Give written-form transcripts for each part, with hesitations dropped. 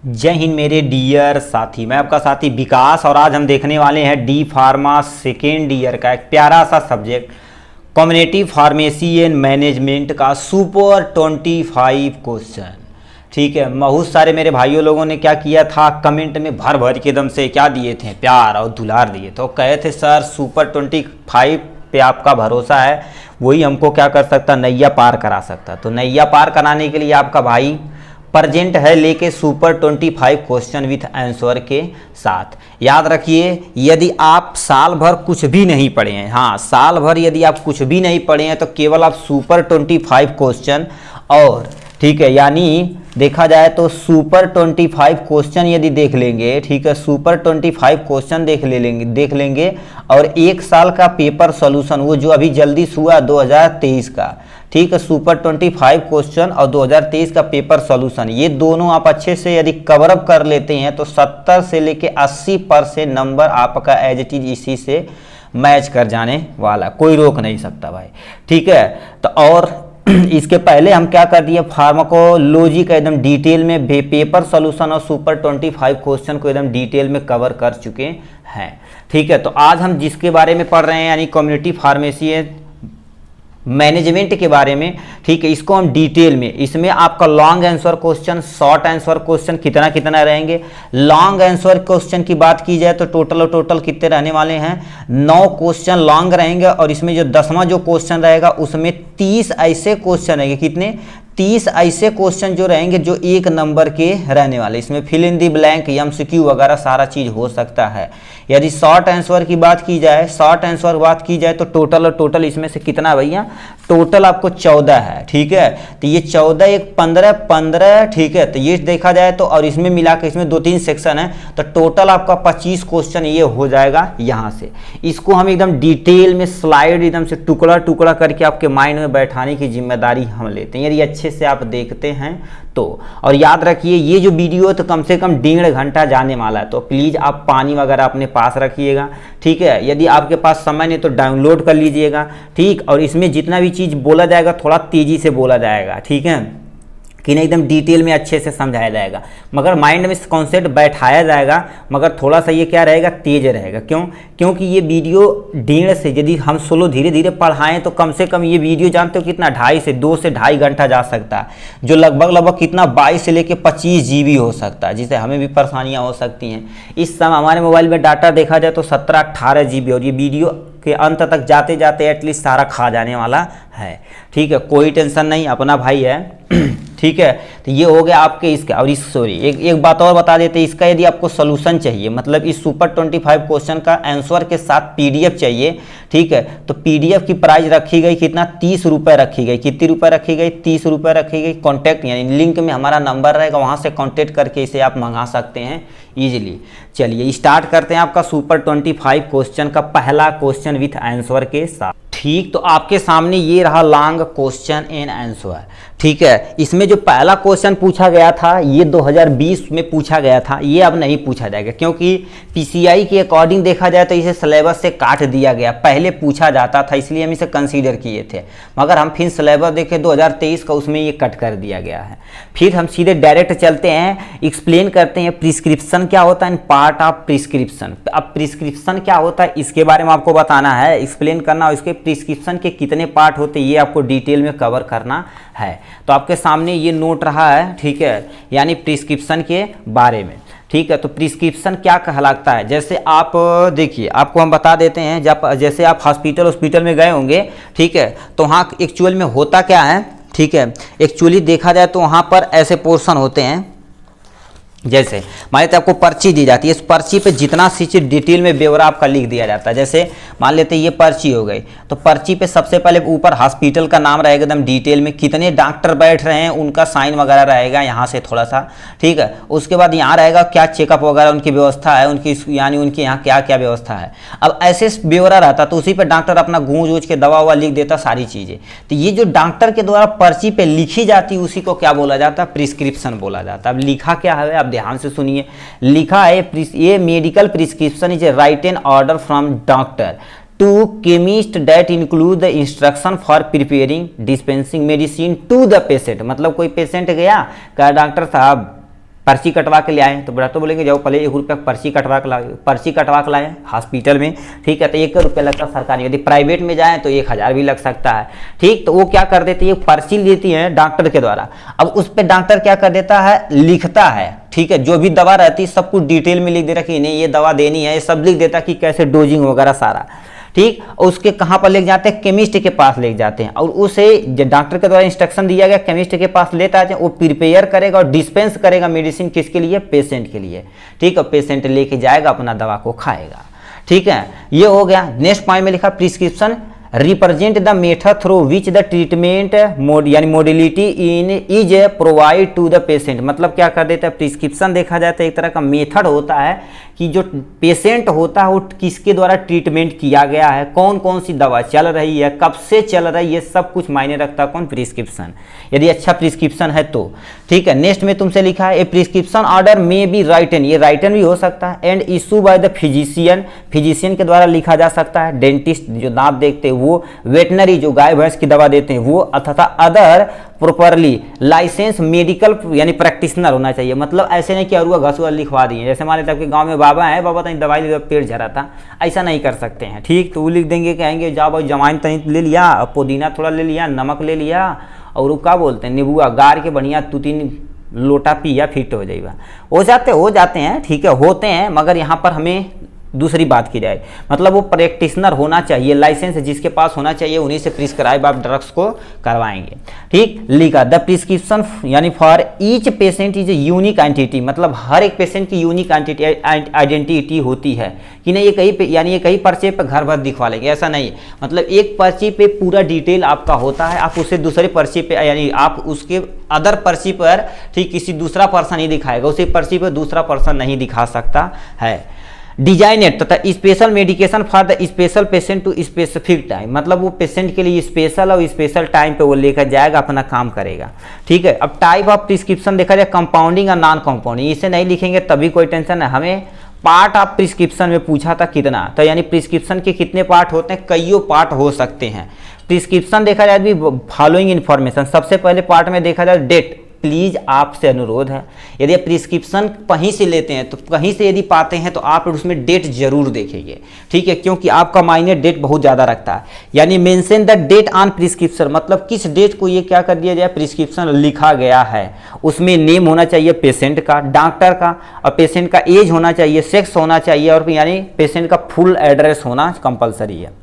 जय हिंद मेरे डियर साथी, मैं आपका साथी विकास और आज हम देखने वाले हैं डी फार्मा सेकेंड ईयर का एक प्यारा सा subject community pharmacy and management का सुपर 25 क्वेश्चन। ठीक है, बहुत सारे मेरे भाइयों लोगों ने क्या किया था, कमेंट में भर भर के एकदम से क्या दिए थे, प्यार और दुलार दिए तो कहे थे सर सुपर 25 पे आपका भरोसा है, वही हमको क्या कर सकता, नैया पार करा सकता। तो नैया पार कराने के लिए आपका भाई प्रेजेंट है लेके सुपर 25 क्वेश्चन विथ आंसर के साथ। याद रखिए, यदि आप साल भर कुछ भी नहीं पढ़े हैं, हाँ साल भर यदि आप कुछ भी नहीं पढ़े हैं तो केवल आप सुपर 25 क्वेश्चन और ठीक है, यानी देखा जाए तो सुपर 25 क्वेश्चन यदि देख लेंगे, ठीक है, सुपर 25 क्वेश्चन देख लेंगे और एक साल का पेपर सॉल्यूशन, वो जो अभी जल्दी हुआ 2023 का, ठीक है, सुपर 25 क्वेश्चन और 2023 का पेपर सॉल्यूशन, ये दोनों आप अच्छे से यदि कवर अप कर लेते हैं तो 70 से लेके 80% नंबर आपका एज इट इज इसी से मैच कर जाने वाला, कोई रोक नहीं सकता भाई। ठीक है, तो और इसके पहले हम क्या कर दिए, फार्माकोलॉजी का एकदम डिटेल में पेपर सॉल्यूशन और सुपर 25 क्वेश्चन को एकदम डिटेल में कवर कर चुके हैं। ठीक है, तो आज हम जिसके बारे में पढ़ रहे हैं यानी कम्युनिटी फार्मेसी मैनेजमेंट के बारे में, ठीक है, इसको हम डिटेल में, इसमें आपका long answer question, short answer question कितना कितना रहेंगे। लॉन्ग आंसर क्वेश्चन की बात की जाए तो टोटल कितने रहने वाले हैं, 9 क्वेश्चन लॉन्ग रहेंगे और इसमें जो 10वां जो क्वेश्चन रहेगा उसमें 30 ऐसे क्वेश्चन रहेंगे, कितने, 30 ऐसे क्वेश्चन जो रहेंगे जो 1 नंबर के रहने वाले। इसमें fill in the blank, MCQ वगैरह सारा चीज हो सकता है। यदि शॉर्ट आंसर की बात की जाए, तो टोटल इसमें से कितना भैया, टोटल आपको 14 है। ठीक है, तो ये 14 एक 15, ठीक है, तो ये देखा जाए तो और इसमें मिला के इसमें 2-3 सेक्शन है तो टोटल आपका 25 क्वेश्चन ये हो जाएगा यहाँ से। इसको हम एकदम डिटेल में स्लाइड एकदम से टुकड़ा टुकड़ा करके आपके माइंड में बैठाने की जिम्मेदारी हम लेते हैं, यदि अच्छे से आप देखते हैं तो। और याद रखिए ये जो वीडियो है तो कम से कम 1.5 घंटा जाने वाला है, तो प्लीज़ आप पानी वगैरह अपने पास रखिएगा। ठीक है, यदि आपके पास समय नहीं तो डाउनलोड कर लीजिएगा। ठीक, और इसमें जितना भी चीज़ बोला जाएगा थोड़ा तेज़ी से बोला जाएगा, ठीक है, कि नहीं एकदम डिटेल में अच्छे से समझाया जाएगा, मगर माइंड में कॉन्सेप्ट बैठाया जाएगा, मगर थोड़ा सा ये क्या रहेगा, तेज रहेगा। क्यों, क्योंकि ये वीडियो 1.5 से यदि हम सोलो धीरे धीरे पढ़ाएं तो कम से कम ये वीडियो जानते हो कितना, 2 से ढाई घंटा जा सकता है, जो लगभग कितना 22 से लेकर 25 GB हो सकता है, जिससे हमें भी परेशानियाँ हो सकती हैं। इस समय हमारे मोबाइल में डाटा देखा जाए तो 17-18 GB और ये वीडियो के अंत तक जाते जाते एटलीस्ट सारा खा जाने वाला है। ठीक है, कोई टेंशन नहीं, अपना भाई है। ठीक है, तो ये हो गया आपके इसका। और इस एक बात और बता देते, इसका यदि आपको सोल्यूशन चाहिए, मतलब इस सुपर 25 क्वेश्चन का आंसर के साथ PDF चाहिए, ठीक है, तो PDF की प्राइस रखी गई कितना, 30 रुपये रखी गई। कितनी रुपये रखी गई, 30 रुपये रखी गई। कॉन्टैक्ट यानी लिंक में हमारा नंबर रहेगा, वहाँ से कॉन्टैक्ट करके इसे आप मंगा सकते हैं ईजिली। चलिए स्टार्ट करते हैं आपका सुपर 25 क्वेश्चन का पहला क्वेश्चन विथ आंसर के साथ। ठीक, तो आपके सामने ये रहा लॉन्ग क्वेश्चन एंड आंसर। ठीक है, इसमें जो पहला क्वेश्चन पूछा गया था ये 2020 में पूछा गया था, ये अब नहीं पूछा जाएगा क्योंकि PCI के अकॉर्डिंग देखा जाए तो इसे सिलेबस से काट दिया गया, पहले पूछा जाता था इसलिए हम इसे कंसीडर किए थे, मगर हम फिर सिलेबस देखें 2023 का, उसमें ये कट कर दिया गया है। फिर हम सीधे डायरेक्ट चलते हैं, एक्सप्लेन करते हैं प्रिस्क्रिप्शन क्या होता है, पार्ट ऑफ प्रिस्क्रिप्शन। अब प्रिस्क्रिप्शन क्या होता है इसके बारे में आपको बताना है, एक्सप्लेन करना, और इसके प्रिस्क्रिप्शन के कितने पार्ट होते हैं ये आपको डिटेल में कवर करना है। तो आपके सामने ये नोट रहा है, ठीक है, यानी प्रिस्क्रिप्शन के बारे में। ठीक है, तो प्रिस्क्रिप्शन क्या कहलाता है, जैसे आप देखिए, आपको हम बता देते हैं, जब जैसे आप हॉस्पिटल में गए होंगे, ठीक है, तो वहाँ एक्चुअल में होता क्या है, ठीक है, एक्चुअली देखा जाए तो वहाँ पर ऐसे पोर्शन होते हैं, जैसे मान लेते आपको पर्ची दी जाती है, इस पर्ची पे जितना सी चीज़ डिटेल में ब्यौरा आपका लिख दिया जाता है। जैसे मान लेते ये पर्ची हो गई, तो पर्ची पे सबसे पहले ऊपर हॉस्पिटल का नाम रहेगा एकदम डिटेल में, कितने डॉक्टर बैठ रहे हैं उनका साइन वगैरह रहेगा यहाँ से थोड़ा सा, ठीक है। उसके बाद यहाँ रहेगा क्या चेकअप वगैरह उनकी व्यवस्था है, उनकी यानी उनके यहाँ क्या क्या व्यवस्था है। अब ऐसे ब्यौरा रहता तो उसी पर डॉक्टर अपना गूंज वूझ के दवा ववा लिख देता सारी चीज़ें। तो ये जो डॉक्टर के द्वारा पर्ची पे लिखी जाती है उसी को क्या बोला जाता है, प्रिस्क्रिप्शन बोला जाता है। अब लिखा क्या है, अब ध्यान से सुनिए, लिखा है ये medical prescription is a written order from doctor to chemist that include the instruction for preparing dispensing medicine to the patient. मतलब कोई पेशेंट गया, कहा डॉक्टर साहब पर्ची कटवा के ले आए तो बड़ा तो बोलेंगे जाओ पहले 1 रुपया पर्ची कटवा के लाए हॉस्पिटल में, ठीक है, तो 1 रुपया लगता है सरकारी। यदि प्राइवेट में जाए तो 1000 भी लग सकता है, ठीक। तो वो क्या कर देती है, पर्ची लेती है डॉक्टर के द्वारा। अब उस पर डॉक्टर क्या कर देता है, लिखता है, ठीक है, जो भी दवा रहती है सब कुछ डिटेल में लिख देता कि नहीं ये दवा देनी है, ये सब लिख देता कि कैसे डोजिंग वगैरह सारा, ठीक। उसके कहाँ पर ले जाते हैं, केमिस्ट के पास ले जाते हैं, और उसे डॉक्टर के द्वारा इंस्ट्रक्शन दिया गया केमिस्ट के पास लेता है, वो प्रिपेयर करेगा और डिस्पेंस करेगा मेडिसिन किसके लिए, पेशेंट के लिए, ठीक है। पेशेंट लेके जाएगा अपना दवा को खाएगा, ठीक है। ये हो गया। नेक्स्ट पॉइंट में लिखा prescription represent the method through which the treatment यानी modality in is provide to the patient. मतलब क्या कर देता है, प्रिस्क्रिप्शन देखा जाए तो एक तरह का मेथड होता है कि जो पेशेंट होता है वो किसके द्वारा ट्रीटमेंट किया गया है, कौन कौन सी दवा चल रही है, कब से चल रही है, सब कुछ मायने रखता है कौन, प्रिस्क्रिप्शन। यदि अच्छा प्रिस्क्रिप्शन है तो, ठीक है। नेक्स्ट में तुमसे लिखा है ए प्रिस्क्रिप्शन ऑर्डर में बी राइटन, ये राइटन भी हो सकता है, and issue by the physician, physician के द्वारा लिखा जा सकता है, डेंटिस्ट जो दांत देखते हैं वो, वेटनरी जो गाय भैंस की दवा देते हैं वो, तथा अदर प्रॉपरली लाइसेंस मेडिकल यानी प्रैक्टिशनर होना चाहिए। मतलब ऐसे नहीं कि अरुआ घसुआ लिखवा दिए, जैसे मान लेते आपके गांव में बाबा है, बाबा तनी दवाई ले पेट झरा था, ऐसा नहीं कर सकते हैं, ठीक। तो वो लिख देंगे, कहेंगे जाओ भाई जमाइन तनी ले लिया, पुदीना थोड़ा ले लिया, नमक ले लिया, और वो क्या बोलते हैं नींबुआ गार के बढ़िया 2-3 लोटा पिया फिट हो जाएगा। हो जाते हैं, ठीक है, होते हैं, मगर यहाँ पर हमें दूसरी बात की जाए, मतलब वो प्रैक्टिशनर होना चाहिए, लाइसेंस जिसके पास होना चाहिए उन्हीं से प्रिस्क्राइब आप ड्रग्स को करवाएंगे, ठीक। लिखा द प्रिस्क्रिप्शन यानी for each patient is a unique entity, मतलब हर एक पेशेंट की यूनिक आइडेंटिटी होती है कि नहीं ये कई पर्चे पे घर भर दिखवा लेंगे, ऐसा नहीं। मतलब एक पर्ची पे पूरा डिटेल आपका होता है, आप उसे दूसरे पर्ची पे यानी आप उसके अदर पर्ची पर, ठीक, किसी दूसरा पर्सन नहीं दिखाएगा, उसी पर्ची पर दूसरा पर्सन नहीं दिखा सकता है। डिजाइनेड तथा special medication for the special patient to specific time, मतलब वो पेशेंट के लिए स्पेशल और स्पेशल टाइम पे वो लेकर जाएगा, अपना काम करेगा, ठीक है। अब टाइप ऑफ प्रिस्क्रिप्शन देखा जाए कंपाउंडिंग और नॉन कंपाउंडिंग, इसे नहीं लिखेंगे तभी कोई टेंशन है। हमें पार्ट ऑफ प्रिस्क्रिप्शन में पूछा था कितना, तो यानी प्रिस्क्रिप्शन के कितने पार्ट होते हैं, कईयों पार्ट हो सकते हैं। प्रिस्क्रिप्शन देखा जाए भी फॉलोइंग इन्फॉर्मेशन, सबसे पहले पार्ट में देखा जाए डेट, प्लीज आपसे अनुरोध है यदि आप प्रिस्क्रिप्शन कहीं से लेते हैं तो कहीं से यदि पाते हैं तो आप उसमें डेट जरूर देखेंगे, ठीक है, क्योंकि आपका मायने डेट बहुत ज़्यादा रखता है। यानी mention the date on prescription, मतलब किस डेट को ये क्या कर दिया जाए, प्रिस्क्रिप्शन लिखा गया है, उसमें नेम होना चाहिए पेशेंट का, डॉक्टर का, और पेशेंट का एज होना चाहिए, सेक्स होना चाहिए, और यानी पेशेंट का फुल एड्रेस होना कंपलसरी है,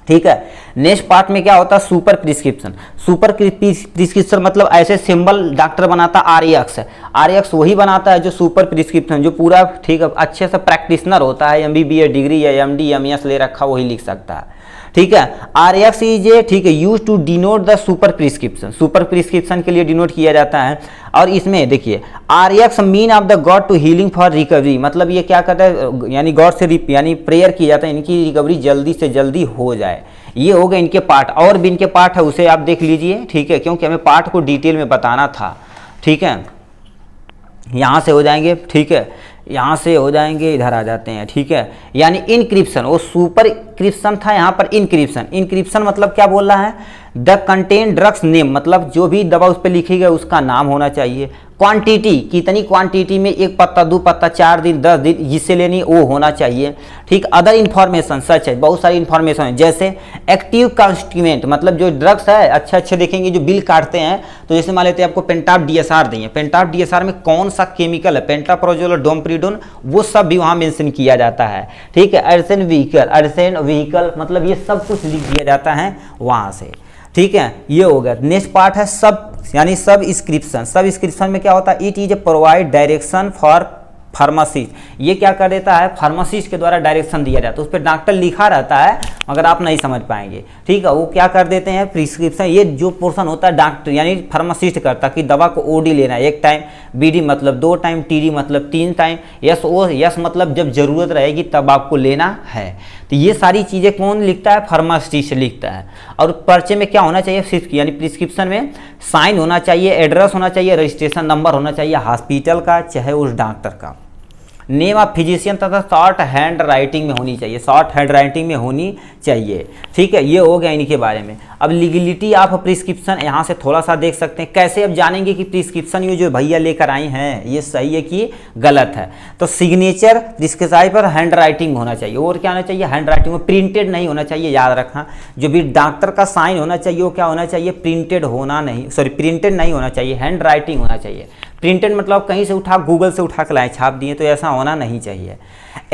ठीक है। नेक्स्ट पार्ट में क्या होता है, सुपर प्रिस्क्रिप्शन। सुपर प्रिस्क्रिप्शन मतलब ऐसे सिंबल डॉक्टर बनाता आरएक्स है, आरएक्स वही बनाता है जो सुपर प्रिस्क्रिप्शन, जो पूरा ठीक है अच्छे से प्रैक्टिशनर होता है, एमबीबीएस डिग्री या एमडी एमएस ले रखा वही लिख सकता है, ठीक है। आरएक्स इज ए, ठीक है, use to denote the super prescription, super prescription के लिए डिनोट किया जाता है। और इसमें देखिए Rx mean of the god to healing for recovery, मतलब ये क्या करता है, यानी गॉड से यानी प्रेयर किया जाता है इनकी रिकवरी जल्दी से जल्दी हो जाए। ये हो गए इनके पार्ट, और भी इनके पार्ट है उसे आप देख लीजिए, ठीक है, क्योंकि हमें पार्ट को डिटेल में बताना था, ठीक है। यहाँ से हो जाएंगे, ठीक है, यहाँ से हो जाएंगे, इधर आ जाते हैं, ठीक है। यानी इनक्रिप्शन, वो सुपर क्रिप्शन था, यहाँ पर इनक्रिप्शन। इनक्रिप्शन मतलब क्या बोल रहा है, द कंटेन ड्रग्स नेम, मतलब जो भी दवा उस पर लिखी गई उसका नाम होना चाहिए। क्वांटिटी, कितनी क्वांटिटी में, 1 पत्ता 2 पत्ता 4 दिन 10 दिन जिससे लेनी वो होना चाहिए, ठीक। अदर इन्फॉर्मेशन सच है, बहुत सारी इन्फॉर्मेशन है, जैसे एक्टिव कॉन्स्टिट्यूएंट, मतलब जो ड्रग्स है अच्छे अच्छे देखेंगे जो बिल काटते हैं, तो जैसे मान लेते हैं आपको पेंटाप डीएसआर देंगे, पेंटाप डीएसआर में कौन सा केमिकल है, पेंटाप्रोजोल और डोमप्रिडोन, वो सब भी वहाँ मेंशन किया जाता है, ठीक है। अर्सेन व्हीकल, मतलब ये सब कुछ लिख दिया जाता है वहाँ से, ठीक है। ये हो गया। नेक्स्ट पार्ट है सब, यानी सब इंस्क्रिप्शन। सब इंस्क्रिप्शन में क्या होता है, it is a provide direction for pharmacist, ये क्या कर देता है, फार्मासिस्ट के द्वारा डायरेक्शन दिया जाता है, उस पर डॉक्टर लिखा रहता है मगर आप नहीं समझ पाएंगे, ठीक है। वो क्या कर देते हैं प्रिस्क्रिप्शन, ये जो पोर्शन होता है डॉक्टर यानी फार्मासिस्ट करता है कि दवा को ओडी लेना है 1 टाइम, बीडी मतलब 2 टाइम, टीडी मतलब 3 टाइम, यस मतलब जब जरूरत रहेगी तब आपको लेना है। तो ये सारी चीज़ें कौन लिखता है, फार्मासिस्ट लिखता है। और पर्चे में क्या होना चाहिए, सिर्फ यानी प्रिस्क्रिप्शन में साइन होना चाहिए, एड्रेस होना चाहिए, रजिस्ट्रेशन नंबर होना चाहिए हॉस्पिटल का चाहे उस डॉक्टर का। नेम ऑफ फिजिशियन तथा शॉर्ट हैंड राइटिंग में होनी चाहिए, शॉर्ट हैंड राइटिंग में होनी चाहिए। ठीक है, ये हो गया इनके बारे में। अब लीगलिटी ऑफ प्रिस्क्रिप्शन यहाँ से थोड़ा सा देख सकते हैं, कैसे अब जानेंगे कि प्रिस्क्रिप्शन ये जो भैया लेकर आए हैं ये सही है कि गलत है। तो सिग्नेचर प्रिस्क्राइब पर हैंड राइटिंग होना चाहिए, और क्या होना चाहिए, हैंड राइटिंग में प्रिंटेड नहीं होना चाहिए, याद रखना। जो भी डॉक्टर का साइन होना चाहिए वो क्या होना चाहिए, प्रिंटेड होना नहीं, सॉरी प्रिंटेड नहीं होना चाहिए, हैंड राइटिंग होना चाहिए। प्रिंटेड मतलब कहीं से उठा, गूगल से उठा के लाए छाप दिए, तो ऐसा होना नहीं चाहिए।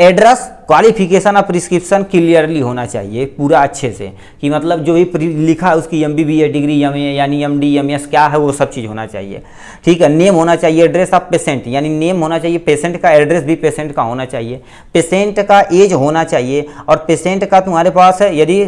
Address qualification of prescription clearly होना चाहिए, पूरा अच्छे से, कि मतलब जो भी लिखा है उसकी MBBS डिग्री, यानी MD MS क्या है वो सब चीज़ होना चाहिए। ठीक है, नेम होना चाहिए, एड्रेस ऑफ पेशेंट, यानी नेम होना चाहिए पेशेंट का, एड्रेस भी पेशेंट का होना चाहिए, पेशेंट का एज होना चाहिए, और पेशेंट का तुम्हारे पास है यदि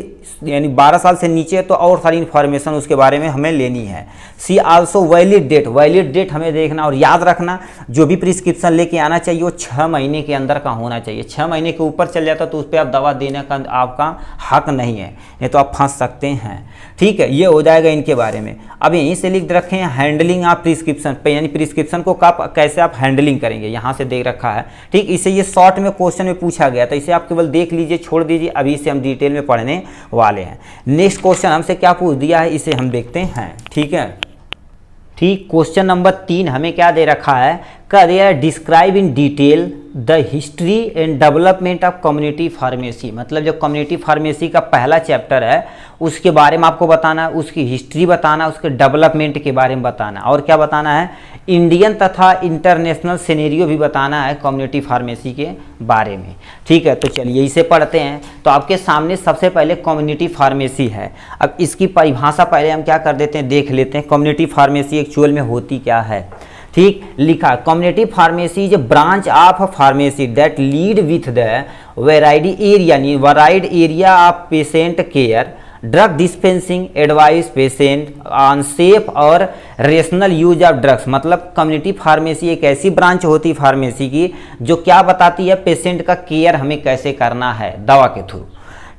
यानी 12 साल से नीचे तो और सारी इन्फॉर्मेशन उसके बारे में हमें लेनी है। See also valid date, valid date हमें देखना, और याद रखना जो भी प्रिस्क्रिप्शन लेके आना चाहिए वो 6 महीने के अंदर का होना चाहिए। 6 महीने के ऊपर चल जाता तो उस पर आप दवा देने का आपका हक नहीं है, नहीं तो आप फंस सकते हैं। ठीक है, ये हो जाएगा इनके बारे में। अब यहीं से लिख रखे हैं हैंडलिंग ऑफ प्रिस्क्रिप्शन पे, यानी प्रिस्क्रिप्शन को कैसे आप हैंडलिंग करेंगे, यहाँ से देख रखा है। ठीक, इसे ये शॉर्ट में क्वेश्चन में पूछा गया, तो इसे आप केवल देख लीजिए, छोड़ दीजिए, अभी इसे हम डिटेल में पढ़ने वाले हैं। नेक्स्ट क्वेश्चन हमसे क्या पूछ दिया है, इसे हम देखते हैं। ठीक है, ठीक, क्वेश्चन नंबर 3 हमें क्या दे रखा है, कह दिया है describe in detail the history and development of community pharmacy. मतलब जो कम्युनिटी फार्मेसी का पहला चैप्टर है उसके बारे में आपको बताना है, उसकी हिस्ट्री बताना, उसके डेवलपमेंट के बारे में बताना, और क्या बताना है, इंडियन तथा इंटरनेशनल सिनेरियो भी बताना है कम्युनिटी फार्मेसी के बारे में। ठीक है, तो चलिए इसे पढ़ते हैं। तो आपके सामने सबसे पहले कम्युनिटी फार्मेसी है। अब इसकी परिभाषा पहले हम क्या कर देते हैं, देख लेते हैं कम्युनिटी फार्मेसी एक्चुअल में होती क्या है। ठीक, लिखा community pharmacy is branch of pharmacy that lead with the varied area of patient care, drug dispensing, advice patient on safe और रेशनल यूज ऑफ ड्रग्स। मतलब कम्युनिटी फार्मेसी एक ऐसी ब्रांच होती फार्मेसी की जो क्या बताती है, पेशेंट का केयर हमें कैसे करना है दवा के थ्रू।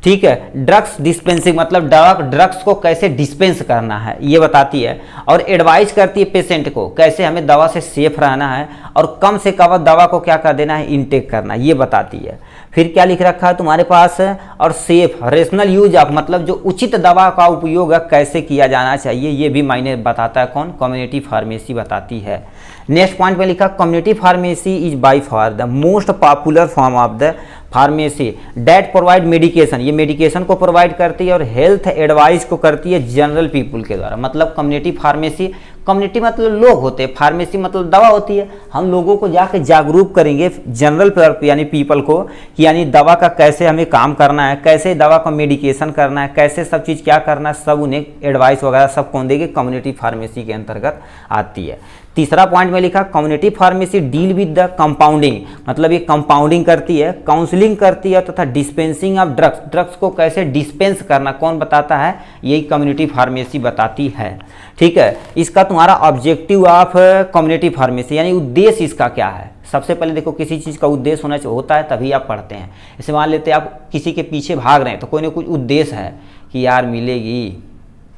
ठीक है, ड्रग्स डिस्पेंसिंग मतलब ड्रग्स को कैसे डिस्पेंस करना है ये बताती है, और एडवाइस करती है पेशेंट को कैसे हमें दवा से सेफ रहना है, और कम से कम दवा को क्या कर देना है, इनटेक करना, ये बताती है। फिर क्या लिख रखा है तुम्हारे पास, और सेफ रेशनल यूज ऑफ मतलब जो उचित दवा का उपयोग कैसे किया जाना चाहिए, ये भी मायने बताता है कौन, कम्युनिटी फार्मेसी बताती है। नेक्स्ट पॉइंट में लिखा community pharmacy is by far the most popular form of the pharmacy that provide medication, ये मेडिकेशन को प्रोवाइड करती है और हेल्थ एडवाइस को करती है जनरल पीपुल के द्वारा। मतलब कम्युनिटी फार्मेसी, कम्युनिटी मतलब लोग होते हैं, फार्मेसी मतलब दवा होती है। हम लोगों को जाके जागरूक करेंगे जनरल यानी पीपल को कि यानी दवा का कैसे हमें काम करना है, कैसे दवा का मेडिकेशन करना है, कैसे सब चीज़ क्या करना है, सब उन्हें एडवाइस वगैरह सब कौन देगी, कम्युनिटी फार्मेसी के अंतर्गत आती है। तीसरा पॉइंट में लिखा community pharmacy deal with the compounding, मतलब ये कंपाउंडिंग करती है, काउंसलिंग करती है तथा डिस्पेंसिंग ऑफ ड्रग्स, ड्रग्स को कैसे डिस्पेंस करना कौन बताता है, यही कम्युनिटी फार्मेसी बताती है। ठीक है, इसका तुम्हारा ऑब्जेक्टिव ऑफ कम्युनिटी फार्मेसी यानी उद्देश्य इसका क्या है। सबसे पहले देखो किसी चीज़ का उद्देश्य होता है तभी आप पढ़ते हैं। इसे मान लेते हैं आप किसी के पीछे भाग रहे हैं तो कोई ना कोई उद्देश्य है कि यार मिलेगी,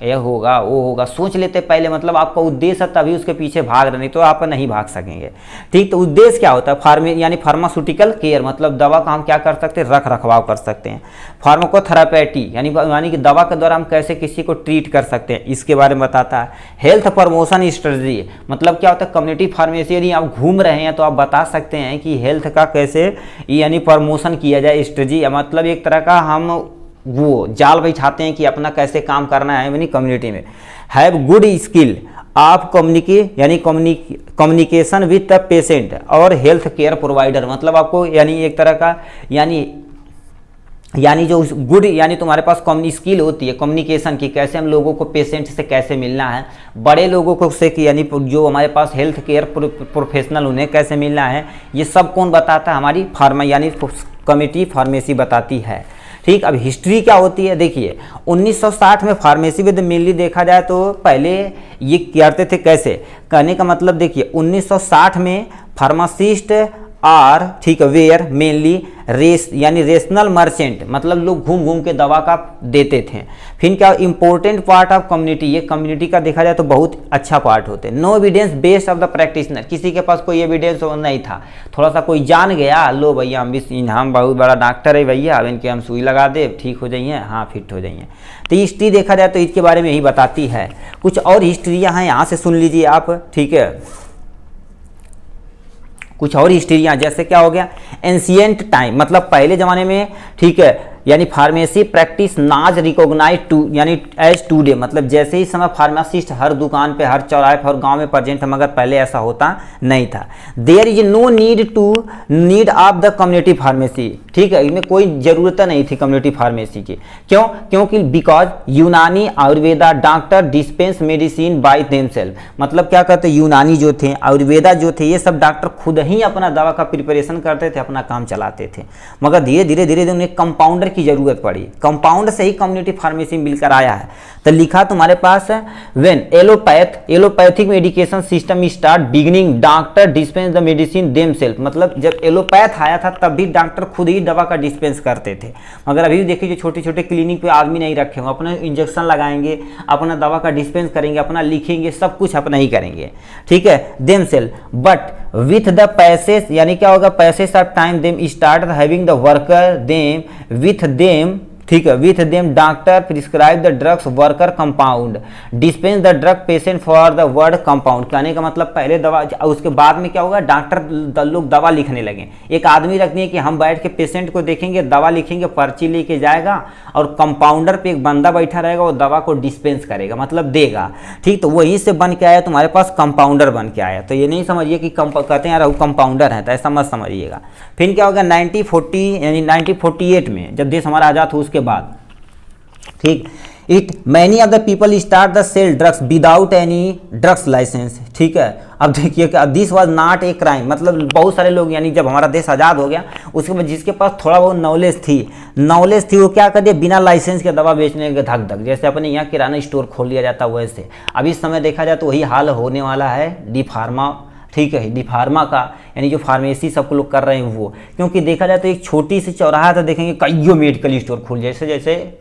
यह होगा, वो होगा, सोच लेते पहले, मतलब आपका उद्देश्य है तभी उसके पीछे भाग रहे, नहीं तो आप नहीं भाग सकेंगे। ठीक, तो उद्देश्य क्या होता है, यानी फार्मास्यूटिकल केयर मतलब दवा का हम क्या कर सकते हैं, रख रखाव कर सकते हैं। फार्माकोथेरेपी यानी कि दवा के द्वारा हम कैसे किसी को ट्रीट कर सकते हैं, इसके बारे में बताता है। हेल्थ प्रमोशन स्ट्रेटजी मतलब क्या होता है, कम्युनिटी फार्मेसी यदि आप घूम रहे हैं तो आप बता सकते हैं कि हेल्थ का कैसे यानी प्रमोशन किया जाए, स्ट्रेटजी मतलब एक तरह का हम वो जाल बिछाते हैं कि अपना कैसे काम करना है यानी कम्युनिटी में। हैव गुड स्किल आप कम्युनिकेशन विद द पेशेंट और हेल्थ केयर प्रोवाइडर, मतलब आपको यानी एक तरह का यानी जो गुड यानी तुम्हारे पास स्किल होती है कम्युनिकेशन की, कैसे हम लोगों को पेशेंट से कैसे मिलना है, बड़े लोगों को से यानी जो हमारे पास हेल्थ केयर प्रोफेशनल उन्हें कैसे मिलना है, ये सब कौन बताता है, हमारी यानी कम्युनिटी फार्मेसी बताती है। ठीक, अब हिस्ट्री क्या होती है, देखिए 1960 में फार्मेसी विद मेनली देखा जाए तो पहले ये करते थे कैसे, कहने का मतलब देखिए 1960 में फार्मासिस्ट आर, ठीक है, वेयर मेनली यानी रेशनल मर्चेंट, मतलब लोग घूम घूम के दवा का देते थे। फिर क्या, इंपॉर्टेंट पार्ट ऑफ कम्युनिटी, ये कम्युनिटी का देखा जाए तो बहुत अच्छा पार्ट होते हैं। No evidence based of the practitioner, किसी के पास कोई एविडेंस नहीं था, थोड़ा सा कोई जान गया, लो भैया हम बहुत बड़ा डॉक्टर है भैया, अब इनके हम सुई लगा दे, ठीक हो जाइए, हाँ फिट हो जाइए। तो हिस्ट्री देखा जाए तो इसके बारे में यही बताती है। कुछ और हिस्ट्रियाँ हैं, यहाँ से सुन लीजिए आप, ठीक है। कुछ और हिस्ट्रियाँ, जैसे क्या हो गया, एंशिएंट टाइम, मतलब पहले ज़माने में, ठीक है, यानी फार्मेसी प्रैक्टिस नाज रिकॉग्नाइज टू यानी एज टूडे, मतलब जैसे ही समय फार्मासिस्ट हर दुकान पे, हर चौराहे पर, हर गांव में प्रेजेंट है, मगर पहले ऐसा होता नहीं था। There is no need of the community pharmacy, ठीक है, इनमें कोई ज़रूरत नहीं थी कम्युनिटी फार्मेसी की। क्यों? क्योंकि because Unani Ayurveda doctor dispense medicine by themself, मतलब क्या कहते हैं, यूनानी जो थे, आयुर्वेदा जो थे, ये सब डॉक्टर खुद ही अपना दवा का प्रिपरेशन करते थे, अपना काम चलाते थे। मगर धीरे धीरे उन्हें कंपाउंडर की जरूरत पड़ी, कंपाउंड से ही कम्युनिटी फार्मेसी मिलकर आया है। तो लिखा तुम्हारे पास है, when allopathic medication system start beginning doctor dispense the medicine themself, मतलब जब एलोपैथ आया था तब भी डॉक्टर खुद ही दवा का डिस्पेंस करते थे। मगर अभी भी देखिए जो छोटे छोटे क्लिनिक पे आदमी नहीं रखे होंगे, अपने इंजेक्शन लगाएंगे, अपना दवा का डिस्पेंस करेंगे, अपना लिखेंगे, सब कुछ अपना ही करेंगे, ठीक है, themself. But with the passage, यानी क्या होगा, passage of time them start having the worker them with them, ठीक है, with them doctor prescribe the drugs worker compound dispense the drug patient for the word compound. कहने का मतलब पहले दवा, उसके बाद में क्या होगा, डॉक्टर लोग दवा लिखने लगे। एक आदमी रख दिए कि हम बैठ के पेशेंट को देखेंगे, दवा लिखेंगे, पर्ची लेके जाएगा, और कंपाउंडर पे एक बंदा बैठा रहेगा, वो दवा को डिस्पेंस करेगा, मतलब देगा, ठीक। तो वहीं से बन के आया तुम्हारे पास कंपाउंडर बन के आया। तो ये नहीं समझिए कि कहते हैं यार वो कंपाउंडर है, तो ऐसा मत समझिएगा। फिर क्या होगा, 1948 में जब देश हमारा आज़ाद हो, के बाद, ठीक, it many of the people start the sell drugs without any drugs licence, ठीक है। अब देखिए कि this was not a crime, मतलब बहुत सारे लोग, यानी जब हमारा देश आज़ाद हो गया उसके बाद जिसके पास थोड़ा बहुत नॉलेज थी वो क्या कर दिया, बिना लाइसेंस के दवा बेचने के धक धक, जैसे अपने यहाँ किराना स्टोर खोल लिया जाता वैसे। अब इस समय देखा जाए तो वही हाल होने वाला है डी फार्मा, ठीक है, डी फार्मा का, यानी जो फार्मेसी सब लोग कर रहे हैं वो। क्योंकि देखा जाए तो एक छोटी सी चौराहा तो देखेंगे कईयों मेडिकल स्टोर खुल, जैसे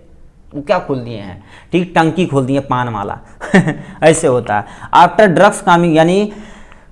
वो क्या खोल दिए हैं, ठीक, टंकी खोल दिए पान वाला ऐसे होता है। आफ्टर ड्रग्स कामिंग, यानी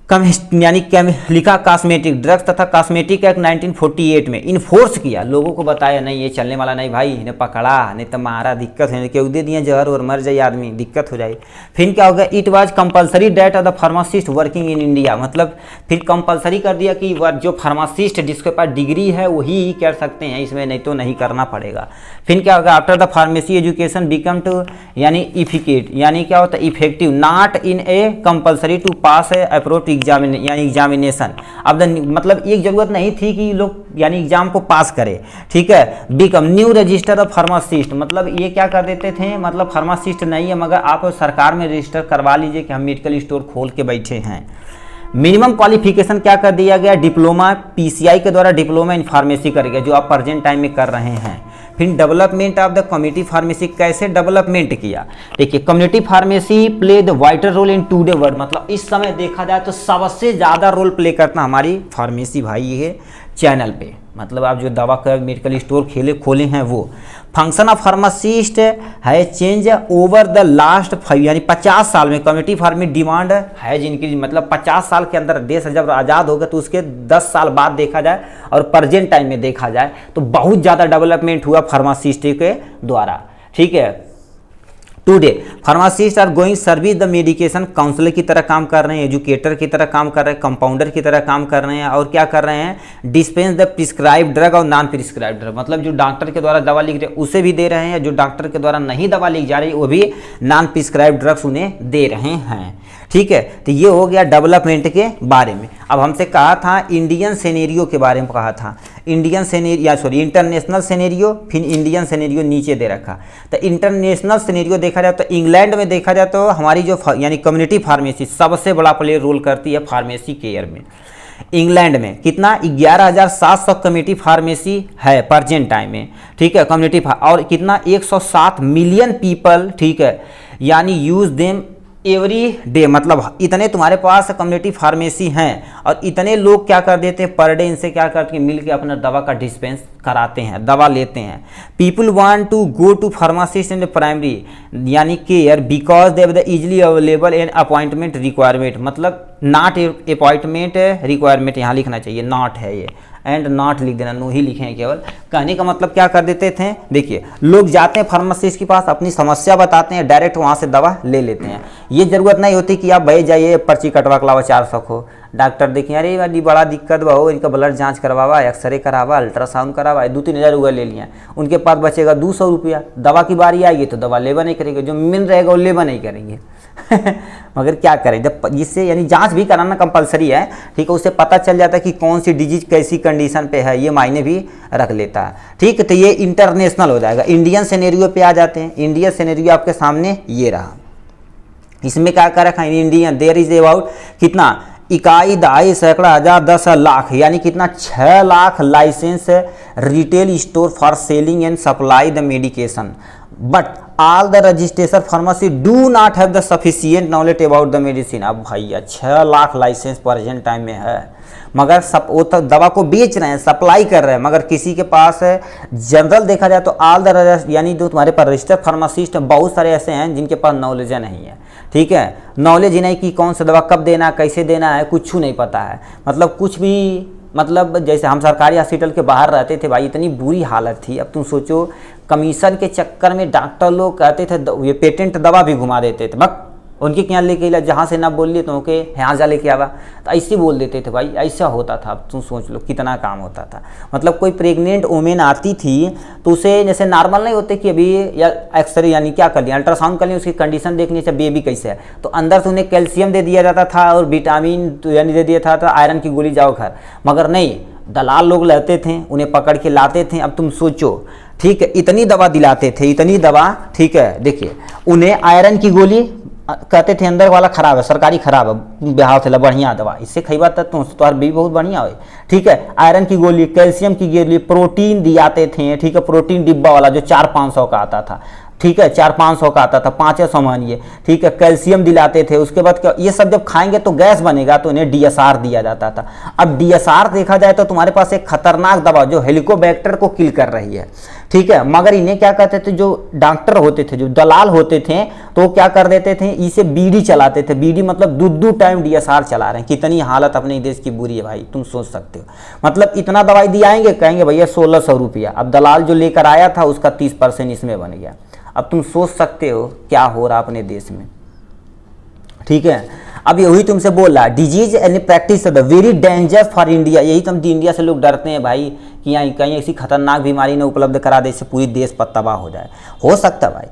लिखा कॉस्मेटिक ड्रग्स तथा कॉस्मेटिक एक्ट 1948 में इन्फोर्स किया, लोगों को बताया नहीं ये चलने वाला नहीं भाई, इन्हें पकड़ा नहीं तो मारा, दिक्कत है, क्यों दे दिए जहर और मर जाए आदमी, दिक्कत हो जाए। फिर क्या होगा, it was compulsory that of the pharmacist working in India, मतलब फिर कंपलसरी कर दिया कि जो फार्मासिस्ट जिसके पास डिग्री है वही कर सकते हैं इसमें, नहीं तो नहीं करना पड़ेगा। फिर क्या होगा, after the pharmacy education become to यानी इफिकेट, यानी क्या होता है, effective not in a compulsory to pass a appropriate यानी एग्जामिनेशन। अब मतलब एक जरूरत नहीं थी कि लोग यानी एग्जाम को पास करें, ठीक है। Become new register of pharmacist, मतलब ये क्या कर देते थे, मतलब फार्मासिस्ट नहीं है मगर आप सरकार में रजिस्टर करवा लीजिए कि हम मेडिकल स्टोर खोल के बैठे हैं। मिनिमम क्वालिफिकेशन क्या कर दिया गया, डिप्लोमा, पीसीआई के द्वारा डिप्लोमा इन फार्मेसी कर गया, जो आप प्रेजेंट टाइम में कर रहे हैं। फिर development of the community pharmacy, कैसे डेवलपमेंट किया, देखिए, community pharmacy play the vital role in today world, मतलब इस समय देखा जाए तो सबसे ज़्यादा रोल प्ले करता हमारी फार्मेसी भाई ये चैनल पे, मतलब आप जो दवा का मेडिकल स्टोर खोले हैं वो। फंक्शन ऑफ फार्मासिस्ट है चेंज ओवर द लास्ट 5 यानी 50 साल में कम्युनिटी फार्मेसी डिमांड है जिनकी, मतलब 50 साल के अंदर देश जब आज़ाद होगा तो उसके 10 साल बाद देखा जाए और प्रेजेंट टाइम में देखा जाए तो बहुत ज़्यादा डेवलपमेंट हुआ फार्मासिस्ट के द्वारा, ठीक है। Today pharmacist are going service the medication counsellor की तरह काम कर रहे हैं, एजुकेटर की तरह काम कर रहे हैं, कंपाउंडर की तरह काम कर रहे हैं, और क्या कर रहे हैं, डिस्पेंस द प्रिस्क्राइब ड्रग और नॉन प्रिस्क्राइब ड्रग, मतलब जो डॉक्टर के द्वारा दवा लिख रहे हैं उसे भी दे रहे हैं, जो डॉक्टर के द्वारा नहीं दवा लिख जा रही वो भी नॉन प्रिस्क्राइब ड्रग्स उन्हें दे रहे हैं, ठीक है। तो ये हो गया डेवलपमेंट के बारे में। अब हमसे कहा था इंडियन सिनेरियो के बारे में कहा था, इंटरनेशनल सिनेरियो, फिर इंडियन सिनेरियो नीचे दे रखा। तो इंटरनेशनल सिनेरियो देखा जाए तो इंग्लैंड में देखा जाए तो हमारी जो यानी कम्युनिटी फार्मेसी सबसे बड़ा प्ले रोल करती है फार्मेसी केयर में। इंग्लैंड में कितना 11,700 कम्युनिटी फार्मेसी है प्रेजेंट टाइम में, ठीक है, कम्युनिटी और कितना 107 मिलियन पीपल, ठीक है, यानी यूज देम एवरी डे, मतलब इतने तुम्हारे पास कम्युनिटी फार्मेसी हैं और इतने लोग क्या कर देते हैं पर डे, इनसे क्या करते हैं, मिल के अपना दवा का डिस्पेंस कराते हैं, दवा लेते हैं। People want to go to pharmacist in primary यानी care because they the easily available and appointment requirement, मतलब नॉट अपॉइंटमेंट रिक्वायरमेंट यहाँ लिखना चाहिए, नॉट है ये, एंड नॉट लिख देना, नो ही लिखे हैं केवल। कहने का मतलब क्या कर देते थे, देखिए लोग जाते हैं फार्मासिस्ट के पास, अपनी समस्या बताते हैं, डायरेक्ट वहाँ से दवा ले लेते हैं। ये जरूरत नहीं होती कि आप भाई जाइए पर्ची कटवा के लावा 400 को, डॉक्टर देखिए अरे वाली बड़ा दिक्कत बा हो, इनका ब्लड जांच करवावा, एक्सरे करावा, अल्ट्रासाउंड करावा, 2-3 हज़ार रुपया ले लिया, उनके पास बचेगा 200 रुपया। दवा की बारी आएगी तो दवा लेवा नहीं करेंगे, जो मिल रहेगा वो लेवा नहीं करेंगे। मगर क्या करें, जब इससे यानी जांच भी कराना कंपलसरी है, ठीक है, उससे पता चल जाता है कि कौन सी डिजीज कैसी कंडीशन पे है, ये मायने भी रख लेता है। ठीक है, तो ये इंटरनेशनल हो जाएगा। इंडियन सिनेरियो पे आ जाते हैं। इंडियन सिनेरियो आपके सामने ये रहा, इसमें क्या कर रखा है, इंडियन देयर इज अबाउट कितना, इकाई, दहाई, सैकड़ा, हजार, 10 लाख, यानी कितना 6 lakh licence retail store for selling and supply the medication, but all the registration pharmacy do not have the sufficient knowledge about the medicine. अब भैया 6 लाख लाइसेंस प्रेजेंट टाइम में है, मगर सब वो तो दवा को बेच रहे हैं, सप्लाई कर रहे हैं, मगर किसी के पास है। जनरल देखा जाए तो ऑल द यानी जो तुम्हारे पास रजिस्टर्ड फार्मासिस्ट बहुत सारे ऐसे हैं जिनके पास नॉलेज नहीं है। ठीक है, नॉलेज ही नहीं कि कौन सा दवा कब देना है, कैसे देना है, कुछ नहीं पता है। मतलब कुछ भी, मतलब जैसे हम सरकारी हॉस्पिटल के बाहर रहते थे भाई, इतनी बुरी हालत थी। अब तुम सोचो, कमीशन के चक्कर में डॉक्टर लोग कहते थे ये पेटेंट दवा भी घुमा देते थे, बक उनके क्या लेके ला, जहाँ से ना बोल लिए तो ओके यहाँ जा लेके आवा, तो ऐसे बोल देते थे भाई, ऐसा होता था। अब तुम सोच लो कितना काम होता था। मतलब कोई प्रेग्नेंट वुमेन आती थी तो उसे जैसे नॉर्मल नहीं होते कि अभी या एक्सरे यानी क्या कर लिया, अल्ट्रासाउंड कर लिया, उसकी कंडीशन देखनी चाहिए बेबी कैसे है, तो अंदर से उन्हें कैल्शियम दे दिया जाता था और विटामिन यानी दे दिया था, तो आयरन की गोली जाओ घर। मगर नहीं, दलाल लोग रहते थे, उन्हें पकड़ के लाते थे। अब तुम सोचो, ठीक है, इतनी दवा दिलाते थे, इतनी दवा, ठीक है, देखिए उन्हें आयरन की गोली कहते थे अंदर वाला खराब है, सरकारी खराब है, बिहाव से बढ़िया दवा, इससे खइबा तक तुम्हार भी बहुत बढ़िया हो। ठीक है, आयरन की गोली, कैल्शियम की गोली, प्रोटीन दियाते थे। ठीक है, प्रोटीन डिब्बा वाला जो 400-500 का आता था, ठीक है, 400-500 का आता था, 500 मानिए। ठीक है, कैल्शियम दिलाते थे। उसके बाद क्या, ये सब जब खाएंगे तो गैस बनेगा, तो इन्हें DSR दिया जाता था। अब DSR देखा जाए तो तुम्हारे पास एक खतरनाक दवा जो हेलिकोबैक्टर को किल कर रही है। ठीक है, मगर इन्हें क्या कहते थे, जो डॉक्टर होते थे, जो दलाल होते थे, तो क्या कर देते थे, इसे बीडी चलाते थे। बीडी मतलब 2-2 टाइम DSR चला रहे हैं। कितनी हालत अपने देश की बुरी है भाई, तुम सोच सकते हो। मतलब इतना दवाई दियाएंगे, कहेंगे भैया 1600 रुपया। अब दलाल जो लेकर आया था उसका 30% इसमें बन गया। अब तुम सोच सकते हो क्या हो रहा अपने देश में। ठीक है, अब यही तुमसे बोल रहा, disease and practice very danger for India. यही तुम इंडिया से लोग डरते हैं भाई कि यहाँ कहीं ऐसी खतरनाक बीमारी ने उपलब्ध करा दे, इससे पूरी देश पर तबाह हो जाए। हो सकता है भाई।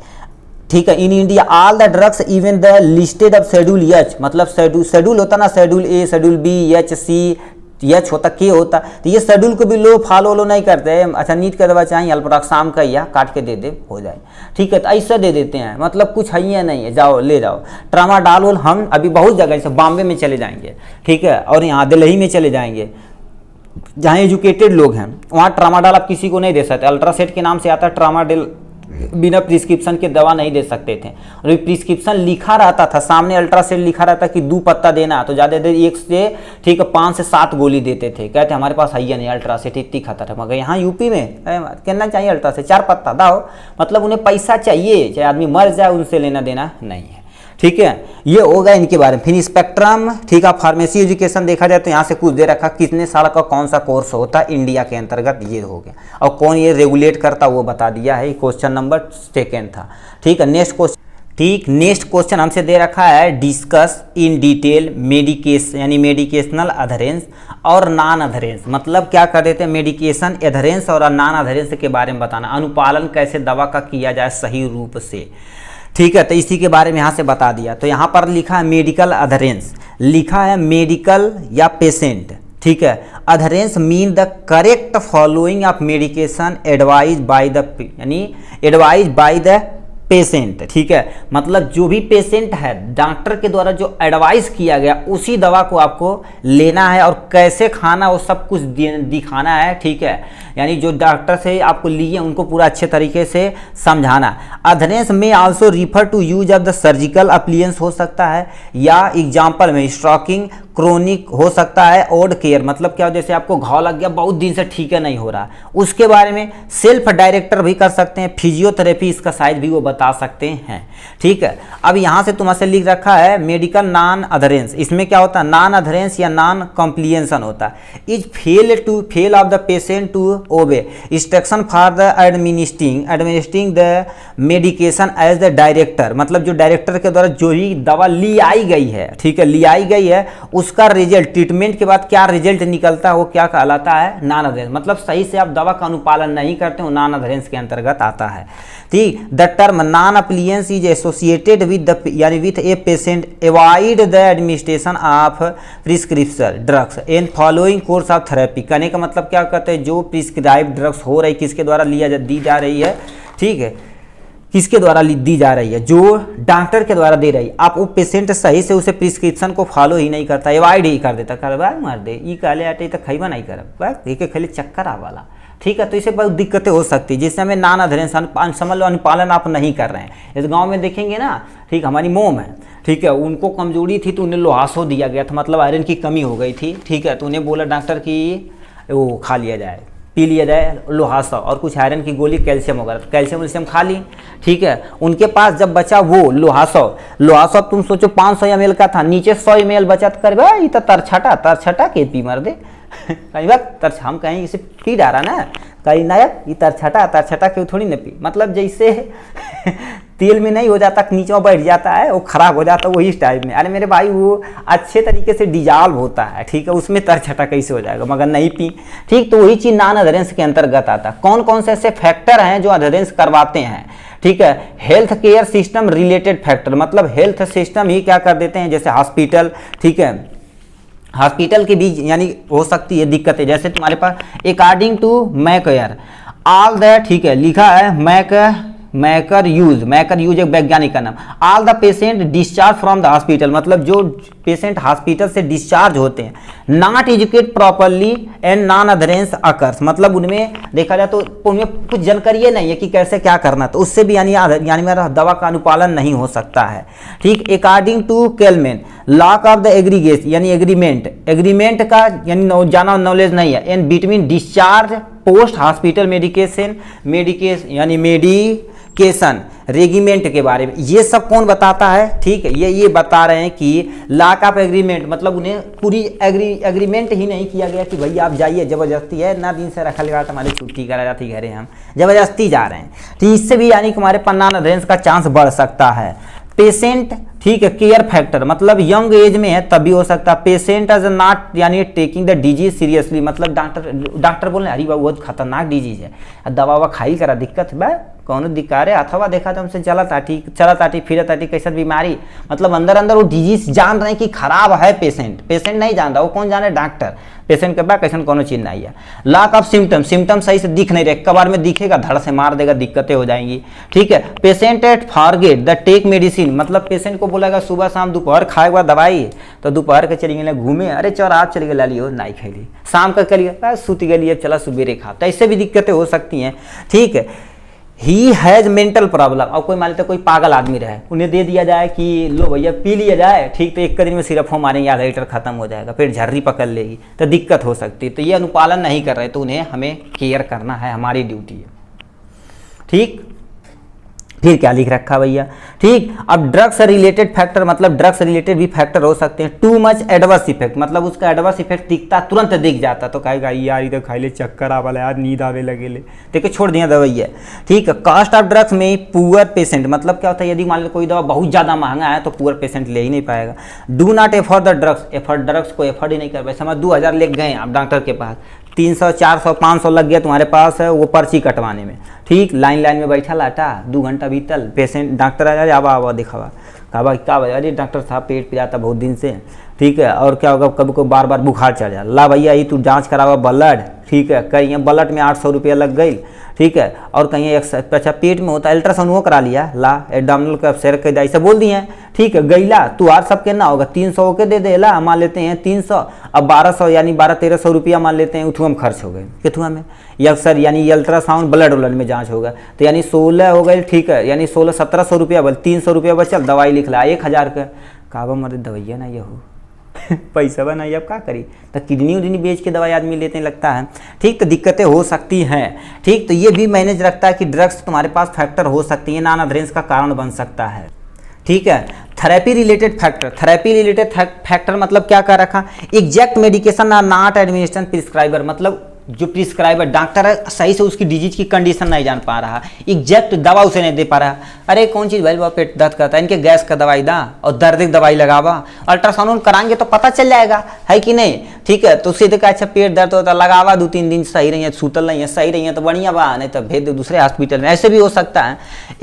ठीक है, in India all the drugs even the listed of schedule H, मतलब शेड्यूल होता ना, शेड्यूल ए, शेड्यूल बी, एच, सी, एच होता, के होता, तो ये शेड्यूल को भी लोग फॉलो नहीं करते हैं। अच्छा, नीट का दवा चाहिए, अल्प्राक्साम का या काट के दे दे, हो जाए। ठीक है, तो ऐसा दे देते हैं, मतलब कुछ है या नहीं है, जाओ ले जाओ। ट्रामाडोल हम अभी बहुत जगह, जैसे बॉम्बे में चले जाएंगे, ठीक है, और यहाँ दिल्ली में चले जाएंगे, जहाँ एजुकेटेड लोग हैं, वहाँ ट्रामाडोल आप किसी को नहीं दे सकते। अल्ट्रासेट के नाम से आता है ट्रामाडोल, बिना प्रिस्क्रिप्शन के दवा नहीं दे सकते थे। और प्रिस्क्रिप्शन लिखा रहता था, सामने अल्ट्रासेट लिखा रहता कि 2 पत्ता देना, तो ज़्यादा देर 1 से, ठीक है, 5 से 7 गोली देते थे। कहते हमारे पास है नहीं अल्ट्रासेट, इतनी खतर है। मगर यहाँ यूपी में कहना चाहिए अल्ट्रासेट 4 पत्ता दाओ, मतलब उन्हें पैसा चाहिए, चाहे आदमी मर जाए, उनसे लेना देना नहीं है। ठीक है, ये होगा इनके बारे में। फिर स्पेक्ट्रम, ठीक है, फार्मेसी एजुकेशन देखा जाए तो यहाँ से कुछ दे रखा, कितने साल का कौन सा कोर्स होता है इंडिया के अंतर्गत, ये हो गया। और कौन ये रेगुलेट करता वो बता दिया है। क्वेश्चन नंबर 2 था। ठीक है, नेक्स्ट क्वेश्चन, ठीक, नेक्स्ट क्वेश्चन हमसे दे रखा है, डिस्कस इन डिटेल मेडिकेशन यानी मेडिकेशनल अधरेंस और नॉन अधरेंस। मतलब क्या कर देते हैं, मेडिकेशन एधरेंस और नॉन अधरेंस के बारे में बताना, अनुपालन कैसे दवा का किया जाए सही रूप से। ठीक है, तो इसी के बारे में यहाँ से बता दिया। तो यहाँ पर लिखा है मेडिकल अधरेंस, लिखा है मेडिकल या पेशेंट। ठीक है, adherence mean the correct following of medication advise by the, यानी एडवाइज बाय द पेशेंट, ठीक है, मतलब जो भी पेशेंट है डॉक्टर के द्वारा जो एडवाइस किया गया उसी दवा को आपको लेना है और कैसे खाना वो सब कुछ दिखाना है, ठीक है, यानी जो डॉक्टर से आपको लिए उनको पूरा अच्छे तरीके से समझाना। अधरेंस में also refer to use of the surgical appliance हो सकता है, या एग्जाम्पल में स्ट्रोकिंग क्रोनिक हो सकता है, ओड केयर मतलब क्या, जैसे आपको घाव लग गया बहुत दिन से ठीक है नहीं हो रहा, उसके बारे में सेल्फ डायरेक्टर भी कर सकते हैं, फिजियोथेरेपी इसका साइज भी वो बता सकते हैं, ठीक है। अब यहाँ से तुम्हारे लिख रखा है मेडिकल नॉन अधरेंस, इसमें क्या होता है, नॉन अधरेंस या नॉन कॉम्प्लिएंशन होता है, is fail of the patient to obey instruction for the administering the medication as the director, मतलब जो डायरेक्टर के द्वारा जो ही दवा ली आई गई है, ठीक है, ली आई गई है उसका रिजल्ट ट्रीटमेंट के बाद क्या रिजल्ट निकलता है वो क्या कहलाता है, नॉन अधरेंस, मतलब सही से आप दवा का अनुपालन नहीं करते हो, नॉन अधरेंस के अंतर्गत आता है, ठीक। The term non appliance is associated with the यानी with a patient avoid the administration of prescription drugs in following course of therapy, कहने का मतलब क्या कहते हैं, जो प्रिस्क्राइब ड्रग्स हो रही किसके द्वारा दी जा रही है, ठीक है, किसके द्वारा दी जा रही है, जो डॉक्टर के द्वारा दे रही है, आप वो पेशेंट सही से उसे प्रिस्क्रिप्शन को फॉलो ही नहीं करता, अवॉइड ही कर देता, कर मार दे ई काले आटे तो खैबा नहीं करब एक खाली चक्कर आवाला, ठीक है, तो इससे बहुत दिक्कतें हो सकती है, जिससे हमें नॉन अधरेंस समझ लो अनुपालन आप नहीं कर रहे हैं। इस गांव में देखेंगे ना, ठीक, हमारी मोम है, ठीक है, उनको कमजोरी थी तो उन्हें लोहासो दिया गया था, मतलब आयरन की कमी हो गई थी, ठीक है, तो उन्हें बोला डॉक्टर की वो खा लिया जाए, पी लिया जाए लोहासा और कुछ आयरन की गोली कैल्शियम वगैरह, कैल्शियम खा ली, ठीक है, उनके पास जब बचा वो लोहासा तुम सोचो 500 ml का था, नीचे 100 ml बचा तो कर ये तो तरछटा के पी मर दे कहीं बात हम कहीं इसे पी डाला ना, कहीं नायक ये तरछटा के थोड़ी न पी, मतलब जैसे तेल में नहीं हो जाता नीचे में बैठ जाता है वो खराब हो जाता है, वही इस टाइप में, अरे मेरे भाई वो अच्छे तरीके से डिजॉल्व होता है, ठीक है, उसमें तरछटा कैसे हो जाएगा, मगर नहीं पी, ठीक, तो वही चीज नॉन अधरेंस के अंतर्गत आता है। कौन कौन से ऐसे फैक्टर हैं जो अधरेंस करवाते हैं, ठीक है, health care system related factor, मतलब हेल्थ सिस्टम ही क्या कर देते हैं, जैसे हॉस्पिटल, ठीक है, हॉस्पिटल के बीच यानी हो सकती है दिक्कतें, जैसे तुम्हारे पास अकॉर्डिंग टू मैकेयर ऑल द, ठीक है, लिखा है मैकर यूज एक वैज्ञानिक का नाम, all the patient discharge from the hospital, मतलब जो पेशेंट हॉस्पिटल से डिस्चार्ज होते हैं, not educate properly and non adherence occurs, मतलब उनमें देखा जाए तो उनमें कुछ जानकारी नहीं है कि कैसे क्या करना, तो उससे भी यानी मेरा दवा का अनुपालन नहीं हो सकता है, ठीक। According to Kelman lack of the aggregate यानी एग्रीमेंट का यानी जाना नॉलेज नहीं है, and between discharge post hospital medication यानी मेडिकेशन रेगिमेंट के बारे में, ये सब कौन बताता है, ठीक है, ये बता रहे हैं कि लॉक ऑफ एग्रीमेंट, मतलब उन्हें पूरी एग्रीमेंट ही नहीं किया गया कि भैया आप जाइए, जबरदस्ती है ना, दिन से रखा लगा हमारी छुट्टी करा जाती घरे, हम जबरदस्ती जा रहे हैं, तो इससे भी यानी कि हमारे पर नॉन अधरेंस का चांस बढ़ सकता है। पेशेंट, ठीक है, केयर फैक्टर, मतलब यंग एज में है तभी हो सकता है, पेशेंट एज नॉट यानी टेकिंग द डिजीज सीरियसली, मतलब डॉक्टर बोल रहे अरे बाबू बहुत खतरनाक डिजीज है, दवा ववा खाई करा दिक्कत बा कौन दिक्कत है, अथवा देखा तो हमसे चला ताटी फिर कैसे बीमारी, मतलब अंदर वो डिजीज जान रहे हैं कि खराब है, पेशेंट नहीं जान रहा, वो कौन जाने, डॉक्टर, पेशेंट के बाद कैसे कोनो चीज नहीं है। लॉक ऑफ सिम्टम सही से दिख नहीं रहे, कबार में दिखेगा धड़ से मार देगा, दिक्कतें हो जाएंगी, ठीक है। Patient at forget the take medicine, मतलब पेशेंट को बोलेगा सुबह शाम दोपहर खाएगा दवाई, तो दोपहर के चली गए घूमे, अरे चौर आप चली गए ला लियो नहीं खैली, शाम का करिए सूती गई चला सुबेरे खा, तो ऐसे भी दिक्कतें हो सकती हैं, ठीक है। ही हैज मेंटल प्रॉब्लम, अब कोई मान लेते कोई पागल आदमी रहे, उन्हें दे दिया जाए कि लो भैया पी लिया जाए, ठीक, तो एक दिन में सिर्फ हम मारेंगे, आधा लीटर खत्म हो जाएगा, फिर झर्री पकड़ लेगी, तो दिक्कत हो सकती है, तो ये अनुपालन नहीं कर रहे, तो उन्हें हमें केयर करना है, हमारी ड्यूटी है, ठीक। फिर क्या लिख रखा भैया, ठीक। अब ड्रग्स रिलेटेड फैक्टर, मतलब ड्रग्स रिलेटेड भी फैक्टर हो सकते हैं। टू मच एडवर्स इफेक्ट, मतलब उसका एडवर्स इफेक्ट दिखता तुरंत दिख जाता, तो कहेगा यार इधर खाई ले चक्कर आवाला यार नींद आवे लगे ले, देखिए छोड़ दिया दवाई है, ठीक है। कॉस्ट ऑफ ड्रग्स में पुअर पेशेंट, मतलब क्या होता है यदि मान लो कोई दवा बहुत ज़्यादा महंगा है तो पुअर पेशेंट ले ही नहीं पाएगा। Do not afford the drugs को एफोर्ड ही नहीं कर पाए, समझ 2000 ले गए आप डॉक्टर के पास, 300 400 500 लग गया तुम्हारे पास है वो पर्ची कटवाने में, ठीक, लाइन में बैठा लाटा 2 घंटा बीतल, पेशेंट डॉक्टर आ जाए आवा दिखावा, कहा क्या अरे डॉक्टर साहब पेट पिलाता बहुत दिन से, ठीक है, और क्या होगा कभी को बार बुखार चढ़ जाए, ला भैया ये तू जांच करावा ब्लड, ठीक है, कहीं ब्लड में 800 रुपया लग गई, ठीक है, और कहीं अच्छा पेट में होता है अल्ट्रासाउंड वो करा लिया, ला एब्डोमिनल का शेयर कर दिया, ऐसा बोल दिए हैं, ठीक है। गैला तू आर सब के ना होगा 300 के दे दे, ला मान लेते हैं 300, अब 1200 यानी 1200-1300 रुपया मान लेते हैं उठुआ में खर्च हो गए, किथुआ में, या सर यानी ये अल्ट्रासाउंड ब्लड उलड में जांच होगा, तो यानी 16 हो गए, ठीक है, यानी 1600-1700 रुपया बल, 300 रुपया बचल, दवाई लिख ला 1000 का, काबा मरे दवाइया ना ये हो पैसा बना अब क्या करी, तो किडनी उडनी बेच के दवाई आदमी लेते लगता है, ठीक। तो दिक्कतें हो सकती हैं, ठीक। तो ये भी मैनेज रखता है कि ड्रग्स तुम्हारे पास फैक्टर हो सकती है, नॉन अधरेंस का कारण बन सकता है, ठीक है। Therapy related factor, therapy related factor मतलब क्या कर रखा, exact medication are not administration prescriber, मतलब जो प्रिस्क्राइबर डॉक्टर है सही से उसकी डिजीज की कंडीशन नहीं जान पा रहा, एग्जैक्ट दवा उसे नहीं दे पा रहा, अरे कौन चीज़ भाई बाबा पेट दर्द करता है, इनके गैस का दवाई दा और दर्द की दवाई लगावा, अल्ट्रासाउंड कराएंगे तो पता चल जाएगा, है कि नहीं, ठीक है। तो सीधे कहा अच्छा पेट दर्द होता लगावा 2-3 दिन सही रही है, सूतल नहीं है, सही रही है तो बढ़िया बा, नहीं तो भेज दो दूसरे हॉस्पिटल में, ऐसे भी हो सकता है।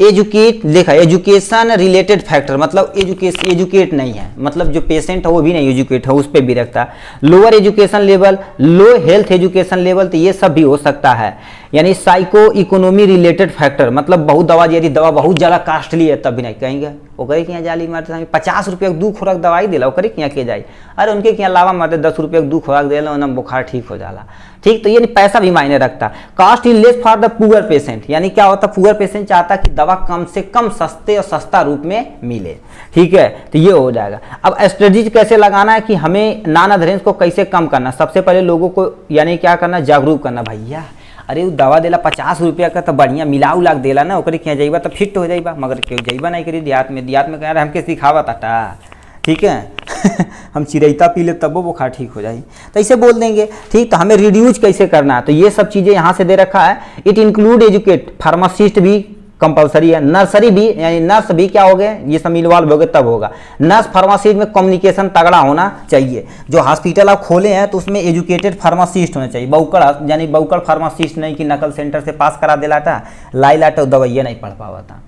एजुकेट लिखा, एजुकेशन रिलेटेड फैक्टर मतलब एजुकेट नहीं है, मतलब जो पेशेंट है वो भी नहीं एजुकेट है, उस पर भी रखता है। लोअर एजुकेशन लेवल, लो हेल्थ एजुकेशन लेवल, तो ये सब भी हो सकता है। यानी साइको इकोनॉमी रिलेटेड फैक्टर मतलब बहुत दवा, यदि दवा बहुत ज़्यादा कॉस्टली है तब भी नहीं कहेंगे, ओकरे के यहाँ जाली मारते 50 रुपये के 2 खुराक दवाई दिला, ओकरे के यहाँ के जाए, अरे उनके यहाँ लावा मारते 10 रुपये के 2 खुराक दिला ना बुखार ठीक हो जाला, ठीक। तो ये पैसा भी मायने रखता। Cost is less for the poor patient, यानी क्या होता है पुअर पेशेंट चाहता कि दवा कम से कम सस्ते और सस्ता रूप में मिले, ठीक है। तो ये हो जाएगा। अब स्ट्रेटजी कैसे लगाना है कि हमें नॉन अधरेंस को कैसे कम करना, सबसे पहले लोगों को यानी क्या करना, जागरूक करना, भैया अरे वो दवा देला 50 रुपया का तो बढ़िया मिला उला देला ना, ओकरे क्या जाइबा तो फिट हो जाइबा, मगर क्यों जाइबा नहीं करी देहात में कह रहे हमके सिखावा टाटा, ठीक है हम चिरैता पी ले तब वो बुखार ठीक हो जाए, तो ऐसे बोल देंगे, ठीक। तो हमें रिड्यूस कैसे करना है, तो ये सब चीज़ें यहाँ से दे रखा है। इट इंक्लूड एजुकेट, फार्मासिस्ट भी कंपलसरी है, नर्सरी भी, यानी नर्स भी क्या हो गए, ये सब इन्वॉल्व हो गए तब होगा। नर्स फार्मासिस्ट में कम्युनिकेशन तगड़ा होना चाहिए, जो हॉस्पिटल आप खोले हैं तो उसमें एजुकेटेड फार्मासिस्ट होना चाहिए, बौकड़ यानी बौकड़ फार्मासिस्ट नहीं कि नकल सेंटर से पास करा दिला था, लाई लाटा दवाइयाँ नहीं पढ़ पावा था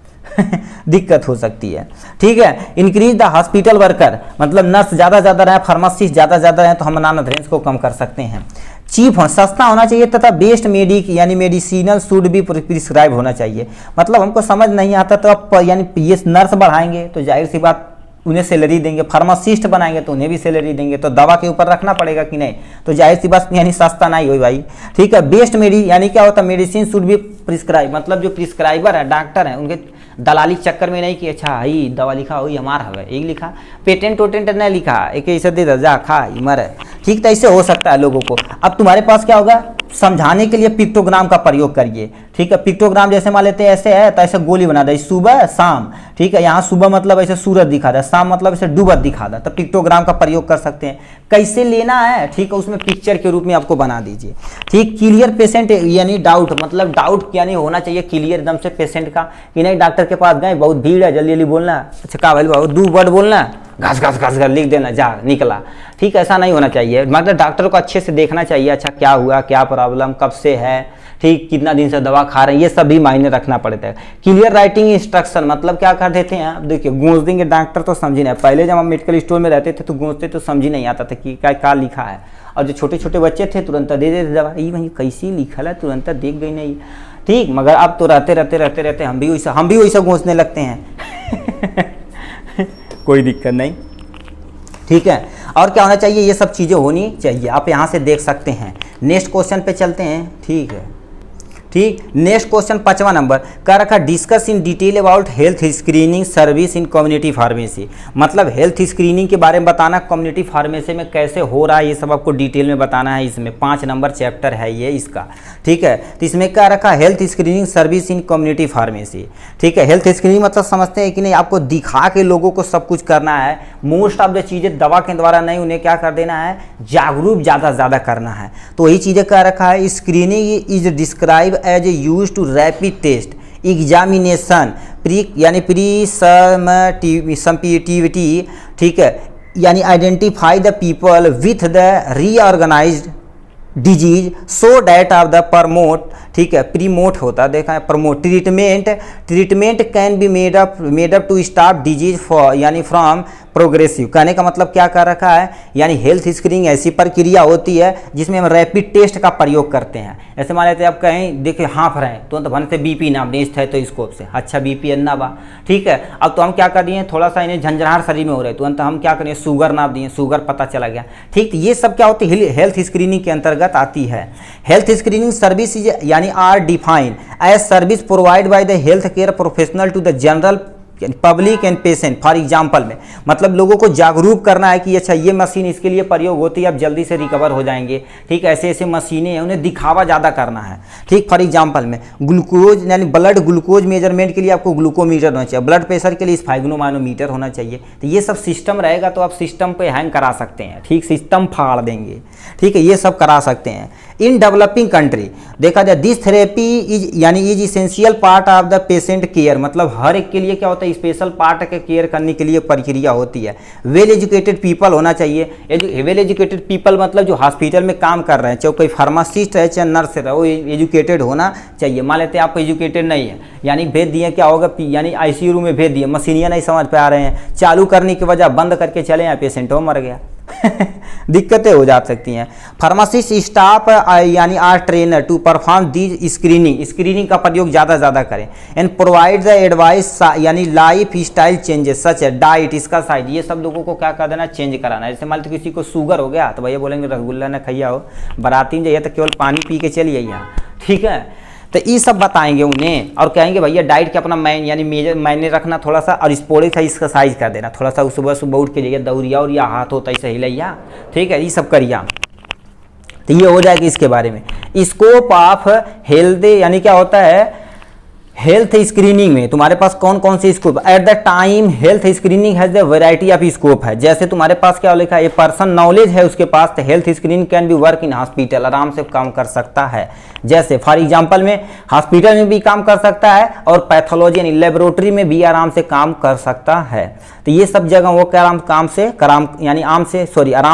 दिक्कत हो सकती है, ठीक है। इंक्रीज द हॉस्पिटल वर्कर, मतलब नर्स ज़्यादा रहे, फार्मासिस्ट ज़्यादा रहे तो हम नॉन अधरेंस को कम कर सकते हैं। चीप हो, सस्ता होना चाहिए तथा बेस्ट मेडिक यानी मेडिसिनल शुड भी प्रिस्क्राइब होना चाहिए, मतलब हमको समझ नहीं आता तो आप यानी ये नर्स बढ़ाएंगे तो जाहिर सी बात उन्हें सैलरी देंगे, फार्मासिस्ट बनाएंगे तो उन्हें भी सैलरी देंगे, तो दवा के ऊपर रखना पड़ेगा कि नहीं, तो जाहिर सी बात यानी सस्ता नहीं हो भाई, ठीक है। बेस्ट यानी क्या होता है, मेडिसिन शुड भी प्रिस्क्राइब, मतलब जो प्रिस्क्राइबर है डॉक्टर है उनके दलाली चक्कर में नहीं कि अच्छा ही दवा लिखा हुई हमारा है, एक लिखा पेटेंट वोटेंट नहीं लिखा, एक ऐसा दे जा खा मर है, ठीक। तो ऐसे हो सकता है लोगों को। अब तुम्हारे पास क्या होगा, समझाने के लिए पिक्टोग्राम का प्रयोग करिए, ठीक है। पिक्टोग्राम जैसे मान लेते हैं ऐसे है तो ऐसे गोली बना दे, सुबह शाम, ठीक है। यहाँ सुबह मतलब ऐसे सूरज दिखा दे, शाम मतलब ऐसे डूबत दिखा दे, तो पिक्टोग्राम का प्रयोग कर सकते हैं। कैसे लेना है, ठीक है, उसमें पिक्चर के रूप में आपको बना दीजिए, ठीक। क्लियर पेशेंट यानी डाउट, मतलब डाउट यानी होना चाहिए क्लियर एकदम से पेशेंट का कि नहीं डॉक्टर के पास गए बहुत भीड़ है जल्दी बोलना, अच्छा का भाई बाबू 2 वर्ड बोलना, घास लिख देना जा निकला, ठीक। ऐसा नहीं होना चाहिए, मतलब डॉक्टर को अच्छे से देखना चाहिए, अच्छा क्या हुआ, क्या प्रॉब्लम, कब से है, ठीक, कितना दिन से दवा खा रहे हैं, ये सब भी मायने रखना पड़ता है। क्लियर राइटिंग इंस्ट्रक्शन, मतलब क्या कर देते हैं आप, देखिए गूंज देंगे डॉक्टर तो समझी नहीं, पहले जब हम मेडिकल स्टोर में रहते थे तो गूंजते तो समझी नहीं आता था कि क्या लिखा है, और जो छोटे छोटे बच्चे थे तुरंत दे देते दवा, ये वही कैसी लिखा है तुरंत देख गई नहीं, ठीक। मगर अब तो रहते हम भी वैसा गूंजने लगते हैं कोई दिक्कत नहीं, ठीक है। और क्या होना चाहिए, ये सब चीज़ें होनी चाहिए, आप यहाँ से देख सकते हैं। नेक्स्ट क्वेश्चन पे चलते हैं, ठीक है, ठीक। नेक्स्ट क्वेश्चन 5वां नंबर का रखा, discuss in detail about health screening service in community pharmacy, मतलब हेल्थ स्क्रीनिंग के बारे में बताना, कम्युनिटी फार्मेसी में कैसे हो रहा है ये सब आपको डिटेल में बताना है। इसमें 5 नंबर चैप्टर है ये इसका, ठीक है। तो इसमें क्या रखा, health screening service in community pharmacy, ठीक है। हेल्थ स्क्रीनिंग मतलब समझते हैं कि नहीं, आपको दिखा के लोगों को सब कुछ करना है, मोस्ट ऑफ द चीज़ें दवा के द्वारा नहीं, उन्हें क्या कर देना है, जागरूक ज़्यादा करना है। तो वही चीज़ें क्या रखा है, screening is describe as a use to rapid test examination यानी प्री सम्पिटिविटी, ठीक है, यानी identify the people with the reorganized disease so that of the promote, ठीक है, प्रीमोट होता है, देखा है promote treatment can be made up to stop disease for यानी फ्रॉम प्रोग्रेसिव, कहने का मतलब क्या कर रखा है, यानी हेल्थ स्क्रीनिंग ऐसी प्रक्रिया होती है जिसमें हम रैपिड टेस्ट का प्रयोग करते हैं। ऐसे मान लेते हैं आप कहीं देखिए हाँफ रहे हैं तो भनते बीपी नाम नहीं है तो स्कोप से, अच्छा बीपी अन्ना बा, ठीक है। अब तो हम क्या कर दिए, थोड़ा सा इन्हें झंझनाहट शरीर में हो रहे तुरंत हम क्या करें, शुगर नाप दिए, शुगर पता चला गया, ठीक। ये सब क्या होती है, हेल्थ स्क्रीनिंग के अंतर्गत आती है। हेल्थ स्क्रीनिंग सर्विस यानी are define as service provide by the health care professional to the general public and patient. For example में मतलब लोगों को जागरूक करना है कि अच्छा ये मशीन इसके लिए प्रयोग होती है, आप जल्दी से रिकवर हो जाएंगे, ठीक। ऐसे ऐसे मशीनें हैं, उन्हें दिखावा ज़्यादा करना है, ठीक। फॉर एग्जाम्पल में ग्लूकोज यानी ब्लड ग्लूकोज मेजरमेंट के लिए आपको ग्लूकोमीटर होना चाहिए, ब्लड प्रेशर के लिए स्फाइग्नोमाइनोमीटर होना चाहिए। तो ये सब सिस्टम रहेगा तो आप सिस्टम पे हैंग करा सकते हैं, ठीक, सिस्टम फाड़ देंगे, ठीक है, ये सब करा सकते हैं। इन डेवलपिंग कंट्री देखा जाए दिस थेरेपी इज यानी is essential part of the patient care, मतलब हर एक के लिए क्या होता है, स्पेशल पार्ट के केयर करने के लिए प्रक्रिया होती है। वेल एजुकेटेड पीपल होना चाहिए। वेल एजुकेटेड पीपल मतलब जो हॉस्पिटल में काम कर रहे हैं, चाहे कोई फार्मासिस्ट है चाहे नर्स है, वो एजुकेटेड होना चाहिए। मान लेते हैं आप एजुकेटेड नहीं है, यानी भेज दिए, क्या होगा, यानी आईसीयू रूम में भेज दिए, मशीनियाँ नहीं समझ पा रहे हैं, चालू करने की वजह बंद करके चले आए, पेशेंट वो मर गया दिक्कतें हो जा सकती हैं। फार्मासिस्ट स्टाफ यानी are trainer to perform the screening का प्रयोग ज़्यादा करें एंड प्रोवाइड द एडवाइस यानी लाइफ स्टाइल चेंजेस सच है डाइट, इसका साइड, ये सब लोगों को क्या कर देना, चेंज कराना है। जैसे मान लो किसी को शुगर हो गया तो भैया बोलेंगे रसगुल्ला न खैया हो, बाराती में जाइए तो केवल पानी पी के चलिए यहाँ, ठीक है। तो ये सब बताएंगे उन्हें और कहेंगे भैया डाइट के अपना मायने रखना थोड़ा सा, और स्पोर्ट्स का एक्सरसाइज कर देना थोड़ा सा, सुबह उठ के जाइए दौड़िया और या हाथ होता है सही लैया, ठीक है, ये सब करिए। तो ये हो जाएगा इसके बारे में। स्कोप ऑफ हेल्थ यानी क्या होता है, हेल्थ स्क्रीनिंग में तुम्हारे पास कौन कौन सी scope, at the time health screening has the variety of scope है। जैसे तुम्हारे पास क्या लिखा है, ए पर्सन नॉलेज है उसके पास, तो health screening can be work in hospital, आराम से काम कर सकता है। जैसे फॉर एग्जांपल में हॉस्पिटल में भी काम कर सकता है और पैथोलॉजी यानी लेबोरेटरी में भी आराम से काम कर सकता है। तो ये सब जगह वो आराम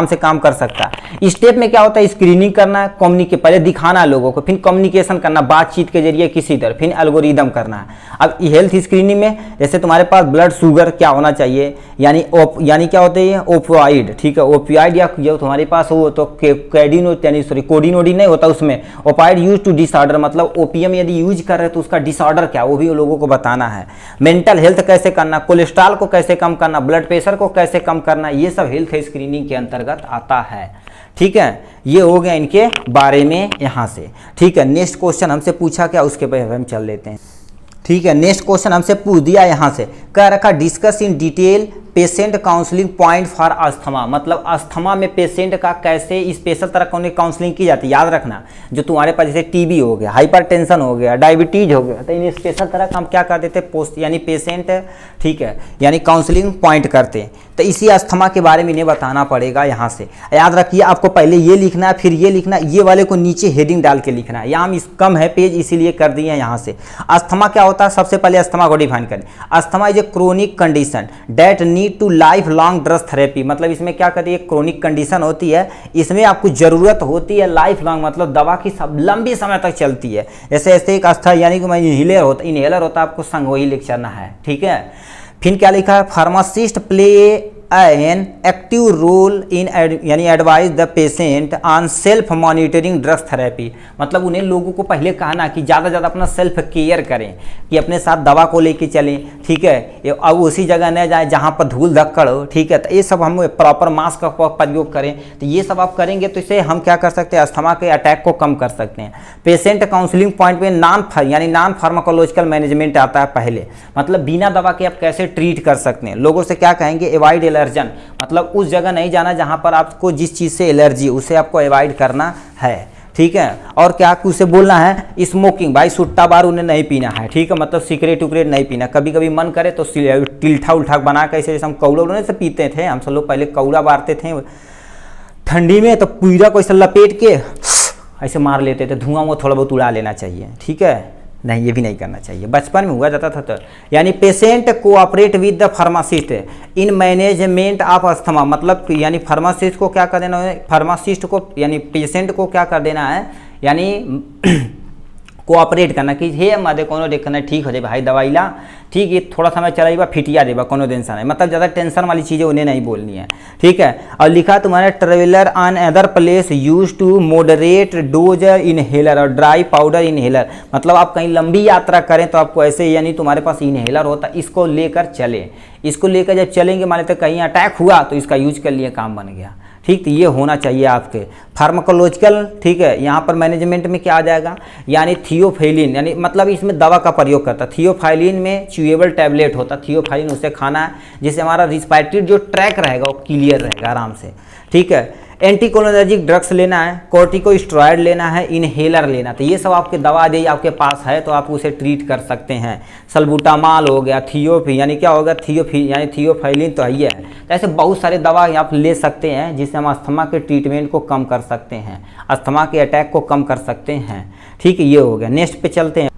से काम कर सकता है। स्टेप में क्या होता है, स्क्रीनिंग करना है, कम्युनिकेट पहले दिखाना लोगों को, फिर कम्युनिकेशन करना बातचीत के जरिए किसी तरह, फिर एल्गोरिदम करना है। अब हेल्थ स्क्रीनिंग में जैसे तुम्हारे पास ब्लड शुगर क्या होना चाहिए, यानी क्या होता है, ओपियाइड, ठीक है, ओपियाइड या जो तुम्हारे पास हो तो कोडिनोडिन नहीं होता उसमें, ओपाइड यूज टू डिसऑर्डर, मतलब ओपीएम यदि यूज कर रहे हैं तो उसका डिसऑर्डर क्या, वो भी लोगों को बताना है। मेंटल हेल्थ कैसे करना, कोलेस्ट्रॉल को कैसे कम करना, ब्लड प्रेशर को कैसे कम करना, ये सब हेल्थ स्क्रीनिंग के अंतर्गत आता है, ठीक है। ये हो गया इनके बारे में यहाँ से, ठीक है। नेक्स्ट क्वेश्चन हमसे पूछा क्या, उसके पर हम चल लेते हैं, ठीक है। नेक्स्ट क्वेश्चन हमसे पूछ दिया यहाँ से, कह रखा discuss in detail patient counselling point for asthma, मतलब अस्थमा में पेशेंट का कैसे स्पेशल तरह की काउंसलिंग की जाती है। याद रखना जो तुम्हारे पास जैसे टीबी हो गया, हाइपरटेंशन हो गया, डायबिटीज हो गया, तो इन स्पेशल तरह का हम क्या कर देते पोस्ट यानी पेशेंट, ठीक है, यानी काउंसलिंग पॉइंट करते हैं। तो इसी अस्थमा के बारे में इन्हें बताना पड़ेगा। यहाँ से याद रखिए आपको पहले ये लिखना है, फिर ये लिखना है, ये वाले को नीचे हेडिंग डाल के लिखना है। यहाँ कम है पेज इसीलिए कर दिए हैं यहाँ से। अस्थमा क्या होता है, सबसे पहले अस्थमा को डिफाइन करें। Asthma is a chronic condition that need to life long drug therapy, मतलब इसमें क्या कहते हैं, क्रोनिक कंडीशन होती है, इसमें आपको जरूरत होती है लाइफ लॉन्ग, मतलब दवा की सब लंबी समय तक चलती है। ऐसे एक अस्थमा यानी कि इनहेलर होता है, आपको संग वही लिखना है, ठीक है। फिर क्या लिखा है, pharmacist play an active role in यानी advise the patient on self monitoring drugs therapy, मतलब उन्हें लोगों को पहले कहना कि ज़्यादा अपना सेल्फ केयर करें, कि अपने साथ दवा को लेके चलें, ठीक है। अब उसी जगह न जाए जहाँ पर धूल धक्कड़ हो, ठीक है। तो ये सब हम प्रॉपर मास्क का प्रयोग करें, तो ये सब आप करेंगे तो इससे हम क्या कर सकते हैं, अस्थमा के अटैक को कम कर सकते हैं। पेशेंट काउंसलिंग पॉइंट पे नॉन फार्माकोलॉजिकल मैनेजमेंट आता है पहले, मतलब बिना दवा के आप कैसे ट्रीट कर सकते हैं। लोगों से क्या कहेंगे, एवॉइड एलर्जन, मतलब उस जगह नहीं जाना जहां पर आपको जिस चीज़ से एलर्जी उसे आपको अवॉइड करना है, ठीक है। और क्या उसे बोलना है, स्मोकिंग, भाई सुट्टा बार उन्हें नहीं पीना है, ठीक है, मतलब सिगरेट उगरेट नहीं पीना। कभी कभी मन करे तो टिल्ठा उल्ठा बना के ऐसे हम कौड़ा से पीते थे, हम सब लोग पहले कौड़ा बारते थे ठंडी में, तो पूरा को ऐसे लपेट के ऐसे मार लेते थे, धुआं वो थोड़ा बहुत उड़ा लेना चाहिए, ठीक है। नहीं, ये भी नहीं करना चाहिए, बचपन में हुआ जाता था। तो यानी patient cooperate with the pharmacist in management of asthma, मतलब यानी फार्मासिस्ट को क्या कर देना है, फार्मासिस्ट को यानी पेशेंट को क्या कर देना है, यानी कोऑपरेट करना कि हे मादे कोनो देखना ठीक हो जाए भाई, दवाई ला ठीक है, थोड़ा समय चलाइबा फिटिया देबा, कोनो टेंशन है, मतलब ज़्यादा टेंशन वाली चीज़ें उन्हें नहीं बोलनी है, ठीक है। और लिखा तुम्हारा traveller on other place use to moderate dose inhaler और ड्राई पाउडर इनहेलर, मतलब आप कहीं लंबी यात्रा करें तो आपको ऐसे यानी तुम्हारे पास इनहेलर होता, इसको लेकर चले, इसको लेकर जब चलेंगे मान लेते कहीं अटैक हुआ तो इसका यूज कर लिए, काम बन गया, ठीक। तो ये होना चाहिए आपके फार्माकोलॉजिकल, ठीक है। यहाँ पर मैनेजमेंट में क्या आ जाएगा, यानी थियोफाइलिन, यानी मतलब इसमें दवा का प्रयोग करता है। थियोफाइलिन में च्यूएबल टैबलेट होता है, थियोफाइलिन उसे खाना है जिससे हमारा रिस्पायरेटरी जो ट्रैक रहेगा वो क्लियर रहेगा आराम से, ठीक है। एंटीकोलिनर्जिक ड्रग्स लेना है, कॉर्टिकोस्टेरॉइड लेना है, इनहेलर लेना, तो ये सब आपके दवा दे आपके पास है तो आप उसे ट्रीट कर सकते हैं। सल्बुटामाल हो गया, थियोफी यानी क्या होगा, थियोफी यानी थियोफाइलिन तो है, ऐसे बहुत सारे दवा आप ले सकते हैं जिससे हम अस्थमा के ट्रीटमेंट को कम कर सकते हैं, अस्थमा के अटैक को कम कर सकते हैं, ठीक है। ये हो गया, नेक्स्ट पे चलते हैं,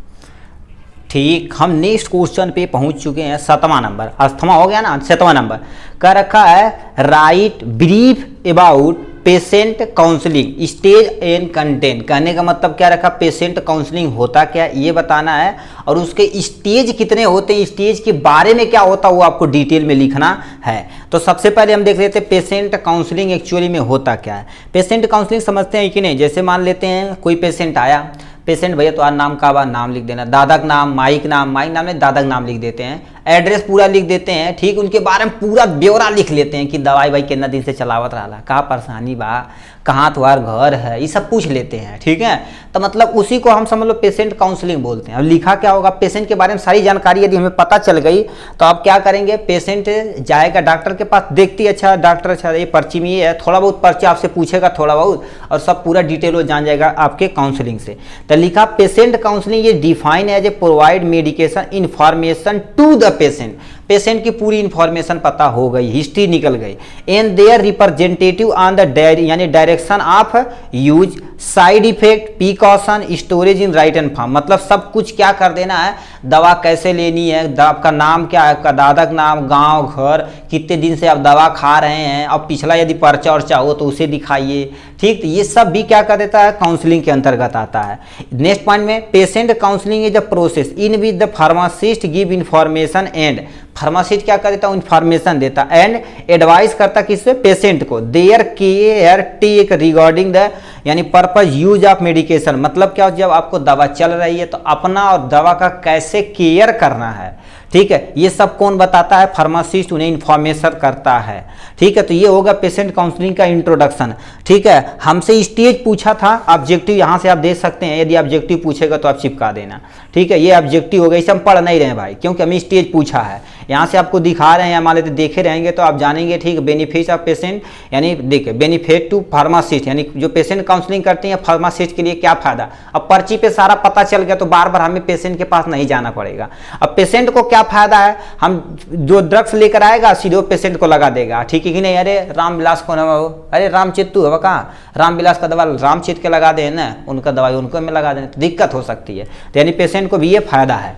ठीक। हम नेक्स्ट क्वेश्चन पे पहुंच चुके हैं, 7वां नंबर, अस्थमा हो गया ना, 7वां नंबर का रखा है right brief about patient counselling stage and content. कहने का मतलब क्या रखा, पेशेंट काउंसलिंग होता क्या ये बताना है और उसके स्टेज कितने होते हैं, स्टेज के बारे में क्या होता है वो आपको डिटेल में लिखना है। तो सबसे पहले हम देख लेते हैं पेशेंट काउंसलिंग एक्चुअली में होता क्या है। पेशेंट काउंसलिंग समझते हैं कि नहीं, जैसे मान लेते हैं कोई पेशेंट आया, पेशेंट भैया तो नाम का बा, नाम लिख देना, दादा का नाम, माई का नाम, माई नाम में दादा का नाम लिख देते हैं, एड्रेस पूरा लिख देते हैं, ठीक। उनके बारे में पूरा ब्यौरा लिख लेते हैं कि दवाई भाई कितना दिन से चलावत रहा, का परेशानी बा, कहाँ तुम्हार घर है, ये सब पूछ लेते हैं, ठीक है। तो मतलब उसी को हम समझ लो पेशेंट काउंसलिंग बोलते हैं। अब लिखा क्या होगा, पेशेंट के बारे में सारी जानकारी यदि हमें पता चल गई तो आप क्या करेंगे, पेशेंट जाएगा डॉक्टर के पास, देखती अच्छा डॉक्टर अच्छा ये पर्ची में ये है, थोड़ा बहुत पर्ची आपसे पूछेगा थोड़ा बहुत और सब पूरा डिटेल वो जान जाएगा आपके काउंसलिंग से। तो लिखा पेशेंट काउंसलिंग ये define as a provide medication information to the patient, patient की पूरी इंफॉर्मेशन पता हो गई, हिस्ट्री निकल गई, and their representative on the यानी direction of use, side effect, precaution, storage in written form, मतलब सब कुछ क्या कर देना है, दवा कैसे लेनी है, आपका नाम क्या है, आपका दादा का नाम, गांव, घर, कितने दिन से आप दवा खा रहे हैं, और पिछला यदि पर्चा वर्चा हो तो उसे दिखाइए, ठीक। तो ये सब भी क्या कर देता है, काउंसलिंग के अंतर्गत आता है। नेक्स्ट पॉइंट में patient counselling is the process in which the pharmacist give information and, pharmacist क्या कर देता है, इन्फॉर्मेशन देता एंड एडवाइस करता किससे, पेशेंट को, their care take regarding the यानी पर्पज यूज ऑफ मेडिकेशन, मतलब क्या जब आपको दवा चल रही है तो अपना और दवा का कैसे केयर करना है, ठीक है। ये सब कौन बताता है, फार्मासिस्ट उन्हें इन्फॉर्मेशन करता है, ठीक है। तो ये होगा पेशेंट काउंसलिंग का इंट्रोडक्शन, ठीक है। हमसे स्टेज पूछा था, ऑब्जेक्टिव यहाँ से आप दे सकते हैं, यदि ऑब्जेक्टिव पूछेगा तो आप चिपका देना, ठीक है। ये ऑब्जेक्टिव हो गया, इसे हम पढ़ नहीं रहे भाई क्योंकि हमें स्टेज पूछा है, यहाँ से आपको दिखा रहे हैं, मान लेते देखे रहेंगे तो आप जानेंगे, ठीक। बेनिफिट ऑफ पेशेंट यानी देखिए बेनिफिट टू फार्मासिस्ट यानी जो पेशेंट काउंसलिंग करते हैं फार्मासिस्ट के लिए क्या फायदा, अब पर्ची पे सारा पता चल गया तो बार बार हमें पेशेंट के पास नहीं जाना पड़ेगा। अब पेशेंट को क्या फायदा है, हम जो ड्रग्स लेकर आएगा सीधे पेशेंट को लगा देगा, ठीक है कि नहीं, अरे रामविलास कौन है, अरे रामचेत तू है कहाँ, रामविलास का दवा रामचेत के लगा दे ना, उनका दवाई उनको में लगा देना तो दिक्कत हो सकती है, तो यानी पेशेंट को भी ये फायदा है।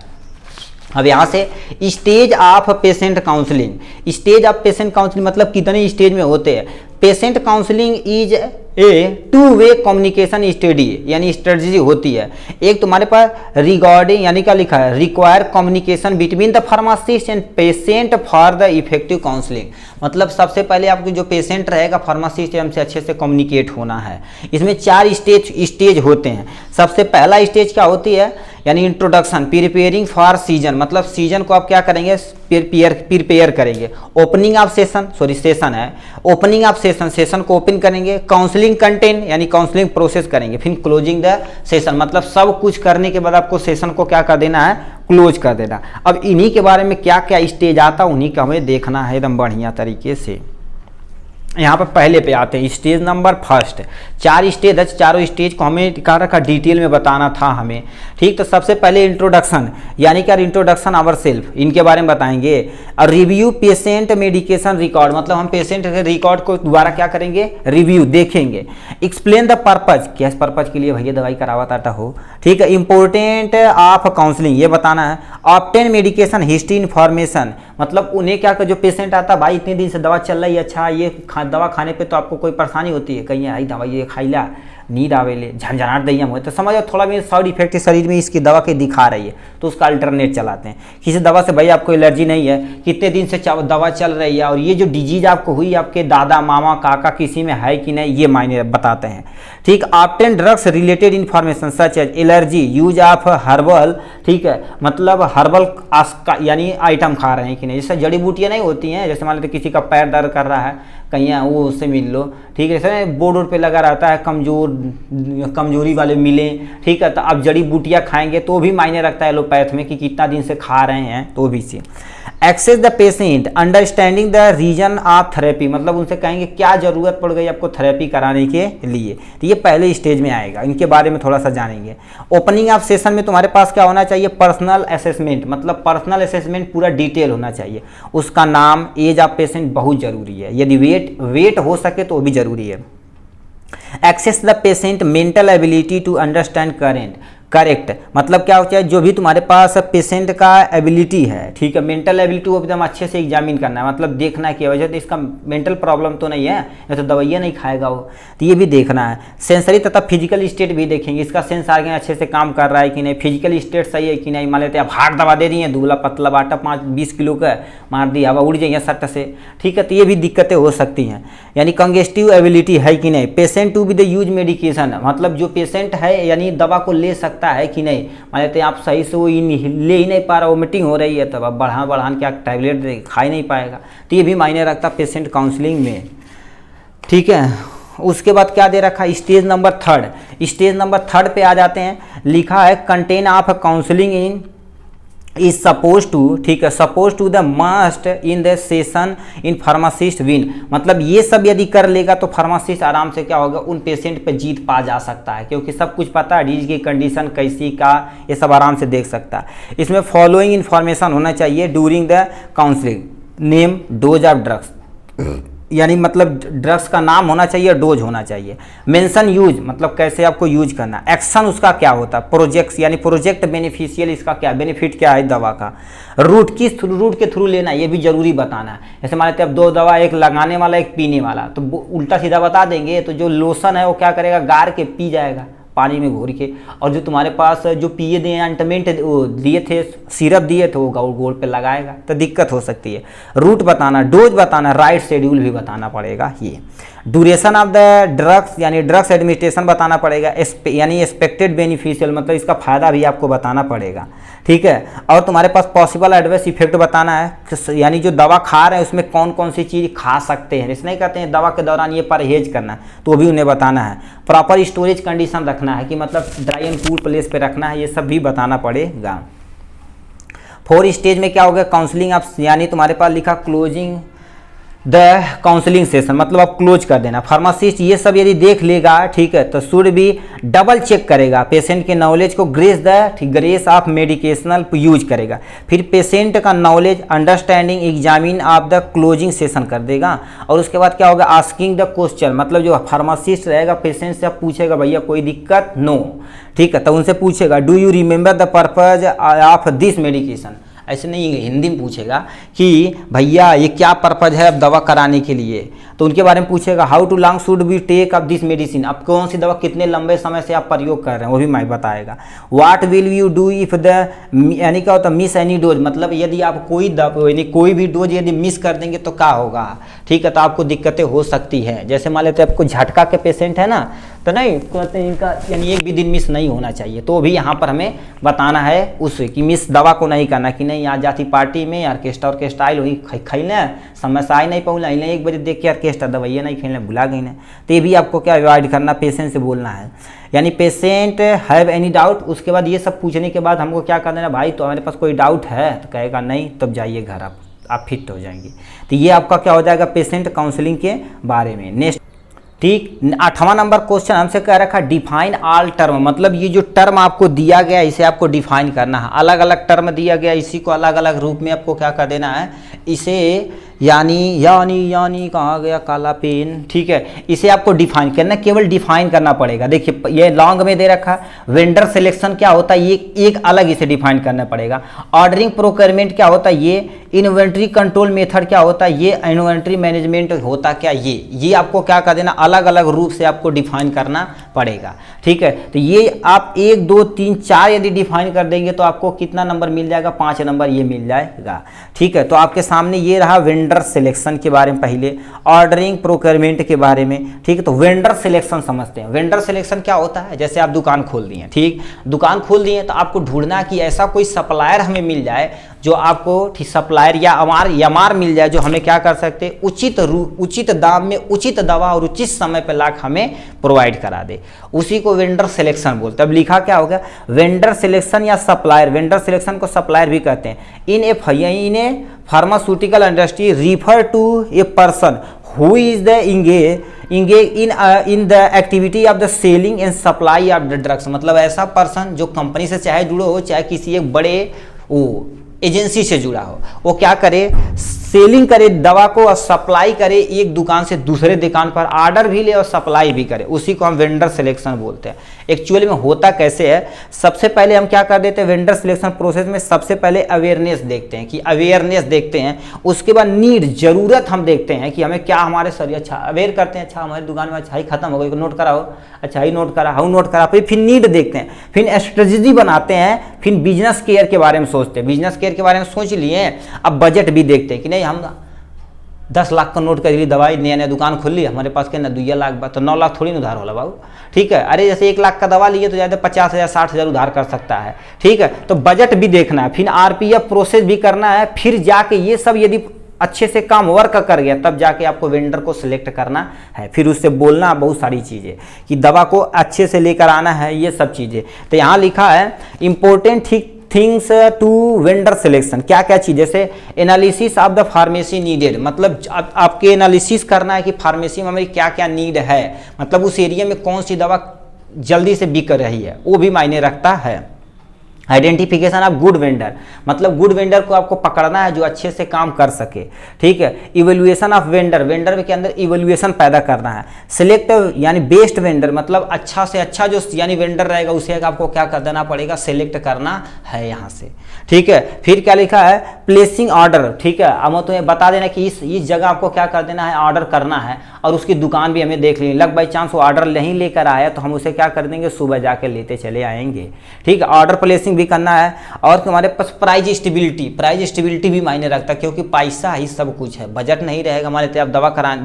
अब यहाँ से stage of patient counselling, stage of patient counselling मतलब कितने स्टेज में होते हैं। Patient counselling is a two way communication study यानी स्ट्रेटजी होती है। एक तुम्हारे पास रिगार्डिंग यानी क्या लिखा है, require communication between the pharmacist and patient for the effective counselling, मतलब सबसे पहले आपको जो पेशेंट रहेगा फार्मासिस्ट हमसे अच्छे से कम्युनिकेट होना है। इसमें 4 स्टेज होते हैं। सबसे पहला स्टेज क्या होती है, यानी इंट्रोडक्शन, प्रिपेयरिंग फॉर सीजन, मतलब सीजन को आप क्या करेंगे, प्रिपेयर करेंगे। Opening of session, sorry session है, ओपनिंग ऑफ सेशन, सेशन को ओपन करेंगे। काउंसलिंग कंटेंट यानी काउंसलिंग प्रोसेस करेंगे। फिर क्लोजिंग द सेशन, मतलब सब कुछ करने के बाद आपको सेशन को क्या कर देना है, क्लोज कर देना। अब इन्हीं के बारे में क्या क्या स्टेज आता है उन्हीं का हमें देखना है एकदम बढ़िया तरीके से। यहाँ पर पहले पे आते हैं स्टेज नंबर फर्स्ट। 4 स्टेज है, चारों स्टेज को हमें कहा रखा डिटेल में बताना था हमें, ठीक। तो सबसे पहले इंट्रोडक्शन यानी क्या, इंट्रोडक्शन आवर सेल्फ, इनके बारे में बताएंगे। और रिव्यू पेशेंट मेडिकेशन रिकॉर्ड, मतलब हम पेशेंट के रिकॉर्ड को दोबारा क्या करेंगे, रिव्यू देखेंगे। एक्सप्लेन द पर्पज, किस पर्पज के लिए भैया दवाई करावाता हो, ठीक है। इंपॉर्टेंट ऑफ काउंसलिंग ये बताना है। ऑब्टेन मेडिकेशन हिस्ट्री इन्फॉर्मेशन, मतलब उन्हें क्या कर, जो पेशेंट आता भाई इतने दिन से दवा चल रही है, अच्छा ये दवा खाने पे तो आपको कोई परेशानी होती है, कहीं आई दवाई ये खाई ला, नींद आवेले, झंझनाहट दैया हुए, तो समझो थोड़ा भी साइड इफेक्ट शरीर में इसकी दवा के दिखा रही है, तो उसका अल्टरनेट चलाते हैं। किसी दवा से भाई आपको एलर्जी नहीं है, कितने दिन से दवा चल रही है, और ये जो डिजीज आपको हुई आपके दादा मामा काका किसी में है कि नहीं, ये मायने बताते हैं। ठीक, obtain drugs related information such as allergy, use of herbal, ठीक है, मतलब हर्बल यानी आइटम खा रहे हैं कि नहीं, जैसे जड़ी बूटियाँ नहीं होती हैं, जैसे मान लेते किसी का पैर दर्द कर रहा है कहीं, वो उससे मिल लो, ठीक है, जैसे बोर्ड पे लगा रहता है कमजोरी वाले मिलें, ठीक है, तो अब जड़ी बूटियाँ खाएंगे तो भी मायने रखता है एलोपैथ में कि कितना दिन से खा रहे हैं, तो भी से। Access the patient understanding the reason of therapy, मतलब उनसे कहेंगे क्या ज़रूरत पड़ गई आपको थेरेपी कराने के लिए, तो ये पहले स्टेज में आएगा, इनके बारे में थोड़ा सा जानेंगे। ओपनिंग ऑफ सेशन में तुम्हारे पास क्या होना चाहिए, पर्सनल असेसमेंट, मतलब पर्सनल असेसमेंट पूरा डिटेल होना चाहिए, उसका नाम, एज ऑफ पेशेंट बहुत ज़रूरी है, यदि वेट हो सके तो वो भी ज़रूरी है। Access the patient mental ability to understand correct, मतलब क्या होता है, जो भी तुम्हारे पास पेशेंट का एबिलिटी है, ठीक है, मेंटल एबिलिटी वो एकदम अच्छे से एग्जामिन करना है, मतलब देखना कि वजह तो इसका मेंटल प्रॉब्लम तो नहीं है, या तो दवाइयाँ नहीं खाएगा वो, तो ये भी देखना है। सेंसरी तथा फिजिकल स्टेट भी देखेंगे, इसका सेंस आगे अच्छे से काम कर रहा है कि नहीं, फिजिकल स्टेट सही है कि नहीं, मान लेते आप हार्ड दवा दे दी है, दुबला पतला बाटा 5-20 किलो का मार दिया, हवा उड़ जाइए सट से, ठीक है, तो ये भी दिक्कतें हो सकती हैं। यानी कंजेस्टिव एबिलिटी है कि नहीं, patient to be the use medication, मतलब जो पेशेंट है यानी दवा को ले सकता है कि नहीं, मान लेते आप सही से वो ले ही नहीं पा रहा, वोमिटिंग हो रही है, तब अब बढ़ान क्या टैबलेट खा ही नहीं पाएगा, तो ये भी मायने रखता पेशेंट काउंसलिंग में, ठीक है। उसके बाद क्या दे रखा है, स्टेज नंबर थर्ड पे आ जाते हैं, लिखा है content of counselling in is suppose to, ठीक है, suppose to the must in the session in pharmacist win, मतलब ये सब यदि कर लेगा तो फार्मासिस्ट आराम से क्या होगा, उन पेशेंट पे जीत पा जा सकता है, क्योंकि सब कुछ पता है, डिजीज की कंडीशन कैसी का, ये सब आराम से देख सकता है। इसमें फॉलोइंग इन्फॉर्मेशन होना चाहिए during the counselling, name, dose of drugs, यानी मतलब ड्रग्स का नाम होना चाहिए, डोज होना चाहिए। मेंशन यूज, मतलब कैसे आपको यूज करना, एक्शन उसका क्या होता है, प्रोजेक्ट्स यानी प्रोजेक्ट बेनिफिशियल, इसका क्या बेनिफिट क्या है दवा का, रूट किस रूट के थ्रू लेना ये भी जरूरी बताना है। जैसे मान लेते हैं अब 2 दवा, एक लगाने वाला एक पीने वाला, तो उल्टा सीधा बता देंगे तो जो लोशन है वो क्या करेगा, गार के पी जाएगा पानी में घोर के, और जो तुम्हारे पास जो पिए दिए ऑइंटमेंट दिए थे, सिरप दिए थे, वो गोड़ पे लगाएगा, तो दिक्कत हो सकती है। रूट बताना, डोज बताना, राइट शेड्यूल भी बताना पड़ेगा। ये ड्यूरेशन ऑफ द ड्रग्स यानी ड्रग्स एडमिनिस्ट्रेशन बताना पड़ेगा, यानी एक्सपेक्टेड बेनिफिशियल, मतलब इसका फायदा भी आपको बताना पड़ेगा, ठीक है। और तुम्हारे पास पॉसिबल एडवर्स इफेक्ट बताना है, यानी जो दवा खा रहे हैं उसमें कौन कौन सी चीज़ खा सकते हैं, इसलिए कहते हैं दवा के दौरान ये परहेज करना है, तो भी उन्हें बताना है। प्रॉपर स्टोरेज कंडीशन रखना है कि मतलब ड्राई एंड कूल प्लेस पे रखना है, ये सब भी बताना पड़ेगा। 4 स्टेज में क्या होगा, काउंसलिंग ऑफ, यानी तुम्हारे पास लिखा क्लोजिंग द काउंसलिंग सेशन, मतलब आप क्लोज कर देना। फार्मासिस्ट ये सब यदि देख लेगा, ठीक है, तो शुड भी डबल चेक करेगा पेशेंट के नॉलेज को, ग्रेस ऑफ मेडिकेशनल यूज करेगा, फिर पेशेंट का knowledge understanding examine of the closing session कर देगा। और उसके बाद क्या होगा, आस्किंग द क्वेश्चन, मतलब जो फार्मासिस्ट रहेगा पेशेंट से पूछेगा भैया कोई दिक्कत, नो, ठीक है, तो उनसे पूछेगा do you remember the purpose of this medication, ऐसे नहीं हिंदी में पूछेगा कि भैया ये क्या पर्पज है अब दवा कराने के लिए, तो उनके बारे में पूछेगा। How to long should be take of this medicine, अब कौन सी दवा कितने लंबे समय से आप प्रयोग कर रहे हैं वो भी मैं बताएगा। What will you do if the, यानी क्या होता है मिस एनी डोज, मतलब यदि आप कोई भी डोज यदि मिस कर देंगे तो क्या होगा, ठीक है, तो आपको दिक्कतें हो सकती है। जैसे मान लेते हैं आपको झटका के पेशेंट है ना, तो नहीं कहते हैं इनका यानी एक भी दिन मिस नहीं होना चाहिए, तो भी यहाँ पर हमें बताना है उससे कि मिस दवा को नहीं करना, कि नहीं यहाँ जाती पार्टी में ऑर्केस्ट्रा हुई खैले समय से आई नहीं पहुँच 1 बजे देख के ऑर्केस्ट्रा दवाइयाँ नहीं खेलने भुला गई ना, तो ये भी आपको क्या अवॉइड करना, पेशेंट से बोलना है। यानी पेशेंट हैव एनी डाउट, उसके बाद ये सब पूछने के बाद हमको क्या कर देना, भाई तो हमारे पास कोई डाउट है, तो कहेगा नहीं, तब जाइए घर, आप फिट हो जाएंगे। तो ये आपका क्या हो जाएगा पेशेंट काउंसलिंग के बारे में। नेक्स्ट, ठीक, 8वां नंबर क्वेश्चन हमसे कह रखा डिफाइन ऑल टर्म, मतलब ये जो टर्म आपको दिया गया इसे आपको डिफाइन करना है। अलग अलग टर्म दिया गया, इसी को अलग अलग रूप में आपको क्या कर देना है, इसे यानी कहाँ गया काला पेन, ठीक है, इसे आपको डिफाइन करना, केवल डिफाइन करना पड़ेगा। देखिए ये लॉन्ग में दे रखा, वेंडर सिलेक्शन क्या होता है, ये एक अलग इसे डिफाइन करना पड़ेगा। ऑर्डरिंग प्रोक्योरमेंट क्या होता है, ये इन्वेंट्री कंट्रोल मेथड क्या होता है, ये इन्वेंट्री मैनेजमेंट होता क्या, ये आपको क्या कर देना, अलग अलग रूप से आपको डिफाइन करना पड़ेगा। ठीक है, तो ये आप 1 2 3 4 यदि डिफाइन कर देंगे तो आपको कितना नंबर मिल जाएगा, 5 नंबर ये मिल जाएगा। ठीक है, तो आपके सामने ये रहा वेंडर सिलेक्शन के बारे में, पहले ऑर्डरिंग प्रोक्योरमेंट के बारे में। ठीक है, तो वेंडर सिलेक्शन समझते हैं। वेंडर सिलेक्शन क्या होता है, जैसे आप दुकान खोल दिए, ठीक, दुकान खोल दिए तो आपको ढूंढना कि ऐसा कोई सप्लायर हमें मिल जाए जो आपको ठीक सप्लायर या एमआर मिल जाए जो हमें क्या कर सकते हैं, उचित दाम में उचित दवा और उचित समय पर लाकर हमें प्रोवाइड करा दे, उसी को वेंडर सिलेक्शन बोलते हैं। अब लिखा क्या होगा, वेंडर सिलेक्शन या सप्लायर, वेंडर सिलेक्शन को सप्लायर भी कहते हैं। In a pharmaceutical industry refer to a person who is the engage in the activity of the selling and supply of the drugs। मतलब ऐसा पर्सन जो कंपनी से चाहे जुड़ो हो, चाहे किसी एक बड़े एजेंसी से जुड़ा हो, वो क्या करे, सेलिंग करे दवा को और सप्लाई करे एक दुकान से दूसरे दुकान पर, ऑर्डर भी ले और सप्लाई भी करे, उसी को हम वेंडर सिलेक्शन बोलते हैं। एक्चुअली में होता कैसे है, सबसे पहले हम क्या कर देते हैं वेंडर सिलेक्शन प्रोसेस में, सबसे पहले अवेयरनेस देखते हैं कि अवेयरनेस देखते हैं, उसके बाद नीड जरूरत हम देखते हैं कि हमें क्या हमारे शरीर, अच्छा अवेयर करते हैं, अच्छा हमारी दुकान में अच्छा ही खत्म हो गई, नोट कराओ, अच्छा ही नोट करा, हाउ नोट करा, फिर नीड देखते हैं, फिर स्ट्रेटजी बनाते हैं, फिर बिजनेस केयर के बारे में सोचते हैं, बिजनेस केयर के बारे में सोच लिए, अब बजट भी देखते हैं कि नहीं हम 10 लाख का नोट कर ली, दवाई नया दुकान खोल ली, हमारे पास क्या ना 2 लाख बात, तो 9 लाख थोड़ी ना उधार होला बाबू। ठीक है, अरे जैसे 1 लाख का दवा लिए तो ज़्यादा 50,000 60,000 उधार कर सकता है। ठीक है, तो बजट भी देखना है, फिर आरपीएफ प्रोसेस भी करना है, फिर जाके ये सब यदि अच्छे से काम वर्क कर गया तब जाके आपको वेंडर को सिलेक्ट करना है, फिर उससे बोलना बहुत सारी चीज़ें कि दवा को अच्छे से लेकर आना है, ये सब चीज़ें। तो यहाँ लिखा है important things to vendor selection, क्या क्या चीज़, जैसे analysis of the pharmacy needed, मतलब आपके एनालिसिस करना है कि फार्मेसी में हमारी क्या क्या नीड है, मतलब उस एरिया में कौन सी दवा जल्दी से बिक रही है, वो भी मायने रखता है। आइडेंटिफिकेशन ऑफ गुड वेंडर, मतलब गुड वेंडर को आपको पकड़ना है जो अच्छे से काम कर सके। ठीक है, इवेल्युएशन ऑफ वेंडर, वेंडर के अंदर इवेल्युएशन पैदा करना है। सिलेक्ट यानी बेस्ट वेंडर, मतलब अच्छा से अच्छा जो यानी वेंडर रहेगा उसे आपको क्या कर देना पड़ेगा, सिलेक्ट करना है यहाँ से। ठीक है, फिर क्या लिखा है, प्लेसिंग ऑर्डर। ठीक है, अब तुम्हें बता देना कि इस जगह आपको क्या कर देना है, ऑर्डर करना है, और उसकी दुकान भी हमें देख लेंगे, लग बाई चांस वो ऑर्डर नहीं लेकर आया तो हम उसे क्या कर देंगे, सुबह जाकर लेते चले आएंगे। ठीक है, ऑर्डर प्लेसिंग भी करना है, और हमारे पास प्राइस स्टेबिलिटी भी मायने रखता है, क्योंकि पैसा ही सब कुछ है, बजट नहीं रहेगा हमारे तो आप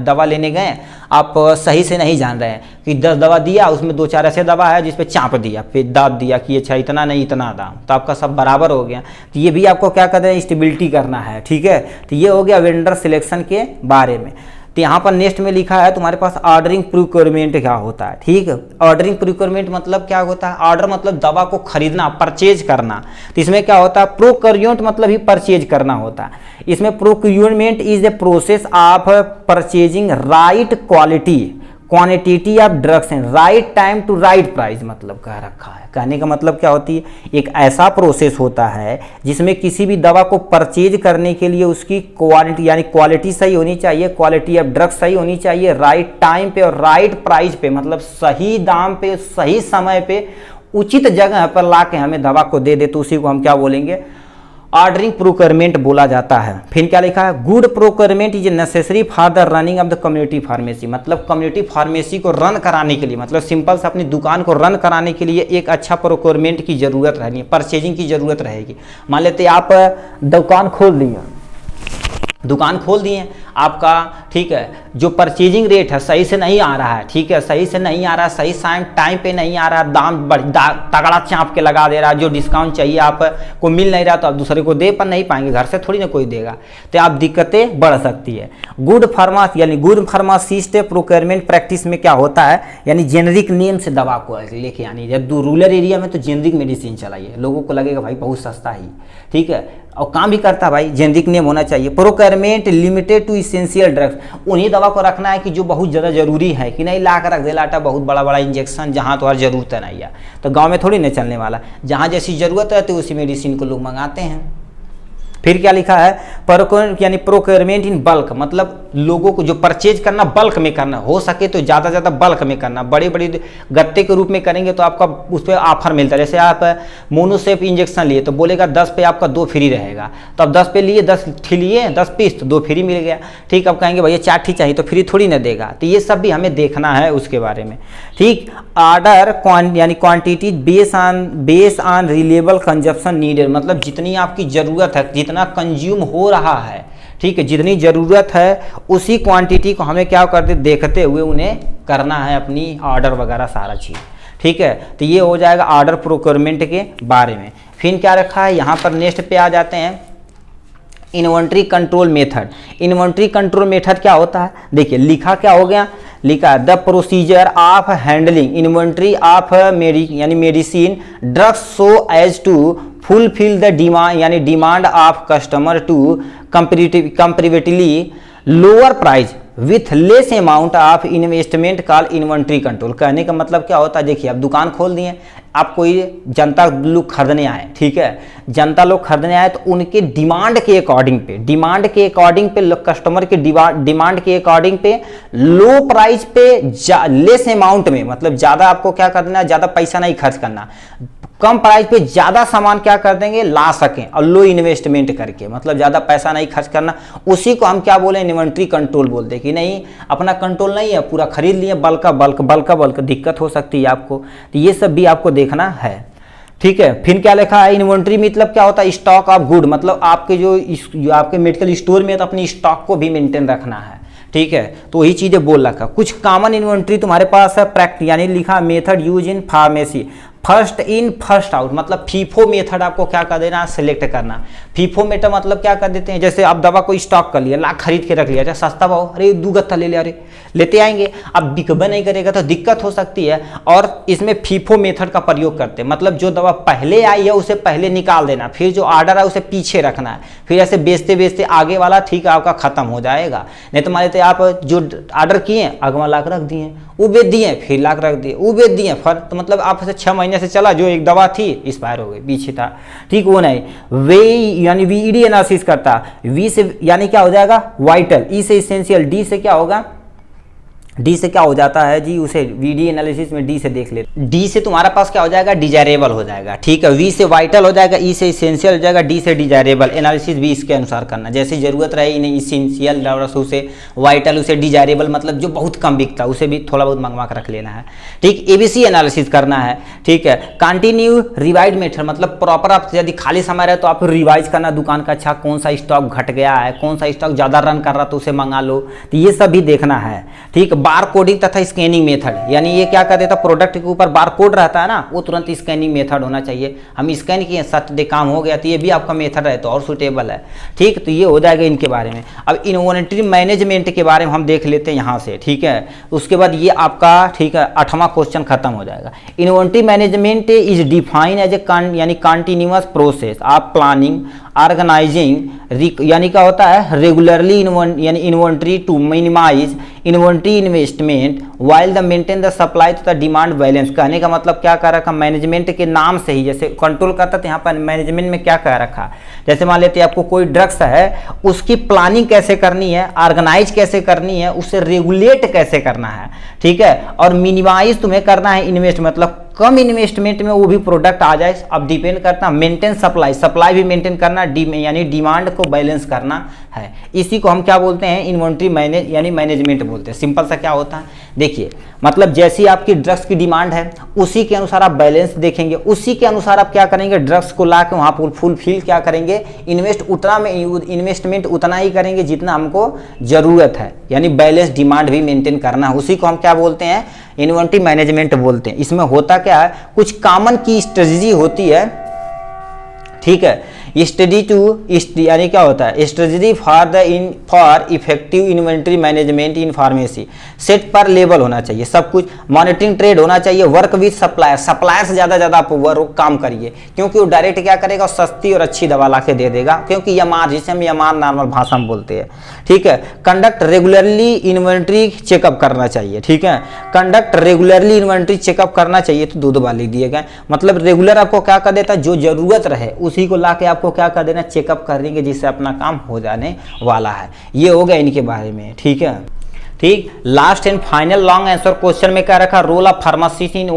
दवा लेने गए, आप सही से नहीं जान रहे हैं कि 10 दवा दिया, उसमें 2-4 ऐसे दवा है जिस पे चाप दिया, फिर दाब दिया कि अच्छा इतना नहीं इतना दाम, तो आपका सब बराबर हो गया। तो ये भी आपको क्या करना है, स्टेबिलिटी करना है। ठीक है, तो ये हो गया वेंडर सिलेक्शन के बारे में। तो यहाँ पर नेक्स्ट में लिखा है तुम्हारे पास ऑर्डरिंग प्रोक्योरमेंट क्या होता है। ठीक है, ऑर्डरिंग प्रोक्योरमेंट मतलब क्या होता है, ऑर्डर मतलब दवा को खरीदना, परचेज करना। तो इसमें क्या होता है, प्रोक्योरमेंट मतलब ही परचेज करना होता है। इसमें procurement is a process of purchasing right quantity of drugs and right time to right price, मतलब कह रखा है। कहने का मतलब क्या होती है, एक ऐसा प्रोसेस होता है जिसमें किसी भी दवा को परचेज करने के लिए उसकी क्वालिटी यानी क्वालिटी सही होनी चाहिए, क्वालिटी ऑफ ड्रग्स सही होनी चाहिए, राइट टाइम पे और राइट प्राइस पे, मतलब सही दाम पे सही समय पे उचित जगह पर ला के हमें दवा को दे दे, तो उसी को हम क्या बोलेंगे, ऑर्डरिंग प्रोक्योरमेंट बोला जाता है। फिर क्या लिखा है, good procurement is necessary for the running of the community pharmacy, मतलब कम्युनिटी फार्मेसी को रन कराने के लिए, मतलब सिंपल से अपनी दुकान को रन कराने के लिए एक अच्छा प्रोक्योरमेंट की जरूरत रहनी है, परचेजिंग की जरूरत रहेगी। मान लेते आप दुकान खोल दिए आपका, ठीक है, जो परचेजिंग रेट है सही से नहीं आ रहा है, ठीक है, सही से नहीं आ रहा है, सही टाइम पे नहीं आ रहा है, दाम तगड़ा चाँप के लगा दे रहा है, जो डिस्काउंट चाहिए आपको मिल नहीं रहा तो आप दूसरे को दे पर नहीं पाएंगे, घर से थोड़ी ना कोई देगा, तो आप दिक्कतें बढ़ सकती है। गुड फार्मासिस्ट प्रोक्योरमेंट प्रैक्टिस में क्या होता है, यानी जेनरिक नेम से दवा को लेके आनी, जब रूरल एरिया में तो जेनरिक मेडिसिन चलाइए, लोगों को लगेगा भाई बहुत सस्ता ही, ठीक है, और काम भी करता है भाई, जेनरिक नेम होना चाहिए। Procurement limited to essential drugs, उन्हीं दवा को रखना है कि जो बहुत ज़्यादा जरूरी है, कि नहीं ला कर रख दे लाटा बहुत बड़ा बड़ा इंजेक्शन जहाँ तो हर जरूरत नहीं है, तो गांव में थोड़ी नहीं चलने वाला, जहाँ जैसी ज़रूरत है तो उसी मेडिसिन को लोग मंगाते हैं। फिर क्या लिखा है, यानी प्रोक्योरमेंट इन बल्क, मतलब लोगों को जो परचेज करना बल्क में करना, हो सके तो ज़्यादा ज़्यादा बल्क में करना। बड़े बड़े गत्ते के रूप में करेंगे तो आपका उस पर ऑफर मिलता है। जैसे आप मोनोसेफ इंजेक्शन लिए तो बोलेगा 10 पे आपका 2 फ्री रहेगा, तो अब 10 पे लिए 10 लिए 10 पीस तो 2 फ्री मिल गया। ठीक, अब कहेंगे भैया 4 ठीक चाहिए तो फ्री थोड़ी ना देगा, तो ये सब भी हमें देखना है उसके बारे में। ठीक, ऑर्डर यानी quantity base on reliable consumption needed, मतलब जितनी आपकी ज़रूरत है, जितना कंज्यूम हो रहा है, ठीक है, जितनी ज़रूरत है उसी क्वांटिटी को हमें क्या करते देखते हुए उन्हें करना है अपनी ऑर्डर वगैरह सारा चीज़। ठीक है, तो ये हो जाएगा ऑर्डर प्रोक्योरमेंट के बारे में। फिर क्या रखा है यहाँ पर, नेक्स्ट पे आ जाते हैं inventory control method. Inventory control method क्या होता है, देखिए लिखा क्या हो गया, लिखा है the procedure of handling inventory of यानी medicine drugs so as to fulfil the demand, यानी demand of customer to comparatively lower price with less amount of investment call inventory control. कहने का मतलब क्या होता है, देखिए आप दुकान खोल दिए, आप कोई जनता लोग खरीदने आए, ठीक है, जनता लोग खरीदने आए तो उनके डिमांड के अकॉर्डिंग पे कस्टमर के डिमांड के अकॉर्डिंग पे लो प्राइस पे लेस अमाउंट में, मतलब ज़्यादा आपको क्या करना है, ज़्यादा पैसा नहीं खर्च करना, कम प्राइस पे ज़्यादा सामान क्या कर देंगे ला सकें, और लो इन्वेस्टमेंट करके, मतलब ज़्यादा पैसा नहीं खर्च करना, उसी को हम क्या बोले इन्वेंट्री कंट्रोल बोलते हैं। कि नहीं अपना कंट्रोल नहीं है, पूरा खरीद लिए बल्क दिक्कत हो सकती है आपको, तो ये सब भी आपको देखना है। ठीक है, फिर क्या लिखा है, इन्वेंट्री मतलब क्या होता है, स्टॉक ऑफ गुड, मतलब आपके जो आपके मेडिकल स्टोर में तो अपनी स्टॉक को भी मेंटेन रखना है। ठीक है, तो वही चीज़ें बोल रखा। कुछ कॉमन इन्वेंट्री तुम्हारे पास है, यानी लिखा method use in pharmacy, first in first out, मतलब फीफो मेथड आपको क्या कर देना, सिलेक्ट करना। फीफो मेथड मतलब क्या कर देते हैं, जैसे आप दवा को स्टॉक कर लिया, लाख खरीद के रख लिया, चाहे सस्ता भाव, अरे 2 गत्ता ले लिया, अरे लेते आएंगे, अब बिकबा नहीं करेगा तो दिक्कत हो सकती है, और इसमें फीफो मेथड का प्रयोग करते हैं। मतलब जो दवा पहले आई है उसे पहले निकाल देना, फिर जो ऑर्डर है उसे पीछे रखना है, फिर ऐसे बेचते बेचते आगे वाला ठीक है आपका खत्म हो जाएगा। नहीं तो मान लेते आप जो ऑर्डर किए अगवा लाख रख दिए, वो बेच दिए, फिर लाख रख दिए, वो बेच दिए, फिर तो मतलब आप 6 महीने से चला, जो एक दवा थी एक्सपायर हो गई, पीछे था, ठीक, वो नहीं। वे यानी वीईडी एनालिसिस करता, वी से यानी क्या हो जाएगा वाइटल, ई से इसेंशियल, डी से क्या होगा, डी से क्या हो जाता है जी, उसे वीडी एनालिसिस में डी से देख ले, डी से तुम्हारा पास क्या हो जाएगा, डिजायरेबल हो जाएगा। ठीक है, वी से वाइटल हो जाएगा, ई से इसेंशियल हो जाएगा, डी से डिजायरेबल। एनालिसिस भी इसके अनुसार करना, जैसे जरूरत रहे इन्हें इसेंशियल उसे वाइटल, उसे डिजायरेबल, मतलब जो बहुत कम बिकता उसे भी थोड़ा बहुत मंगवा कर रख लेना है। ठीक, एबीसी एनालिसिस करना है। ठीक है, कंटिन्यू रिवाइज मेथड, मतलब प्रॉपर आप यदि खाली समय रहे तो आप रिवाइज करना दुकान का, अच्छा कौन सा स्टॉक घट गया है, कौन सा स्टॉक ज़्यादा रन कर रहा तो उसे मंगा लो, तो ये सब भी देखना है। ठीक, बार कोडिंग तथा स्कैनिंग मेथड, यानी ये क्या कर देता, प्रोडक्ट के ऊपर बार कोड रहता है ना, वो तुरंत स्कैनिंग मेथड होना चाहिए। हम स्कैन किए सटरडे काम हो गया, तो ये भी आपका मेथड है तो और सुटेबल है। ठीक, तो ये हो जाएगा इनके बारे में। अब इन्वेंटरी मैनेजमेंट के बारे में हम देख लेते हैं यहाँ से। ठीक है, उसके बाद ये आपका ठीक है 8वां क्वेश्चन खत्म हो जाएगा। Inventory management is define as a यानी continuous process of planning organising, यानी क्या होता है रेगुलरली यानी inventory to minimise inventory investment while the maintain the supply to the demand balance. कहने का मतलब क्या कह रखा, मैनेजमेंट के नाम से ही जैसे कंट्रोल करता था, यहाँ पर मैनेजमेंट में क्या कह रखा, जैसे मान लेते हैं आपको कोई ड्रग्स है, उसकी प्लानिंग कैसे करनी है, ऑर्गेनाइज कैसे करनी है, उसे रेगुलेट कैसे करना है। ठीक है, और मिनिमाइज तुम्हें करना है इन्वेस्ट, मतलब कम इन्वेस्टमेंट में वो भी प्रोडक्ट आ जाए। अब डिपेंड करता है मेंटेन सप्लाई भी मेंटेन करना, यानी डिमांड को बैलेंस करना है। इसी को हम क्या बोलते हैं, इन्वेंट्री यानी मैनेजमेंट बोलते हैं। सिंपल सा क्या होता है, देखिए मतलब जैसी आपकी ड्रग्स की डिमांड है उसी के अनुसार आप बैलेंस देखेंगे, उसी के अनुसार आप क्या करेंगे, ड्रग्स को ला के वहाँ पर फुलफिल क्या करेंगे, इन्वेस्टमेंट उतना ही करेंगे जितना हमको ज़रूरत है, यानी बैलेंस डिमांड भी मेंटेन करना है। उसी को हम क्या बोलते हैं, इन्वेंटरी मैनेजमेंट बोलते हैं। इसमें होता क्या है, कुछ कॉमन की स्ट्रेटजी होती है। ठीक है, स्टडी टू यानी क्या होता है, strategy for effective inventory management in pharmacy. Set पर लेवल होना चाहिए सब कुछ, मॉनिटरिंग ट्रेड होना चाहिए, वर्क विद सप्लायर से ज़्यादा आप वर्क काम करिए, क्योंकि वो डायरेक्ट क्या करेगा, सस्ती और अच्छी दवा ला के दे देगा, क्योंकि यमार, जिसे हम यमार नॉर्मल भाषा में बोलते हैं। ठीक है, कंडक्ट रेगुलरली इन्वेंट्री चेकअप करना चाहिए। ठीक है, कंडक्ट रेगुलरली इन्वेंट्री चेकअप करना चाहिए, तो 2 बार लिख दिए गए, मतलब रेगुलर आपको क्या कर देता है, जो जरूरत रहे उसी को ला के आपको आपको क्या कर देना, चेकअप कर देंगे, जिससे अपना काम हो जाने वाला है। ये हो गया इनके बारे में, ठीक है। ठीक, last and final long answer question में क्या रखा, रोल ऑफ फार्मासिस्ट इन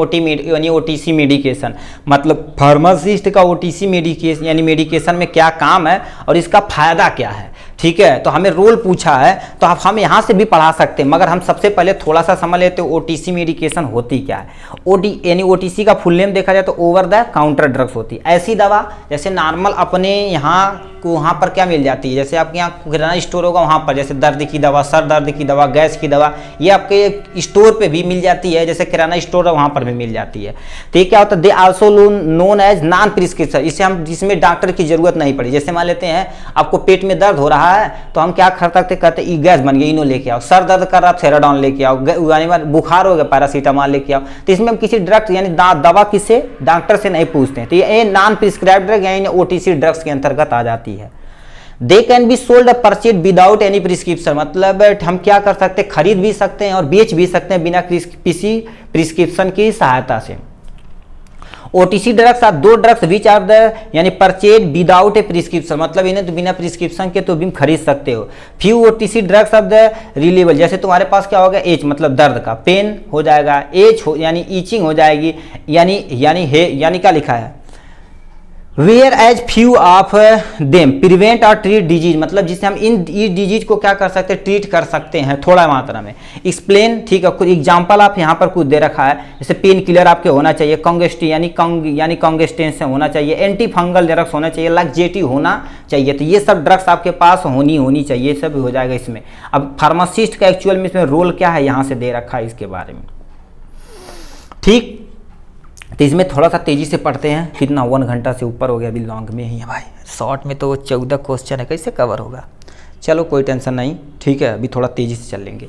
यानी ओटीसी मेडिकेशन, मतलब फार्मासिस्ट का ओटीसी मेडिकेशन यानी मेडिकेशन में क्या काम है और इसका फायदा क्या है। ठीक है, तो हमें रोल पूछा है तो आप हम यहाँ से भी पढ़ा सकते हैं, मगर हम सबसे पहले थोड़ा सा समझ लेते हैं ओटीसी मेडिकेशन होती क्या है। यानी ओटीसी का फुल नेम देखा जाए तो ओवर द काउंटर ड्रग्स होती है। ऐसी दवा जैसे नॉर्मल अपने वहाँ पर क्या मिल जाती है, जैसे आपके यहाँ किराना स्टोर होगा वहाँ पर, जैसे दर्द की दवा, सर दर्द की दवा, गैस की दवा, ये आपके स्टोर पे भी मिल जाती है, जैसे किराना स्टोर है वहाँ पर भी मिल जाती है। तो ये क्या होता है, they also known as non prescription, इसे हम जिसमें डॉक्टर की जरूरत नहीं पड़ी। जैसे मान लेते हैं आपको पेट में दर्द हो रहा है तो हम क्या कर सकते, कहते गैस बन गया, इनो लेके आओ, सर दर्द कर रहा है थेराडॉन लेके आओ, बुखार हो गया पैरासीटामॉल लेके आओ। तो इसमें हम किसी ड्रग्स यानी दवा किसे डॉक्टर से नहीं पूछते हैं, तो ये नॉन प्रिस्क्राइब्ड ड्रग यानी ओटीसी ड्रग्स के अंतर्गत आ जाती है। They can be sold purchase without any prescription, मतलब हम क्या कर सकते हैं, खरीद भी सकते हैं और बेच भी सकते हैं बिना किसी प्रिस्क्रिप्शन की सहायता से। ओटीसी ड्रग्स आर दो ड्रग्स विच आर द यानी परचेज विदाउट ए प्रिस्क्रिप्शन, मतलब इन्हें तो बिना प्रिस्क्रिप्शन के तो भी खरीद सकते हो। Few OTC drugs of the relievable, जैसे तुम्हारे पास क्या होगा, एच मतलब दर्द का, पेन हो जाएगा, एच हो यानी ईचिंग हो जाएगी, यानी क्या लिखा है, where as few of them prevent और ट्रीट डिजीज, मतलब जिससे हम इन डिजीज को क्या कर सकते हैं, ट्रीट कर सकते हैं थोड़ा मात्रा में। एक्सप्लेन, ठीक है, कुछ एग्जांपल आप यहाँ पर कुछ दे रखा है, जैसे पेन किलर आपके होना चाहिए, कंगेस्टी यानी कंगेस्टेंस होना चाहिए, एंटी फंगल ड्रग्स होना चाहिए, लैक्जेटिव होना चाहिए। तो ये सब ड्रग्स आपके पास होनी चाहिए, सब हो जाएगा इसमें। अब फार्मासिस्ट का एक्चुअल में इसमें रोल क्या है यहाँ से दे रखा है इसके बारे में। ठीक, तो इसमें थोड़ा सा तेजी से पढ़ते हैं, कितना 1 घंटा से ऊपर हो गया, अभी लॉन्ग में ही है भाई, शॉर्ट में तो 14 क्वेश्चन है, कैसे कवर होगा। चलो कोई टेंशन नहीं, ठीक है, अभी थोड़ा तेजी से चलेंगे।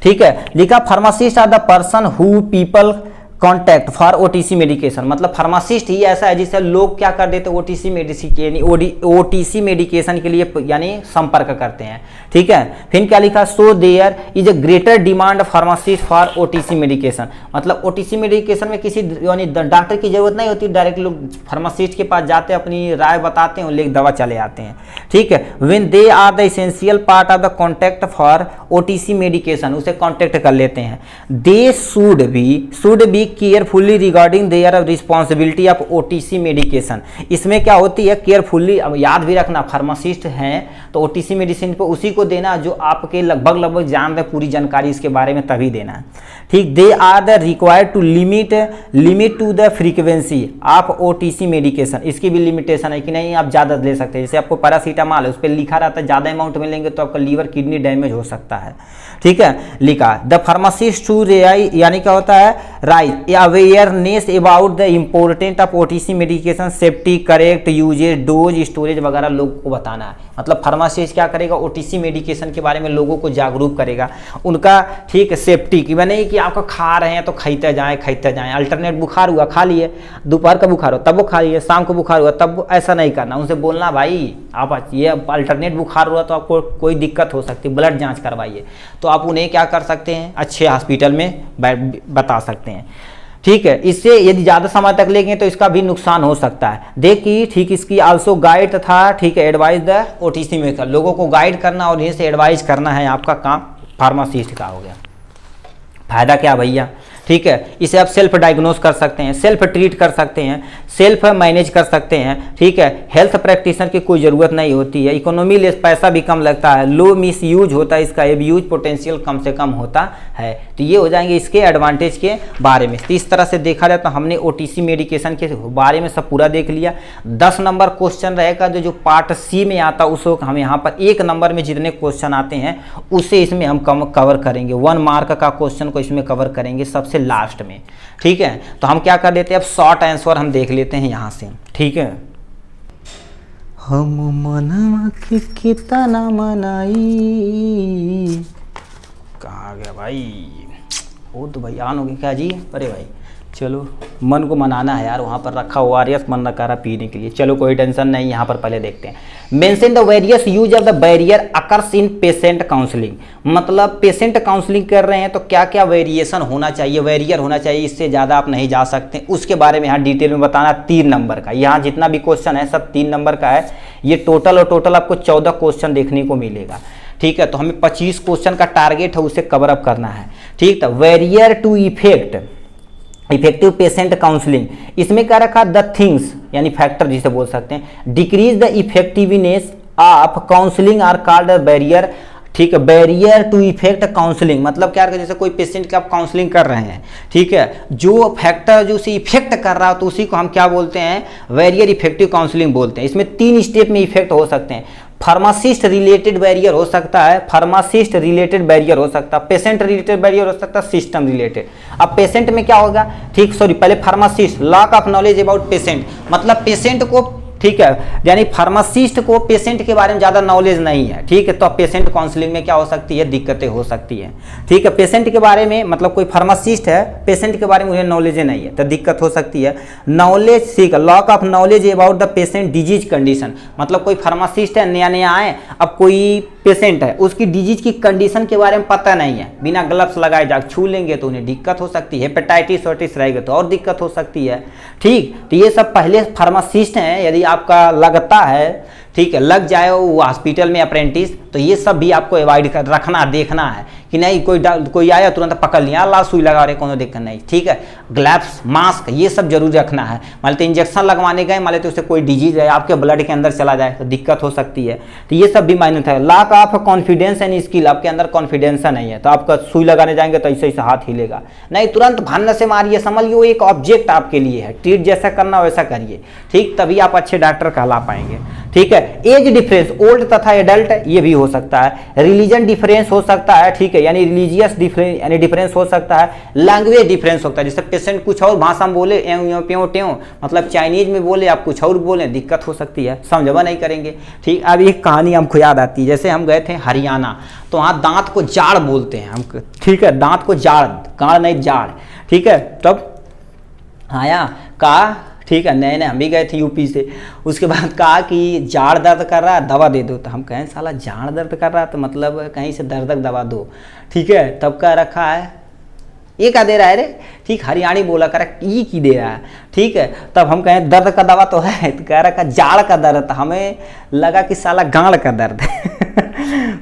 ठीक है, लिखा pharmacist are the person who people contact for OTC medication, मतलब फार्मासिस्ट ही ऐसा है जिससे लोग क्या कर देते हैं, ओटीसी मेडिसिन यानी ओटीसी मेडिकेशन के लिए यानी संपर्क करते हैं। ठीक है, फिर क्या लिखा, so there is a greater demand pharmacist for OTC medication, मतलब ओटीसी मेडिकेशन में किसी यानी डॉक्टर की जरूरत नहीं होती, डायरेक्ट लोग फार्मासिस्ट के पास जाते हैं, अपनी राय बताते हैं, लेके दवा चले आते हैं। ठीक है, when they are the essential part of the contact for OTC medication, उसे कॉन्टैक्ट कर लेते हैं। They should be carefully regarding their responsibility of OTC medication, इसमें क्या होती है, केयरफुली, अब याद भी रखना फार्मासिस्ट हैं तो ओटीसी मेडिसिन पे उसी को देना जो आपके लगभग जान रहे, पूरी जानकारी इसके बारे में तभी देना है। ठीक, they are the required to limit to the frequency of OTC medication, इसकी भी लिमिटेशन है कि नहीं आप ज़्यादा ले सकते हैं, जैसे आपको पैरासीटामॉल है उस पर लिखा रहता है ज़्यादा अमाउंट में लेंगे तो आपका लीवर किडनी डैमेज हो सकता है। ठीक है, लिखा द फार्मासिस्ट टू यानी क्या होता है, right awareness about the important of OTC medication, safety, correct usage, dose, storage वगैरह लोगों को बताना है। मतलब फार्मासिस्ट क्या करेगा, ओटीसी मेडिकेशन के बारे में लोगों को जागरूक करेगा, उनका ठीक सेफ्टी की, नहीं कि आपका खा रहे हैं तो खाते जाएं, अल्टरनेट बुखार हुआ खा लिए, दोपहर का बुखार हो तब वो खा लिए, शाम को बुखार हुआ तब, ऐसा नहीं करना, उनसे बोलना भाई आप ये अल्टरनेट बुखार हुआ तो आपको कोई दिक्कत हो सकती है, ब्लड जाँच करवाइए, तो आप उन्हें क्या कर सकते हैं, अच्छे हॉस्पिटल में बता सकते हैं। ठीक है, इससे यदि ज़्यादा समय तक लेंगे तो इसका भी नुकसान हो सकता है। देखिए ठीक, इसकी आल्सो गाइड था, ठीक है, एडवाइस द ओटीसी मेकर, लोगों को गाइड करना और इन्हें से एडवाइस करना है आपका काम फार्मासिस्ट का हो गया। फायदा क्या भैया, ठीक है, इसे आप सेल्फ डायग्नोस कर सकते हैं, सेल्फ ट्रीट कर सकते हैं, सेल्फ मैनेज कर सकते हैं। ठीक है, हेल्थ प्रैक्टिशनर की कोई ज़रूरत नहीं होती है, इकोनॉमी लेस, पैसा भी कम लगता है, लो मिस यूज होता है, इसका एब्यूज पोटेंशियल कम से कम होता है। तो ये हो जाएंगे इसके एडवांटेज के बारे में। तो इस तरह से देखा जाए तो हमने ओटीसी मेडिकेशन के बारे में सब पूरा देख लिया। 10 नंबर क्वेश्चन रहेगा जो पार्ट सी में आता है, उसको हम यहाँ पर 1 नंबर में जितने क्वेश्चन आते हैं उसे इसमें हम कवर करेंगे, 1 मार्क का क्वेश्चन को इसमें कवर करेंगे सबसे लास्ट में। ठीक है, तो हम क्या कर लेते हैं, अब शॉर्ट आंसर हम देख लेते हैं यहाँ से। ठीक है, हम मनवा के कितना मनाई, कहाँ गया भाई, वो तो भाई ऑन हो गया क्या जी, अरे भाई चलो मन को मनाना है यार, वहाँ पर रखा हुआ आरएस मन रखा रहा पीने के लिए। चलो कोई टेंशन नहीं, यहाँ पर पहले देखते हैं। Mention the various use of the barrier occurs in patient counselling, मतलब पेशेंट काउंसलिंग कर रहे हैं तो क्या क्या वेरिएशन होना चाहिए, वेरियर होना चाहिए, इससे ज़्यादा आप नहीं जा सकते, उसके बारे में यहाँ डिटेल में बताना। 3 नंबर का यहाँ जितना भी क्वेश्चन है सब 3 नंबर का है। ये टोटल और टोटल आपको 14 क्वेश्चन देखने को मिलेगा। ठीक है, तो हमें 25 क्वेश्चन का टारगेट है, उसे कवर अप करना है। ठीक है, barrier to effective patient counselling, इसमें क्या रखा, द थिंग्स यानी फैक्टर जिसे बोल सकते हैं, decrease the effectiveness of counselling are called barrier. ठीक है, बैरियर टू इफेक्ट काउंसलिंग मतलब क्या है, जैसे कोई पेशेंट की आप काउंसलिंग कर रहे हैं, ठीक है, जो फैक्टर जो उसे इफेक्ट कर रहा हो तो उसी को हम क्या बोलते हैं, बैरियर इफेक्टिव काउंसलिंग बोलते हैं। इसमें 3 स्टेप में इफेक्ट हो सकते हैं। फार्मासिस्ट रिलेटेड बैरियर हो सकता है, फार्मासिस्ट रिलेटेड बैरियर हो सकता है, पेशेंट रिलेटेड बैरियर हो सकता है, सिस्टम रिलेटेड। अब पेशेंट में क्या होगा, ठीक सॉरी पहले pharmacist, lack of knowledge about patient, मतलब पेशेंट को, ठीक है, यानी फार्मासिस्ट को पेशेंट के बारे में ज़्यादा नॉलेज नहीं है। ठीक है, तो पेशेंट काउंसलिंग में क्या हो सकती है, दिक्कतें हो सकती हैं। ठीक है, पेशेंट के बारे में मतलब कोई फार्मासिस्ट है, पेशेंट के बारे में उन्हें नॉलेज नहीं है तो दिक्कत हो सकती है। नॉलेज सीख, lock of knowledge about the patient disease condition, मतलब कोई फार्मासिस्ट है, नया नया आए, अब कोई पेशेंट है उसकी डिजीज की कंडीशन के बारे में पता नहीं है, बिना ग्लव्स लगाए जा छू लेंगे तो उन्हें दिक्कत हो सकती है। हेपेटाइटिस वाइटिस रहेगा तो और दिक्कत हो सकती है। ठीक, तो ये सब पहले फार्मासिस्ट हैं, यदि आपका लगता है, ठीक है, लग जाए वो हॉस्पिटल में अप्रेंटिस, तो ये सब भी आपको अवॉइड कर रखना, देखना है कि नहीं कोई आया तुरंत पकड़ लिया, ला सुई लगा रहे, कोनो दिक्कत नहीं। ठीक है, ग्लव्स, मास्क ये सब जरूर रखना है। मान लेते इंजेक्शन लगवाने गए, मान लेते उससे कोई डिजीज है आपके ब्लड के अंदर चला जाए तो दिक्कत हो सकती है, तो ये सब भी मायने है। Lack of confidence and skill, आपके अंदर कॉन्फिडेंस नहीं है तो आपका सुई लगाने जाएंगे तो ऐसे ऐसे हाथ हिलेगा नहीं, तुरंत भानने से मारिए, समझिए वो एक ऑब्जेक्ट आपके लिए है, ट्रीट जैसा करना वैसा करिए। ठीक, तभी आप अच्छे डॉक्टर कहला पाएंगे। ठीक है, एज डिफरेंस, ओल्ड तथा एडल्ट ये भी हो सकता है। रिलीजन डिफरेंस हो सकता है, ठीक है, यानी रिलीजियस डिफरेंस यानी डिफरेंस हो सकता है। लैंग्वेज डिफरेंस होता है, जैसे पेशेंट कुछ और भाषा में बोले, प्यों ट्यों, मतलब चाइनीज में बोले, आप कुछ और बोले, दिक्कत हो सकती है, समझवा नहीं करेंगे। ठीक, अब एक कहानी हमको याद आती है, जैसे हम गए थे हरियाणा, तो वहाँ दांत को जाड़ बोलते हैं हम, ठीक है, दांत को जाड़, गाड़ नहीं जाड़। ठीक है, तब आया कहा, ठीक है, नए नए हम भी गए थे यूपी से, उसके बाद कहा कि जाड़ दर्द कर रहा है दवा दे दो, तो हम कहें साला जाड़ दर्द कर रहा है तो मतलब कहीं से दर्दक दवा दो। ठीक है, तब क्या रखा है, ये क्या दे रहा है रे, ठीक, हरियाणी बोला कर ये की दे रहा है। ठीक है, तब हम कहें दर्द का दवा तो है, तो कह रखा जाड़ का दर्द, हमें लगा कि साला गाड़ का दर्द है।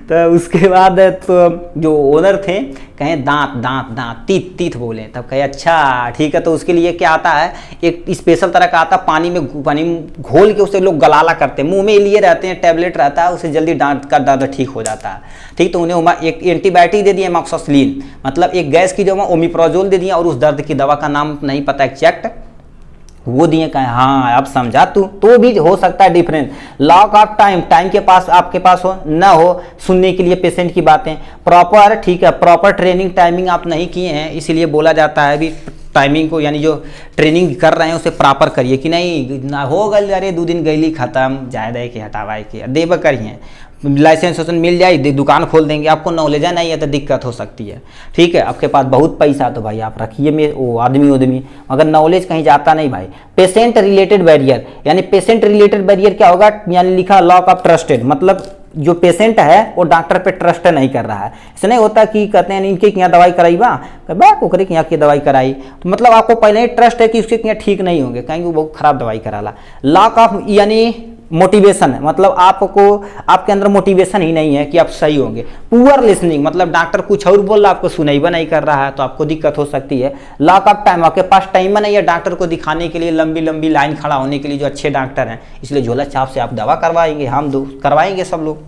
तो उसके बाद तो जो ओनर थे कहें दांत दांत दांत, तीत तीत बोले, तब कहे अच्छा ठीक है, तो उसके लिए क्या आता है, एक स्पेशल तरह का आता है, पानी में घोल के उसे लोग गलाला करते हैं, मुंह में लिए रहते हैं, टैबलेट रहता है, उसे जल्दी दांत का दर्द ठीक हो जाता है। ठीक, तो उन्हें एक एंटीबायोटिक दे दिया एमॉक्सिसिलिन, मतलब एक गैस की जो ओमिप्रोजोल दे दिया, और उस दर्द की दवा का नाम नहीं पता एग्जैक्ट, वो दिए कहें हाँ अब समझा तू, तो भी हो सकता है difference. Lock of time, time के पास आपके पास हो ना हो सुनने के लिए पेशेंट की बातें, प्रॉपर, ठीक है, प्रॉपर ट्रेनिंग टाइमिंग आप नहीं किए हैं, इसीलिए बोला जाता है भी टाइमिंग को, यानी जो ट्रेनिंग कर रहे हैं उसे प्रॉपर करिए, कि नहीं ना हो गल अरे 2 दिन गईली खत्म, जायदा के हटावाए के देव करिए, लाइसेंस वाइसेंस मिल जाए, दुकान खोल देंगे, आपको नॉलेज नहीं है तो दिक्कत हो सकती है। ठीक है, आपके पास बहुत पैसा तो भाई आप रखिए में वो आदमी, अगर नॉलेज कहीं जाता नहीं भाई। पेशेंट रिलेटेड बैरियर, यानी पेशेंट रिलेटेड बैरियर क्या होगा, यानी लिखा लॉक ऑफ ट्रस्टेड, मतलब जो पेशेंट है वो डॉक्टर पे ट्रस्ट नहीं कर रहा है। ऐसा नहीं होता कि कहते हैं इनके यहाँ दवाई कराई बा ओकरे यहाँ की दवाई कराई, तो मतलब आपको पहले ही ट्रस्ट है कि उसके यहाँ ठीक नहीं होंगे, कहेंगे वो बहुत खराब दवाई कराला। लॉक ऑफ यानी मोटिवेशन है, मतलब आपको आपके अंदर मोटिवेशन ही नहीं है कि आप सही होंगे। पुअर लिसनिंग, मतलब डॉक्टर कुछ और बोल रहा है, आपको सुनाईबा नहीं कर रहा है, तो आपको दिक्कत हो सकती है। लॉक ऑफ टाइम, आपके पास टाइम नहीं है डॉक्टर को दिखाने के लिए, लंबी लंबी लाइन खड़ा होने के लिए, जो अच्छे डॉक्टर हैं, इसलिए झोला छाप से आप दवा करवाएंगे, हम करवाएंगे सब लोग।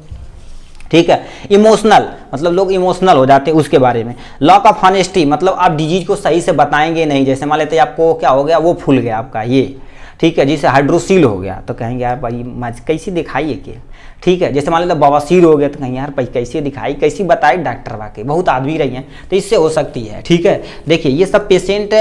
ठीक है, इमोशनल, मतलब लोग इमोशनल हो जाते हैं उसके बारे में। लॉक ऑफ ऑनेस्टी, मतलब आप डिजीज को सही से बताएंगे नहीं, जैसे मान लेते आपको क्या हो गया, वो फूल गया आपका ये, ठीक है, जिसे हाइड्रोसील हो गया, तो कहेंगे यार भाई कैसे दिखाइए के। ठीक है, जैसे मान लेते बवासीर हो गया, तो कहेंगे यार भाई कैसे दिखाई, कैसे बताए डॉक्टर वाके, बहुत आदमी रही हैं, तो इससे हो सकती है। ठीक है, देखिए ये सब पेशेंट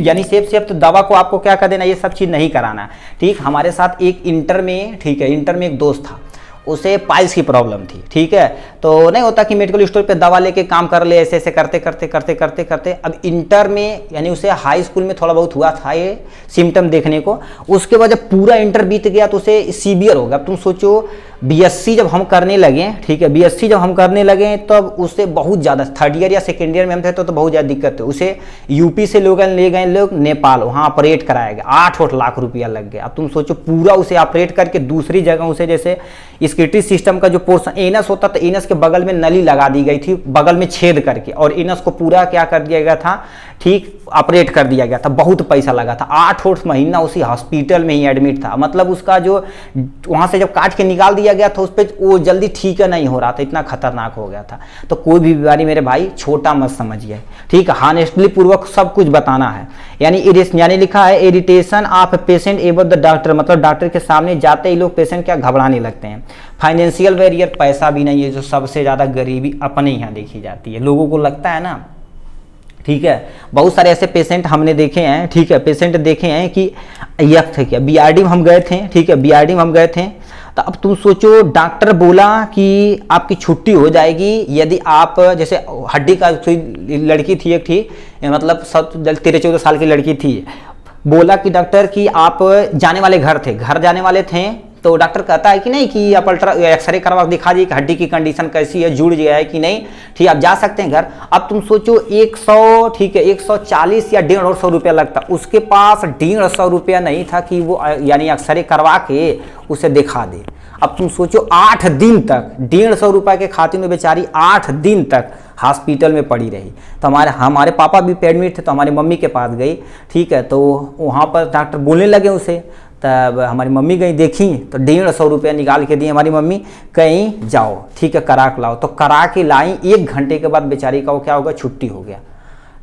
यानी सेफ तो दवा को आपको क्या कर देना, ये सब चीज़ नहीं कराना। ठीक, हमारे साथ एक इंटर में, ठीक है, इंटर में एक दोस्त था, उसे पाइल्स की प्रॉब्लम थी। ठीक है, तो नहीं होता कि मेडिकल स्टोर पे दवा लेके काम कर ले, ऐसे ऐसे करते करते करते करते करते अब इंटर में यानी उसे हाई स्कूल में थोड़ा बहुत हुआ था ये सिम्टम देखने को। उसके बाद जब पूरा इंटर बीत गया तो उसे सीवियर हो गया। अब तुम सोचो बीएससी जब हम करने लगे, ठीक है, बीएससी जब हम करने लगे तब उससे बहुत ज़्यादा थर्ड ईयर या सेकेंड ईयर में हम थे तो बहुत ज़्यादा दिक्कत है। उसे यूपी से लोग ले गए लोग नेपाल, वहाँ ऑपरेट कराया गया, 8 लाख रुपया लग गया। अब तुम सोचो पूरा उसे ऑपरेट करके दूसरी जगह उसे जैसे स्किटी सिस्टम का जो पोर्शन एनस होता था, एनस के बगल में नली लगा दी गई थी बगल में छेद करके, और एनस को पूरा क्या कर दिया गया था, ठीक ऑपरेट कर दिया गया था। बहुत पैसा लगा था, 8 महीना उसी हॉस्पिटल में ही एडमिट था। मतलब उसका जो वहाँ से जब काट के निकाल दिया गया था उस पर वो जल्दी ठीक नहीं हो रहा था, इतना खतरनाक हो गया था। तो कोई भी बीमारी मेरे भाई छोटा मत समझिए, ठीक है, हॉनेस्टली पूर्वक सब कुछ बताना है। यानी लिखा है irritation of patient above the doctor, मतलब डॉक्टर के सामने जाते ही लोग पेशेंट क्या घबराने लगते हैं। फाइनेंशियल बैरियर, पैसा भी नहीं है, जो सबसे ज़्यादा गरीबी अपने यहाँ देखी जाती है, लोगों को लगता है ना, ठीक है। बहुत सारे ऐसे पेशेंट हमने देखे हैं, ठीक है, पेशेंट देखे हैं कि यह थे क्या, बीआरडी में हम गए थे, ठीक है, बीआरडी में हम गए थे। तो अब तुम सोचो डॉक्टर बोला कि आपकी छुट्टी हो जाएगी यदि आप, जैसे हड्डी का लड़की थी एक थी, मतलब 13-14 साल की लड़की थी, बोला कि डॉक्टर कि आप जाने वाले घर जाने वाले थे, तो डॉक्टर कहता है कि नहीं कि आप एक्सरे करवा दिखा दीजिए कि हड्डी की कंडीशन कैसी है, जुड़ गया है कि नहीं, ठीक, आप जा सकते हैं घर। अब तुम सोचो 100, ठीक है, 140 या 150 रुपया लगता, उसके पास 150 रुपया नहीं था कि वो यानी एक्सरे करवा के उसे दिखा दे। अब तुम सोचो 8 दिन तक 150 रुपये के खाते में बेचारी 8 दिन तक हॉस्पिटल में पड़ी रही। तो हमारे पापा भी एडमिट थे, तो हमारी मम्मी के पास गई, ठीक है, तो वहाँ पर डॉक्टर बोलने लगे उसे, तब हमारी मम्मी गई, देखी तो 150 रुपया निकाल के दी हमारी मम्मी, कहीं जाओ, ठीक है, करा के लाओ। तो करा के लाई, 1 घंटे के बाद बेचारी का वो क्या होगा, छुट्टी हो गया,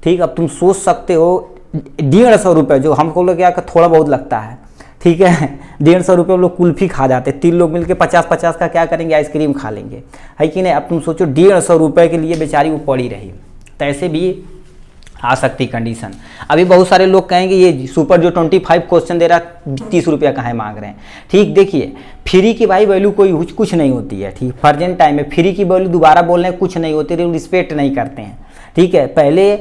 ठीक। अब तुम सोच सकते हो 150 रुपये, जो हमको लोग क्या थोड़ा बहुत लगता है, ठीक है, 150 रुपये लोग कुल्फी खा जाते, 3 लोग मिलकर 50-50 का क्या करेंगे, आइसक्रीम खा लेंगे, है कि नहीं। अब तुम सोचो 150 रुपये के लिए बेचारी वो पड़ी रही, तो ऐसे भी आ सकती कंडीशन। अभी बहुत सारे लोग कहेंगे ये सुपर जो 25 क्वेश्चन दे रहा है 30 रुपया कहाँ मांग रहे हैं, ठीक। देखिए फ्री की भाई वैल्यू कोई कुछ नहीं होती है, ठीक। प्रेजेंट टाइम में फ्री की वैल्यू दोबारा बोलने कुछ नहीं होती, रिस्पेक्ट नहीं करते हैं, ठीक है। पहले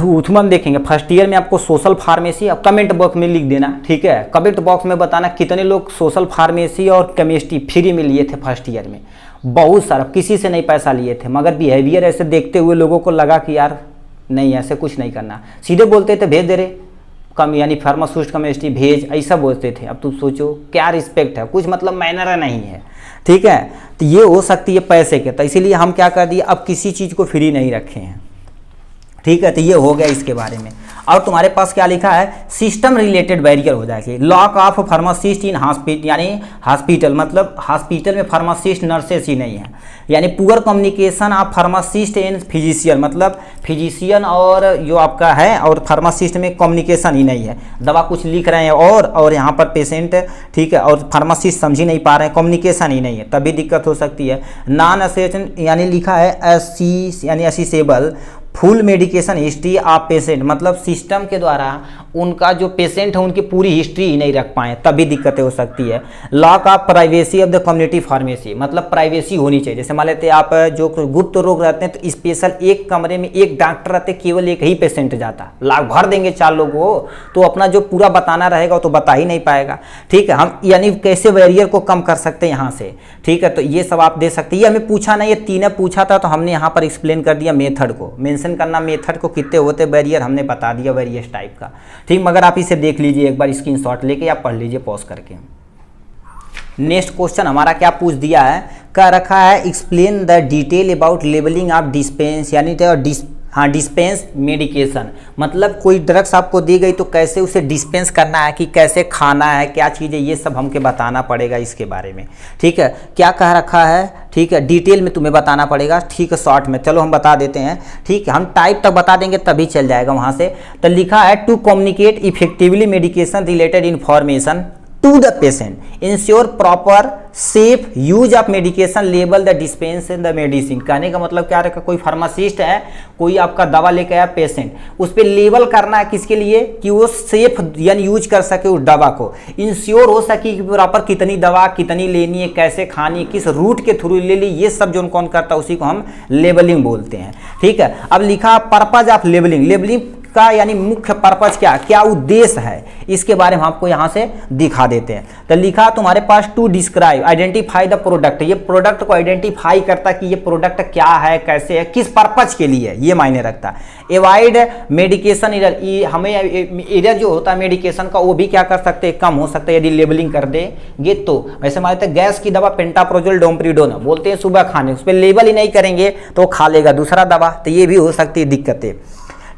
उथमन देखेंगे फर्स्ट ईयर में आपको सोशल फार्मेसी, अब कमेंट बॉक्स में लिख देना, ठीक है, कमेंट बॉक्स में बताना कितने लोग सोशल फार्मेसी और केमिस्ट्री फ्री में लिए थे फर्स्ट ईयर में। बहुत सारा, किसी से नहीं पैसा लिए थे, मगर बिहेवियर ऐसे देखते हुए लोगों को लगा कि यार नहीं ऐसे कुछ नहीं करना, सीधे बोलते थे भेज दे रहे कम, यानी फार्मास्यूटिस्ट केमिस्ट्री भेज, ऐसा बोलते थे। अब तुम सोचो क्या रिस्पेक्ट है, कुछ मतलब मैनर नहीं है, ठीक है। तो ये हो सकती है पैसे के, तो इसीलिए हम क्या कर दिए, अब किसी चीज़ को फ्री नहीं रखे हैं, ठीक है। तो ये हो गया इसके बारे में। और तुम्हारे पास क्या लिखा है, सिस्टम रिलेटेड बैरियर हो जाएगी, lock of pharmacist in hospital, यानी हॉस्पिटल मतलब हॉस्पिटल में फार्मासिस्ट नर्सेस ही नहीं है, यानी poor communication of pharmacist and physician, मतलब फिजिशियन और जो आपका है और फार्मासिस्ट में कम्युनिकेशन ही नहीं है, दवा कुछ लिख रहे हैं और यहाँ पर पेशेंट, ठीक है, और फार्मासिस्ट समझ ही नहीं पा रहे हैं, कम्युनिकेशन ही नहीं है, तभी दिक्कत हो सकती है। नॉन असेसन यानी लिखा है यानी accessible full medication history of patient, मतलब सिस्टम के द्वारा उनका जो पेशेंट है उनकी पूरी हिस्ट्री ही नहीं रख पाए, तभी दिक्कतें हो सकती है। Lock of privacy of the community pharmacy, मतलब प्राइवेसी होनी चाहिए। जैसे मान लेते आप जो गुप्त रोग रहते हैं तो स्पेशल एक कमरे में एक डॉक्टर रहते, केवल एक ही पेशेंट जाता, लाख भर देंगे 4 लोग को, तो अपना जो पूरा बताना रहेगा तो बता ही नहीं पाएगा, ठीक है। हम यानी कैसे बैरियर को कम कर सकते हैं यहाँ से, ठीक है। तो ये सब आप दे सकते हैं, ये हमें पूछा नहीं, ये 3 पूछा था तो हमने यहाँ पर एक्सप्लेन कर दिया मेथड को, मेंशन करना मेथड को कितने होते बैरियर हमने बता दिया वेरियस टाइप का, ठीक। मगर आप इसे देख लीजिए एक बार स्क्रीनशॉट लेके, आप पढ़ लीजिए पॉज करके। नेक्स्ट क्वेश्चन हमारा क्या पूछ दिया है, क्या रखा है, explain the detail about labelling of dispense, यानी डिस्पेंस मेडिकेशन, मतलब कोई ड्रग्स आपको दी गई तो कैसे उसे डिस्पेंस करना है, कि कैसे खाना है, क्या चीज़ें, ये सब हमके बताना पड़ेगा इसके बारे में, ठीक है। क्या कह रखा है, ठीक है, डिटेल में तुम्हें बताना पड़ेगा, ठीक है, शॉर्ट में चलो हम बता देते हैं, ठीक है, हम टाइप तक बता देंगे तभी चल जाएगा वहाँ से। तो लिखा है to communicate effectively medication related information, to the patient, ensure proper safe use of medication, label the dispense the medicine. कहने का मतलब क्या रखा, कोई फार्मासिस्ट है, कोई आपका दवा लेके आया पेशेंट, उस पर लेबल करना है किसके लिए कि वो सेफ यानी यूज कर सके उस दवा को, इंश्योर हो सके कि प्रॉपर कितनी दवा कितनी लेनी है, कैसे खानी है, किस रूट के थ्रू ले ली, ये सब जो कौन करता है उसी को हम लेबलिंग बोलते हैं। ठीक है, अब लिखा पर्पज ऑफ लेबलिंग, लेबलिंग का यानी मुख्य पर्पज क्या उद्देश्य है, इसके बारे में आपको यहां से दिखा देते हैं। तो लिखा तुम्हारे पास to describe identify the product, ये प्रोडक्ट को आइडेंटिफाई करता कि ये प्रोडक्ट क्या है, कैसे है, किस पर्पज के लिए ये मायने रखता है। एवॉइड मेडिकेशन एरर, हमें एरर जो होता है मेडिकेशन का वो भी क्या कर सकते हैं, कम हो सकता है यदि लेबलिंग कर देंगे तो। वैसे हमारे गैस की दवा पेंटाप्रोजोल डोमप्रिडोन बोलते हैं सुबह खाने, उस पर लेबल ही नहीं करेंगे तो खा लेगा दूसरा दवा, तो ये भी हो सकती है दिक्कतें।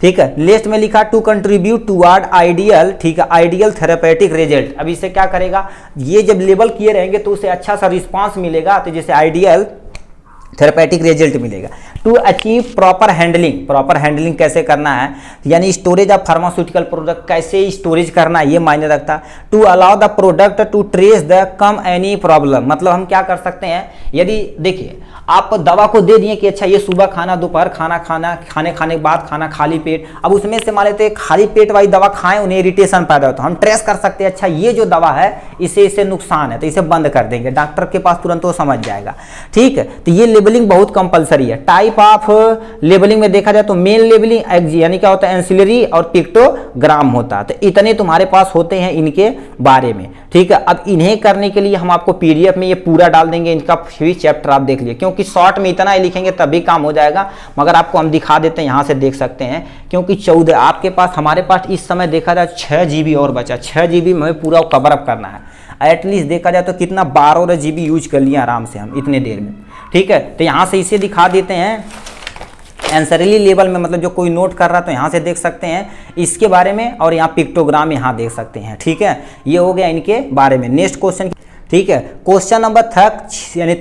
ठीक है, लिस्ट में लिखा टू कंट्रीब्यूट टुवर्ड आइडियल, ठीक है, आइडियल थेरेपेटिक रिजल्ट। अब इससे क्या करेगा, ये जब लेबल किए रहेंगे तो उसे अच्छा सा रिस्पांस मिलेगा, तो जैसे आइडियल थेरेपेटिक रिजल्ट मिलेगा। To achieve proper handling, proper handling कैसे करना है, यानी स्टोरेज ऑफ फार्मास्यूटिकल प्रोडक्ट कैसे स्टोरेज करना है ये मायने रखता है। To allow the product to trace the come any problem, मतलब हम क्या कर सकते हैं, यदि देखिए आप दवा को दे दिए कि अच्छा ये सुबह खाना, दोपहर खाना खाने के बाद खाना, खाली पेट, अब उसमें से मान लेते खाली पेट वाली दवा खाएं उन्हें इरिटेशन पैदा होता है, हम ट्रेस कर सकते हैं अच्छा ये जो दवा है इसे नुकसान है तो इसे बंद कर देंगे, डॉक्टर के पास तुरंत वो समझ जाएगा। ठीक है, तो ये लेबलिंग बहुत कंपलसरी है। टाइप ऑफ लेबलिंग में देखा जाए तो मेन लेबलिंग यानी क्या होता है, एंसिलरी और पिक्टोग्राम होता है, तो इतने तुम्हारे पास होते हैं इनके बारे में। ठीक है, अब इन्हें करने के लिए हम आपको पीडीएफ में ये पूरा डाल देंगे, इनका फ्री चैप्टर आप देख लीजिए, क्योंकि शॉर्ट में इतना ही लिखेंगे तभी काम हो जाएगा, मगर आपको हम दिखा देते हैं, यहाँ से देख सकते हैं, क्योंकि 14 आपके पास, हमारे पास इस समय देखा जाए 6 GB और बचा, 6 GB में हमें पूरा कवर अप करना है। एटलीस्ट देखा जाए तो कितना 12 GB यूज कर लिया आराम से हम इतने देर में। ठीक है, तो यहाँ से इसे दिखा देते हैं एंसरली लेवल में, मतलब जो कोई नोट कर रहा है तो यहाँ से देख सकते हैं इसके बारे में, और यहाँ पिक्टोग्राम यहाँ देख सकते हैं। ठीक है, ये हो गया इनके बारे में। नेक्स्ट क्वेश्चन, ठीक है, क्वेश्चन नंबर 3 यानी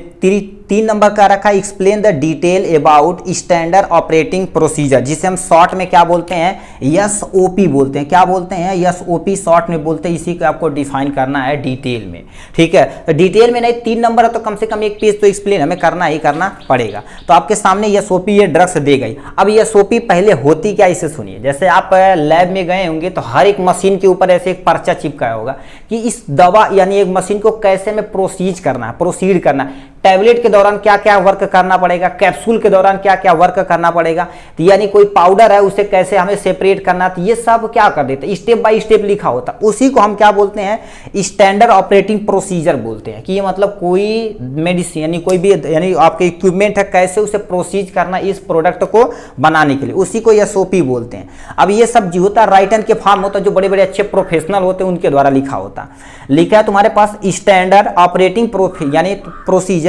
3 नंबर का रखा, explain the detail about standard operating procedure, जिसे हम शॉर्ट में क्या बोलते हैं, SOP बोलते हैं। क्या बोलते हैं, SOP शॉर्ट में बोलते हैं, इसी को आपको डिफाइन करना है डिटेल में। ठीक है, तो डिटेल में नहीं, 3 नंबर है तो कम से कम एक पेज तो एक्सप्लेन हमें करना ही करना पड़ेगा। तो आपके सामने SOP ये ड्रग्स दे गई। अब SOP पहले होती क्या, इसे सुनिए। जैसे आप लैब में गए होंगे तो हर एक मशीन के ऊपर ऐसे एक पर्चा चिपकाया होगा कि इस दवा यानी एक मशीन को कैसे में प्रोसीड करना है, टैबलेट के दौरान क्या क्या वर्क करना पड़ेगा, कैप्सूल के दौरान क्या क्या वर्क करना पड़ेगा, तो यानी कोई पाउडर है उसे कैसे हमें सेपरेट करना, तो ये सब क्या कर देते हैं, स्टेप बाय स्टेप लिखा होता है। उसी को हम क्या बोलते हैं, स्टैंडर्ड ऑपरेटिंग प्रोसीजर बोलते हैं। कि ये मतलब कोई मेडिसिन यानी कोई भी यानी आपके इक्विपमेंट है कैसे उसे प्रोसीज करना इस प्रोडक्ट को बनाने के लिए, उसी को SOP बोलते हैं। अब ये सब जो होता है राइटन के फॉर्म होता है, जो बड़े बड़े अच्छे प्रोफेशनल होते हैं उनके द्वारा लिखा होता है। लिखा है तुम्हारे पास स्टैंडर्ड ऑपरेटिंग यानी procedure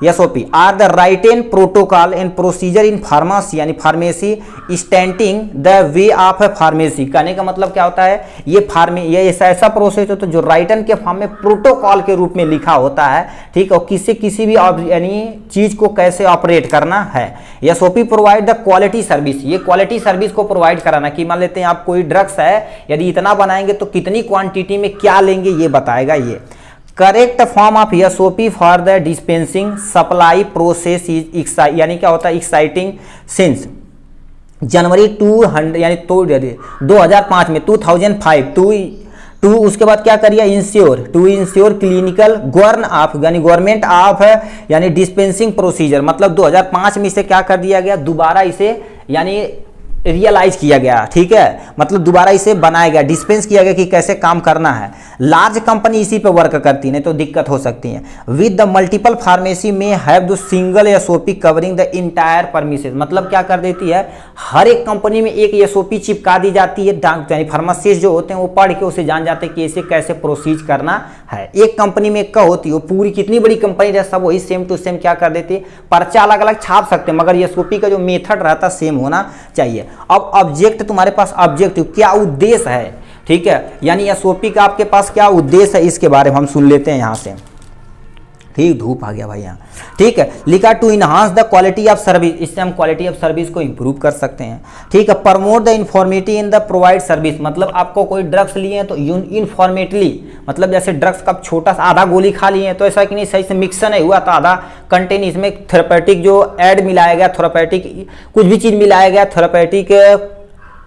SOP are the written protocol and procedure in pharmacy यानी pharmacy standing the way of pharmacy. कहने का मतलब क्या होता है, ये ऐसा प्रोसेस होता है जो राइटन के फॉर्म में प्रोटोकॉल के रूप में लिखा होता है। ठीक है, और किसी भी यानी चीज को कैसे ऑपरेट करना है। SOP provide the quality service, ये क्वालिटी सर्विस को प्रोवाइड कराना कि मान लेते हैं आप कोई ड्रग्स है, यदि इतना बनाएंगे तो कितनी क्वांटिटी में क्या लेंगे ये बताएगा ये। Correct form of SOP for the dispensing supply process is यानी क्या होता है, एक्साइटिंग सिंस जनवरी 200 यानी 2005 में 2005 टू उसके बाद क्या करिए, इंश्योर क्लिनिकल गवर्नमेंट ऑफ यानी डिस्पेंसिंग प्रोसीजर, मतलब 2005 में इसे क्या कर दिया गया, दोबारा इसे यानी रियलाइज किया गया। ठीक है, मतलब दोबारा इसे बनाया गया, डिस्पेंस किया गया कि कैसे काम करना है। लार्ज कंपनी इसी पे वर्क करती है, नहीं तो दिक्कत हो सकती है। विद द मल्टीपल फार्मेसी में have the single SOP covering the entire premises, मतलब क्या कर देती है, हर एक कंपनी में एक SOP चिपका दी जाती है, यानी फार्मासिस्ट जो होते हैं वो पढ़ के उसे जान जाते हैं कि इसे कैसे प्रोसीज करना है। एक कंपनी में एक का होती है, वो पूरी कितनी बड़ी कंपनी रहती है सब वही सेम टू सेम क्या कर देती है, पर्चा अलग अलग छाप सकते हैं, मगर SOP का जो मेथड रहता है सेम होना चाहिए। अब ऑब्जेक्ट तुम्हारे पास ऑब्जेक्टिव क्या उद्देश्य है, ठीक है, यानी SOP का आपके पास क्या उद्देश्य है इसके बारे में हम सुन लेते हैं यहाँ से। ठीक, धूप आ गया भाई यहाँ। ठीक है, लिखा to enhance the quality of service, इससे हम क्वालिटी ऑफ सर्विस को इंप्रूव कर सकते हैं। ठीक है, promote the informative in the provide service, मतलब आपको कोई ड्रग्स लिए हैं तो इन्फॉर्मेटली, मतलब जैसे ड्रग्स का छोटा सा आधा गोली खा लिए हैं तो ऐसा कि नहीं सही से मिक्स नहीं हुआ तो आधा कंटेंट इसमें थेरेपेटिक जो ऐड मिलाया गया, थेरेपेटिक कुछ भी चीज़ मिलाया गया, थेरेपेटिक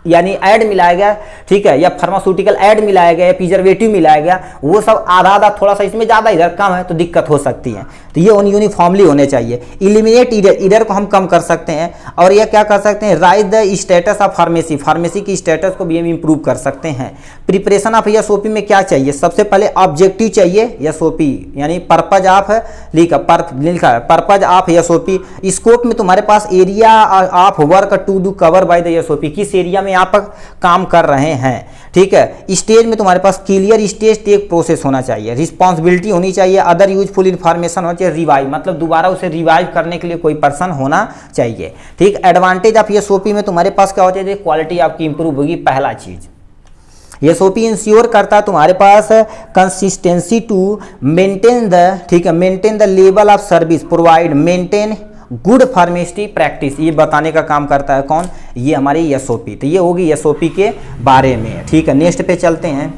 यानी ऐड मिलाया गया, ठीक है, या फार्मास्यूटिकल ऐड मिलाया गया या प्रिजर्वेटिव मिलाया गया, वो सब आधा आधा थोड़ा सा इसमें ज़्यादा इधर कम है तो दिक्कत हो सकती है। तो ये यूनिफॉर्मली होने चाहिए। इलिमिनेट ईडर को हम कम कर सकते हैं। और ये क्या कर सकते हैं, rise the status of pharmacy, pharmacy की स्टेटस को भी हम इंप्रूव कर सकते हैं। प्रिपरेशन ऑफ एसओपी में क्या चाहिए, सबसे पहले ऑब्जेक्टिव चाहिए एसओपी, यानी पर्पज ऑफ लिखा पर्पज ऑफ एसओपी। स्कोप में तुम्हारे पास area of work to do cover by the SOP, किस एरिया में आप काम कर रहे हैं। ठीक है, स्टेज में तुम्हारे पास क्लियर स्टेज टेक प्रोसेस होना चाहिए, रिस्पॉन्सिबिलिटी होनी चाहिए, अदर यूजफुल इन्फॉर्मेशन होना चाहिए, रिवाइव मतलब दोबारा उसे रिवाइव करने के लिए कोई पर्सन होना चाहिए। ठीक, एडवांटेज ऑफ एसओपी में तुम्हारे पास क्या होता है, क्वालिटी आपकी इंप्रूव होगी। पहला चीज एसओपी इंश्योर करता है तुम्हारे पास कंसिस्टेंसी टू मेंटेन द, ठीक है, maintain the level of service provide, maintain good pharmacy practice, ये बताने का काम करता है कौन, ये हमारी एसओपी। तो ये होगी एसओपी के बारे में। ठीक है, नेक्स्ट पे चलते हैं।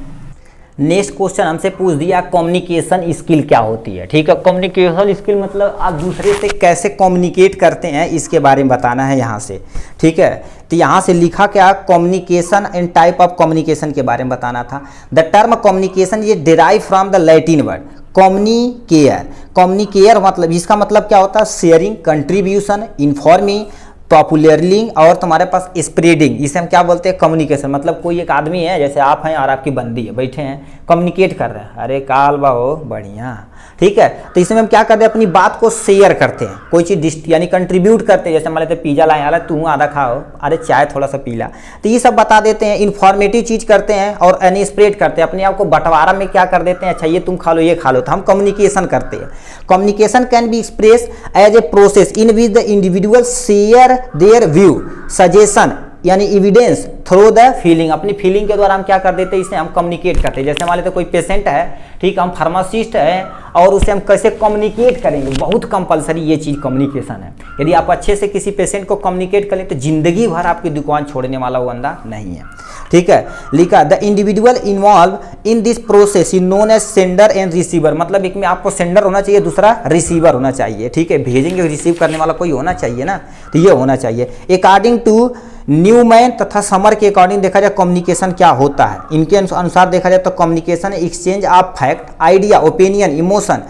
नेक्स्ट क्वेश्चन हमसे पूछ दिया कम्युनिकेशन स्किल क्या होती है। ठीक है, कम्युनिकेशन स्किल मतलब आप दूसरे से कैसे कम्युनिकेट करते हैं इसके बारे में बताना है यहाँ से। ठीक है, तो यहाँ से लिखा क्या, communication and type of communication के बारे में बताना था। द टर्म कम्युनिकेशन ये derive from the Latin word communicare. Communicare मतलब इसका मतलब क्या होता है, शेयरिंग, कंट्रीब्यूशन, इन्फॉर्मिंग, पॉपुलरलिंग और तुम्हारे पास स्प्रेडिंग, इसे हम क्या बोलते हैं, कम्युनिकेशन। मतलब कोई एक आदमी है, जैसे आप हैं और आपकी बंदी है, बैठे हैं, कम्युनिकेट कर रहे हैं, अरे काल बाहो बढ़िया, ठीक है, तो इसमें हम क्या करते हैं, अपनी बात को शेयर करते हैं, कोई चीज़ यानी कंट्रीब्यूट करते हैं। जैसे मान लेते पिज़्ज़ा लाए, अरे तू आधा खाओ, अरे चाय थोड़ा सा पी ला, तो ये सब बता देते हैं, इन्फॉर्मेटिव चीज़ करते हैं और यानी स्प्रेड करते हैं, अपने आप को बंटवारा में क्या कर देते हैं, अच्छा ये तुम खा लो, ये खा लो, तो हम कम्युनिकेशन करते हैं। Communication can be express as a process in which the individual share their view, suggestion यानी एविडेंस थ्रू द फीलिंग, अपनी फीलिंग के द्वारा हम क्या कर देते हैं, इसे हम कम्युनिकेट करते हैं। जैसे मान लेते कोई पेशेंट है, ठीक, हम फार्मासिस्ट हैं और उसे हम कैसे कम्युनिकेट करेंगे, बहुत कंपलसरी ये चीज़ कम्युनिकेशन है। यदि आप अच्छे से किसी पेशेंट को कम्युनिकेट करें तो जिंदगी भर आपकी दुकान छोड़ने वाला वो बंदा नहीं है। ठीक है, लिखा the individual involve in this process is known as sender and receiver, मतलब एक में आपको सेंडर होना चाहिए, दूसरा रिसीवर होना चाहिए। ठीक है, भेजेंगे रिसीव करने वाला कोई होना चाहिए ना, तो ये होना चाहिए। अकॉर्डिंग टू न्यूमैन तथा समर के अकॉर्डिंग देखा जाए कम्युनिकेशन क्या होता है, इनके अनुसार देखा जाए तो communication exchange of fact, idea, opinion, emotion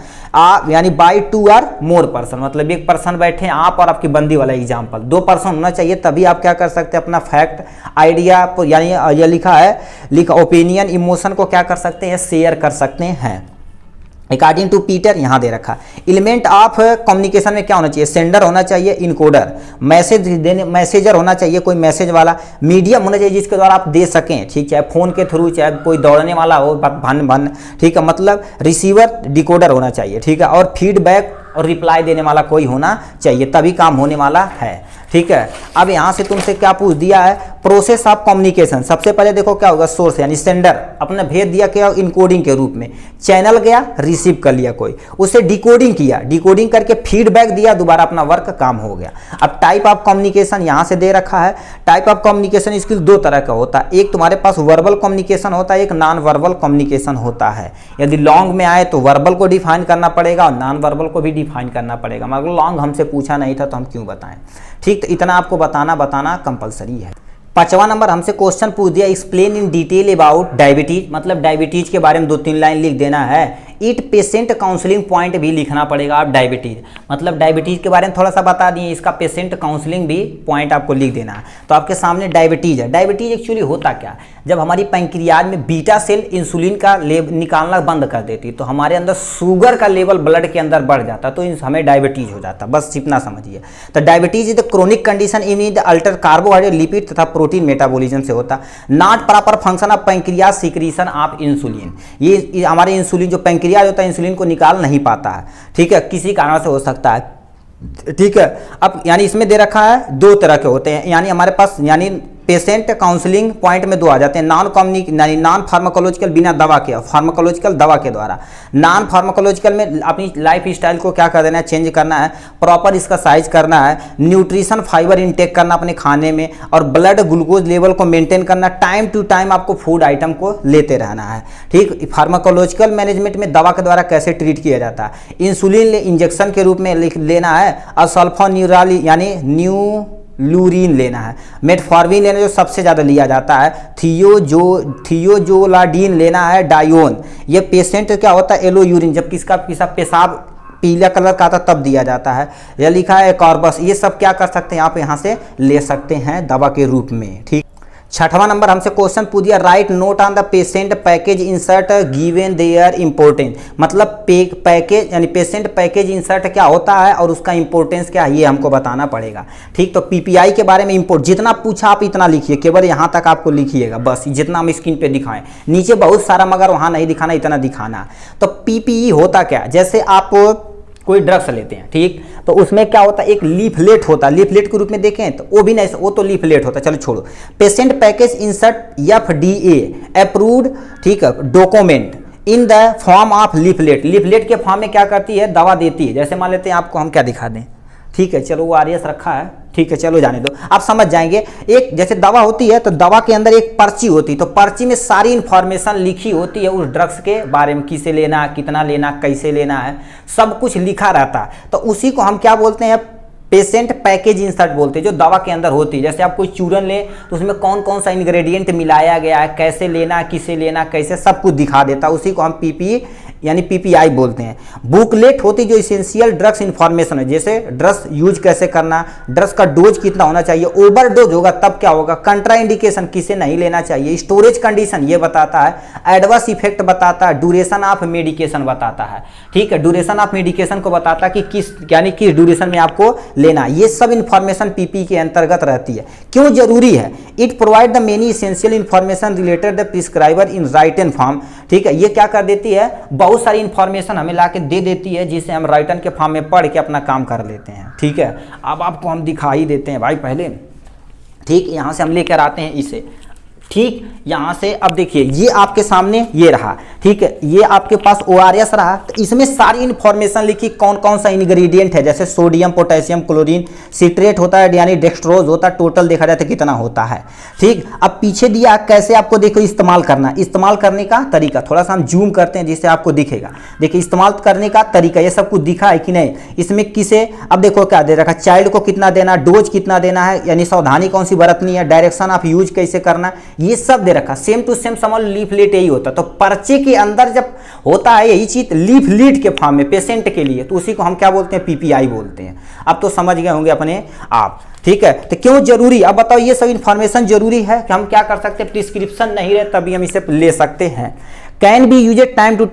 यानी बाय टू और मोर पर्सन, मतलब एक पर्सन बैठे हैं, आप और आपकी बंदी वाला एग्जाम्पल, दो पर्सन होना चाहिए, तभी आप क्या कर सकते हैं, अपना फैक्ट, आइडिया यानी ये लिखा है, ओपिनियन, इमोशन को क्या कर सकते हैं, शेयर कर सकते हैं। अकॉर्डिंग टू पीटर यहाँ दे रखा, एलिमेंट ऑफ कम्युनिकेशन में क्या होना चाहिए, सेंडर होना चाहिए, इनकोडर, मैसेज देने, मैसेजर होना चाहिए, कोई मैसेज वाला, मीडियम होना चाहिए जिसके द्वारा आप दे सकें, ठीक, चाहे फोन के थ्रू, चाहे कोई दौड़ने वाला हो, भन, ठीक है, मतलब रिसीवर, डिकोडर होना चाहिए। ठीक है, और फीडबैक और रिप्लाई देने वाला कोई होना चाहिए, तभी काम होने वाला है। ठीक है, अब यहाँ से तुमसे क्या पूछ दिया है, प्रोसेस ऑफ कम्युनिकेशन। सबसे पहले देखो क्या होगा, सोर्स यानी सेंडर अपने भेज दिया क्या, इनकोडिंग के रूप में, चैनल गया, रिसीव कर लिया कोई, उसे डिकोडिंग किया, डिकोडिंग करके फीडबैक दिया, दोबारा अपना वर्क काम हो गया। अब टाइप ऑफ कम्युनिकेशन यहाँ से दे रखा है, टाइप ऑफ कम्युनिकेशन स्किल दो तरह का होता है, एक तुम्हारे पास वर्बल कम्युनिकेशन होता है, एक नॉन वर्बल कम्युनिकेशन होता है। यदि लॉन्ग में आए तो वर्बल को डिफाइन करना पड़ेगा और नॉन वर्बल को भी डिफाइन करना पड़ेगा, मगर लॉन्ग हमसे पूछा नहीं था तो हम क्यों बताएं। ठीक, तो इतना आपको बताना कंपलसरी है। 5वां नंबर हमसे क्वेश्चन पूछ दिया, explain in detail about diabetes, मतलब डायबिटीज के बारे में 2-3 लाइन लिख देना है। इट पेशेंट काउंसलिंग पॉइंट भी लिखना पड़ेगा आप, डायबिटीज मतलब डायबिटीज के बारे में थोड़ा सा बता दिए, इसका पेशेंट काउंसलिंग भी पॉइंट आपको लिख देना है। तो आपके सामने डायबिटीज है, डायबिटीज एक्चुअली होता क्या, जब हमारी पैंक्रियाज में बीटा सेल इंसुलिन का निकालना बंद कर देती तो हमारे अंदर शुगर का लेवल ब्लड के अंदर बढ़ जाता, तो हमें डायबिटीज हो जाता, बस इतना समझिए। तो diabetes is the chronic condition in the alter carbohydrate, lipid तथा प्रोटीन मेटाबॉलिज्म से होता, not proper function of pancreas secretion of insulin, ये हमारे इंसुलिन जो पैंक्रियाज होता है इंसुलिन को निकाल नहीं पाता है। ठीक है, किसी कारण से हो सकता है। ठीक है, अब यानी इसमें दे रखा है 2 तरह के होते हैं, यानी हमारे पास यानी पेशेंट काउंसलिंग पॉइंट में 2 आ जाते हैं, नॉन फार्माकोलॉजिकल, बिना दवा के, फार्माकोलॉजिकल दवा के द्वारा। नॉन फार्माकोलॉजिकल में अपनी लाइफ स्टाइल को क्या कर देना है, चेंज करना है, प्रॉपर इसका साइज करना है, न्यूट्रिशन फाइबर इंटेक करना अपने खाने में, और ब्लड ग्लूकोज लेवल को मेंटेन करना, टाइम टू टाइम आपको फूड आइटम को लेते रहना है। ठीक, फार्माकोलॉजिकल मैनेजमेंट में दवा के द्वारा कैसे ट्रीट किया जाता है, इंसुलिन इंजेक्शन के रूप में लेना है, और सल्फोन्यूराल यानी न्यूलूरिन लेना है, मेटफॉर्मिन लेना जो सबसे ज़्यादा लिया जाता है, थियोजोलाडीन लेना है, डायोन। ये पेशेंट क्या होता है, येलो यूरिन, जब किसका पेशाब पीला कलर का आता तब दिया जाता है। यह लिखा है कॉर्बस। ये सब क्या कर सकते हैं आप यहाँ से ले सकते हैं दवा के रूप में। ठीक, 6वां नंबर हमसे क्वेश्चन पूछ दिया, right note on the patient package insert given their importance. मतलब पैकेज यानी पेशेंट पैकेज इंसर्ट क्या होता है और उसका इंपॉर्टेंस क्या है, ये हमको बताना पड़ेगा। ठीक, तो पीपीआई के बारे में जितना पूछा आप इतना लिखिए, केवल यहाँ तक आपको लिखिएगा, बस जितना हम स्क्रीन पे दिखाएं। नीचे बहुत सारा मगर वहाँ नहीं दिखाना, इतना दिखाना। तो पीपीई होता क्या, जैसे आप कोई ड्रग्स लेते हैं, ठीक, तो उसमें क्या होता है, एक लीफलेट होता है, लीफलेट के रूप में देखें तो वो भी नहीं, वो तो लीफलेट होता है, चलो छोड़ो। Patient package insert FDA approved, ठीक है, document in the form of leaflet. Leaflet के फॉर्म में क्या करती है, दवा देती है। जैसे मान लेते हैं आपको हम क्या दिखा दें, ठीक है, चलो वो आरएस रखा है, ठीक है, चलो जाने दो, आप समझ जाएंगे। एक जैसे दवा होती है तो दवा के अंदर एक पर्ची होती है, तो पर्ची में सारी इंफॉर्मेशन लिखी होती है उस ड्रग्स के बारे में, किसे लेना, कितना लेना, कैसे लेना है, सब कुछ लिखा रहता है। तो उसी को हम क्या बोलते हैं, पेशेंट पैकेज इंसर्ट बोलते हैं, जो दवा के अंदर होती है। जैसे आप कोई चूरन ले तो उसमें कौन कौन सा इंग्रेडिएंट मिलाया गया है, कैसे लेना, किसे लेना, कैसे, सब कुछ दिखा देता है। उसी को हम पीपी यानी पीपीआई बोलते हैं। बुकलेट होती जो इसेंशियल ड्रग्स इंफॉर्मेशन है, जैसे ड्रग्स यूज कैसे करना, ड्रग्स का डोज कितना होना चाहिए, ओवरडोज होगा तब क्या होगा, कंट्राइंडिकेशन किसे नहीं लेना चाहिए, स्टोरेज कंडीशन ये बताता है, एडवर्स इफेक्ट बताता है, ड्यूरेशन ऑफ मेडिकेशन बताता है। ठीक है, ड्यूरेशन ऑफ मेडिकेशन को बताता है कि किस यानी किस ड्यूरेशन में आपको लेना, ये सब इंफॉर्मेशन पीपी के अंतर्गत रहती है। क्यों जरूरी है, it provide the many essential information related the prescriber in written form. ठीक है, ये क्या कर देती है, बहुत सारी इंफॉर्मेशन हमें लाके दे देती है, जिसे हम राइटन के फॉर्म में पढ़ के अपना काम कर लेते हैं। ठीक है, अब आपको हम दिखा ही देते हैं भाई पहले। ठीक, यहां से हम लेकर आते हैं इसे। ठीक, यहां से अब देखिए ये आपके सामने ये रहा, ठीक है, ये आपके पास ORS रहा, तो इसमें सारी इंफॉर्मेशन लिखी, कौन कौन सा इंग्रेडिएंट है, जैसे सोडियम, पोटेशियम, क्लोरीन, सिट्रेट होता है यानी डेक्सट्रोज होता है, टोटल देखा जाए तो कितना होता है। ठीक, अब पीछे दिया कैसे आपको देखो इस्तेमाल करना, इस्तेमाल करने का तरीका, थोड़ा सा हम जूम करते हैं जिससे आपको दिखेगा। देखिए इस्तेमाल करने का तरीका, ये सब कुछ दिखा है कि नहीं, इसमें किसे, अब देखो क्या दे रखा, चाइल्ड को कितना देना, डोज कितना देना है, यानी सावधानी कौन सी बरतनी है, डायरेक्शन ऑफ यूज कैसे करना, ये सब दे रखा। सेम टू सेम समझ लीफलेट यही होता है। तो पर्चे के अंदर जब होता है यही चीज लीफलेट के फॉर्म में पेशेंट के लिए, तो उसी को हम क्या बोलते हैं, पीपीआई बोलते हैं। अब तो समझ गए होंगे अपने आप। ठीक है, तो क्यों जरूरी, अब बताओ, ये सब इंफॉर्मेशन जरूरी है कि हम क्या कर सकते हैं, प्रिस्क्रिप्शन नहीं रहे तभी हम इसे ले सकते हैं। Can be use time to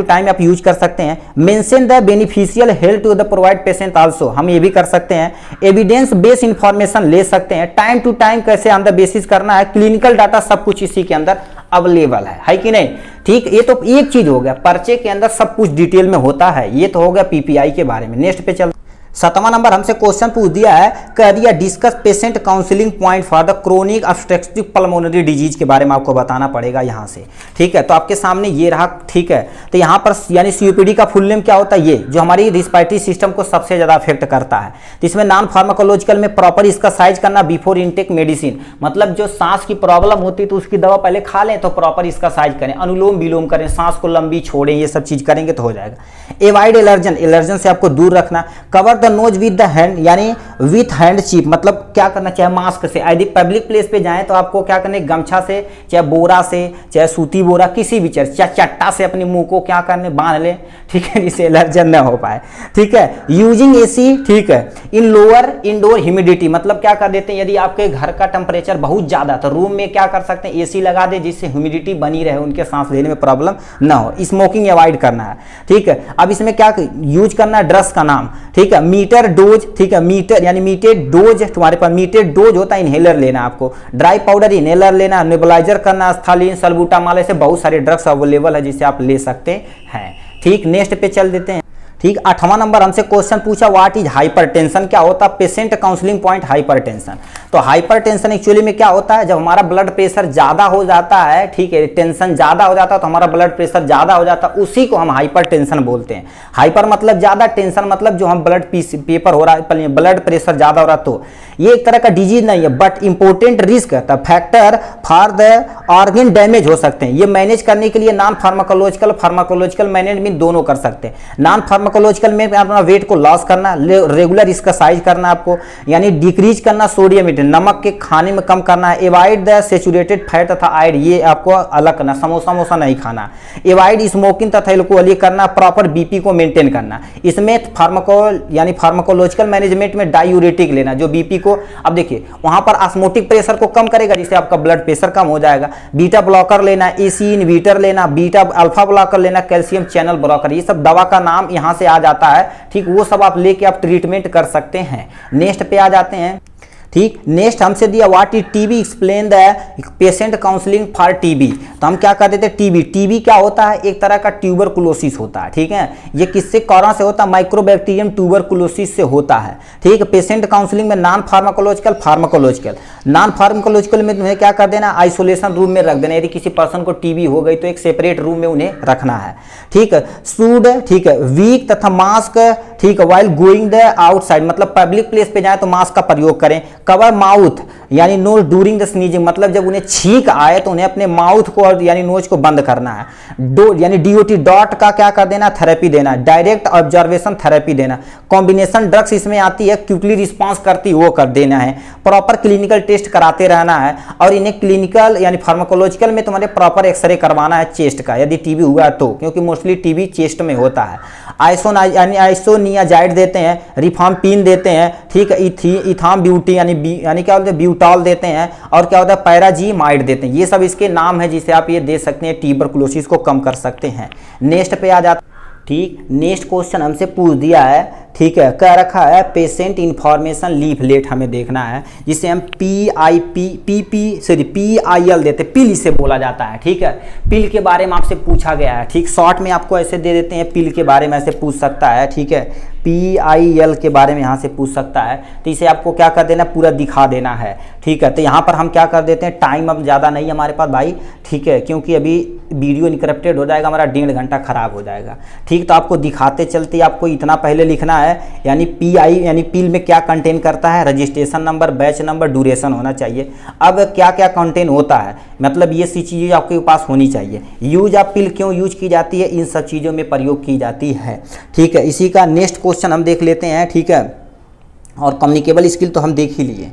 time आप यूज कर सकते हैं। Mention the beneficial health to the provide patient also, हम ये भी कर सकते हैं। एविडेंस बेस्ड इंफॉर्मेशन ले सकते हैं। टाइम टू टाइम कैसे ऑन द बेसिस करना है, क्लिनिकल डाटा सब कुछ इसी के अंदर अवेलेबल है कि नहीं। ठीक, ये तो एक चीज हो गया, पर्चे के अंदर सब कुछ डिटेल में होता है। ये तो हो गया पीपीआई के बारे में। नेक्स्ट पे चल, 7वां नंबर हमसे क्वेश्चन पूछ दिया है, कह दिया discuss patient counselling point for the chronic obstructive pulmonary disease के बारे में आपको बताना पड़ेगा यहाँ से। ठीक है, तो आपके सामने ये रहा। ठीक है, तो यहाँ पर यानी सीओपीडी का फुल नेम क्या होता है, ये जो हमारी रिस्पायरेटरी सिस्टम को सबसे ज्यादा अफेक्ट करता है। तो इसमें नॉन फार्माकोलॉजिकल में प्रॉपर इसका साइज करना बिफोर इनटेक मेडिसिन, मतलब जो सांस की प्रॉब्लम होती है तो उसकी दवा पहले खा लें तो प्रॉपर इसका साइज करें, अनुलोम विलोम करें, सांस को लंबी छोड़ें, ये सब चीज करेंगे तो हो जाएगा। एवॉइड एलर्जन, एलर्जन से आपको दूर रखना। Cover the nose with the hand यानी विथ हैंड चिप, मतलब क्या करना चाहिए, मास्क से। यदि पब्लिक प्लेस पे जाएं तो आपको क्या करना है, गमछा से, चाहे बोरा से, चाहे सूती बोरा, किसी भी चाहे चट्टा से अपने मुंह को क्या करने, बांध ले। ठीक है, जिससे एलर्जन न हो पाए। ठीक है, यूजिंग एसी, ठीक है, इन लोअर इंडोर ह्यूमिडिटी, मतलब क्या कर देते हैं, यदि आपके घर का टेम्परेचर बहुत ज्यादा तो रूम में क्या कर सकते हैं, एसी लगा दे, जिससे ह्यूमिडिटी बनी रहे, उनके सांस लेने में प्रॉब्लम ना हो। स्मोकिंग अवॉइड करना है। ठीक है, अब इसमें क्या यूज करना है, ड्रग्स का नाम। ठीक है, मीटर डोज, ठीक है, मीटर यानी मीटेड डोज, तुम्हारे पास मीटेड डोज होता है, इनहेलर लेना आपको। ड्राई पाउडर इनहेलर लेना, नेबुलाइजर करना, स्थालीन, सल्बूटामाल, ऐसे बहुत सारे ड्रग्स अवेलेबल है जिसे आप ले सकते हैं। ठीक, नेक्स्ट पे चल देते हैं। ठीक, 8वां नंबर हमसे क्वेश्चन पूछा, व्हाट इज हाइपरटेंशन, क्या होता है, पेशेंट काउंसलिंग पॉइंट हाइपरटेंशन। तो हाइपरटेंशन एक्चुअली में क्या होता है, जब हमारा ब्लड प्रेशर ज़्यादा हो जाता है, ठीक है, टेंशन ज़्यादा हो जाता है तो हमारा ब्लड प्रेशर ज़्यादा हो जाता है, उसी को हम हाइपरटेंशन बोलते हैं। हाइपर मतलब ज़्यादा, टेंशन मतलब जो हम पेपर हो रहा है, ब्लड प्रेशर ज़्यादा हो रहा है। तो ये एक तरह का डिजीज नहीं है, but important risk the factor for the organ damage हो सकते हैं। ये मैनेज करने के लिए नॉन फार्माकोलॉजिकल, फार्माकोलॉजिकल मैनेजमेंट दोनों कर सकते हैं। नॉन फार्माकोलॉजिकल में अपना वेट को लॉस करना, रेगुलर एक्सरसाइज करना आपको, यानी डिक्रीज करना सोडियम इंटेक, नमक के खाने में कम करना है, एवॉइड द सैचुरेटेड फैट तथा ऑयल, ये आपको अलग करना, समोसा मोसा नहीं खाना, एवॉइड स्मोकिंग तथा एल्कोहल करना, प्रॉपर बीपी को मेंटेन करना। इसमें फार्माकोलॉजिकल मैनेजमेंट में डायूरेटिक लेना, जो बीपी को, अब देखिए वहां पर ऑस्मोटिक प्रेशर को कम करेगा, जिससे आपका ब्लड प्रेशर कम हो जाएगा। बीटा ब्लॉकर लेना, एसी इनहिबिटर लेना, बीटा अल्फा ब्लॉकर लेना, कैल्शियम चैनल ब्लॉकर, ये सब दवा का नाम यहां से आ जाता है, ठीक, वो सब आप लेके आप ट्रीटमेंट कर सकते हैं। नेक्स्ट पे आ जाते हैं, ठीक। नेक्स्ट हमसे दिया what is TB, explain the patient counselling for TB. तो हम क्या कर देते हैं, टीबी, टीबी क्या होता है, एक तरह का ट्यूबरकुलोसिस होता है, ठीक है। ये किससे कारण से होता है, माइक्रोबैक्टीरियम ट्यूबरकुलोसिस से होता है, ठीक। पेशेंट काउंसलिंग में non pharmacological, pharmacological, non pharmacological में तुम्हें क्या कर देना, आइसोलेशन रूम में रख देना। यदि किसी पर्सन को टीबी हो गई तो एक सेपरेट रूम में उन्हें रखना है, ठीक। सूड, ठीक है, वीक तथा मास्क, ठीक है, वाइल गोइंग द आउटसाइड, मतलब पब्लिक प्लेस पे जाए तो मास्क का प्रयोग करें। कवर माउथ यानी नोज ड्यूरिंग द स्नीजिंग, मतलब जब उन्हें छींक आए तो उन्हें अपने माउथ को और यानी नोज को बंद करना है। यानी डीओटी, डॉट का क्या कर देना, थेरेपी देना। डायरेक्ट ऑब्जर्वेशन थेरेपी देना। कॉम्बिनेशन ड्रग्स इसमें आती है, क्विकली रिस्पांस करती वो कर देना है। प्रॉपर क्लिनिकल टेस्ट कराते रहना है, और इन्हें क्लिनिकल यानी फार्माकोलॉजिकल में तुम्हारे प्रॉपर एक्सरे करवाना है चेस्ट का, यदि टीबी हुआ तो, क्योंकि मोस्टली टीबी चेस्ट में होता है। आइसोनियाजाइड देते हैं, रिफाम्पिन देते हैं, ठीक है, इथाम ब्यूटी यानी क्या बोलते हैं, ब्यूटाल देते हैं, और क्या होता है, पैराजीमाइड देते हैं। ये सब इसके नाम है जिसे आप ये दे सकते हैं, ट्यूबरकुलोसिस को कम कर सकते हैं। नेक्स्ट पे आ जाता, ठीक। नेक्स्ट क्वेश्चन हमसे पूछ दिया है, ठीक है, कह रखा है पेशेंट इंफॉर्मेशन लीफलेट हमें देखना है, जिसे हम PIL देते हैं, पिल इसे बोला जाता है, ठीक है। पिल के बारे में आपसे पूछा गया है, ठीक, शॉर्ट में आपको ऐसे दे देते हैं, पिल के बारे में ऐसे पूछ सकता है, ठीक है, PIL के बारे में यहाँ से पूछ सकता है। तो इसे आपको क्या कर देना, पूरा दिखा देना है, ठीक है। तो यहाँ पर हम क्या कर देते हैं, टाइम अब ज़्यादा नहीं हमारे पास भाई, ठीक है, क्योंकि अभी वीडियो इनकरप्टेड हो जाएगा, हमारा 1.5 घंटा खराब हो जाएगा, ठीक। तो आपको दिखाते चलते आपको इतना पहले लिखना है, यानी PI यानी पिल में क्या कंटेन करता है, registration number, batch number, duration होना चाहिए। अब क्या क्या कंटेन होता है, मतलब ये सी चीज़ें आपके पास होनी चाहिए। यूज ऑफ पिल क्यों यूज की जाती है, इन सब चीज़ों में प्रयोग की जाती है, ठीक है। इसी का नेक्स्ट क्वेश्चन हम देख लेते हैं, ठीक है। और कम्युनिकेबल स्किल तो हम देख ही लिए,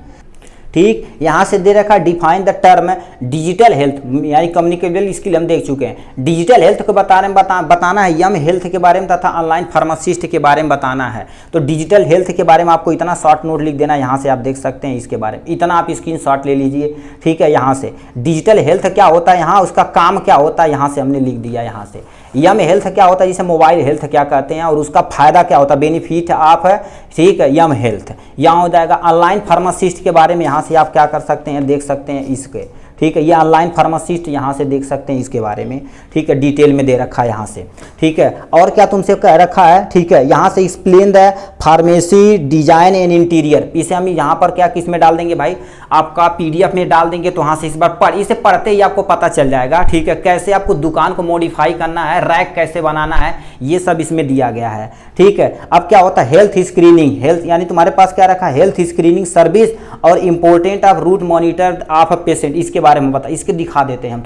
ठीक। यहाँ से दे रखा define the term digital health, यानी कम्युनिकेबल स्किल हम देख चुके हैं। डिजिटल हेल्थ के बताना है, यम हेल्थ के बारे में तथा ऑनलाइन फार्मासिस्ट के बारे में बताना है। तो डिजिटल हेल्थ के बारे में आपको इतना शॉर्ट नोट लिख देना, यहाँ से आप देख सकते हैं इसके बारे में, इतना आप स्क्रीनशॉट ले लीजिए, ठीक है। यहाँ से डिजिटल हेल्थ क्या होता है, यहाँ उसका काम क्या होता है, यहाँ से हमने लिख दिया। यहाँ से यम हेल्थ क्या होता है, जिसे मोबाइल हेल्थ क्या कहते हैं, और उसका फायदा क्या होता है, बेनिफिट ऑफ, ठीक है, यम हेल्थ। यहाँ हो जाएगा ऑनलाइन फार्मासिस्ट के बारे में, यहाँ से आप क्या कर सकते हैं, देख सकते हैं इसके, ठीक है। ये ऑनलाइन फार्मासिस्ट यहाँ से देख सकते हैं इसके बारे में, ठीक है, डिटेल में दे रखा है यहाँ से, ठीक है। और क्या तुमसे कह रखा है, ठीक है, यहाँ से explain the pharmacy design and interior, इसे हम यहाँ पर क्या किस में डाल देंगे भाई, आपका PDF में डाल देंगे। तो वहाँ से इस बार इसे पढ़ते ही आपको पता चल जाएगा, ठीक है, कैसे आपको दुकान को मॉडिफाई करना है, रैक कैसे बनाना है, ये सब इसमें दिया गया है, ठीक है। अब क्या होता है, हेल्थ स्क्रीनिंग, हेल्थ यानी तुम्हारे पास क्या रखा है, हेल्थ स्क्रीनिंग सर्विस और important of route monitor of patient, इसके बारे में बता, इसके दिखा देते हैं हम,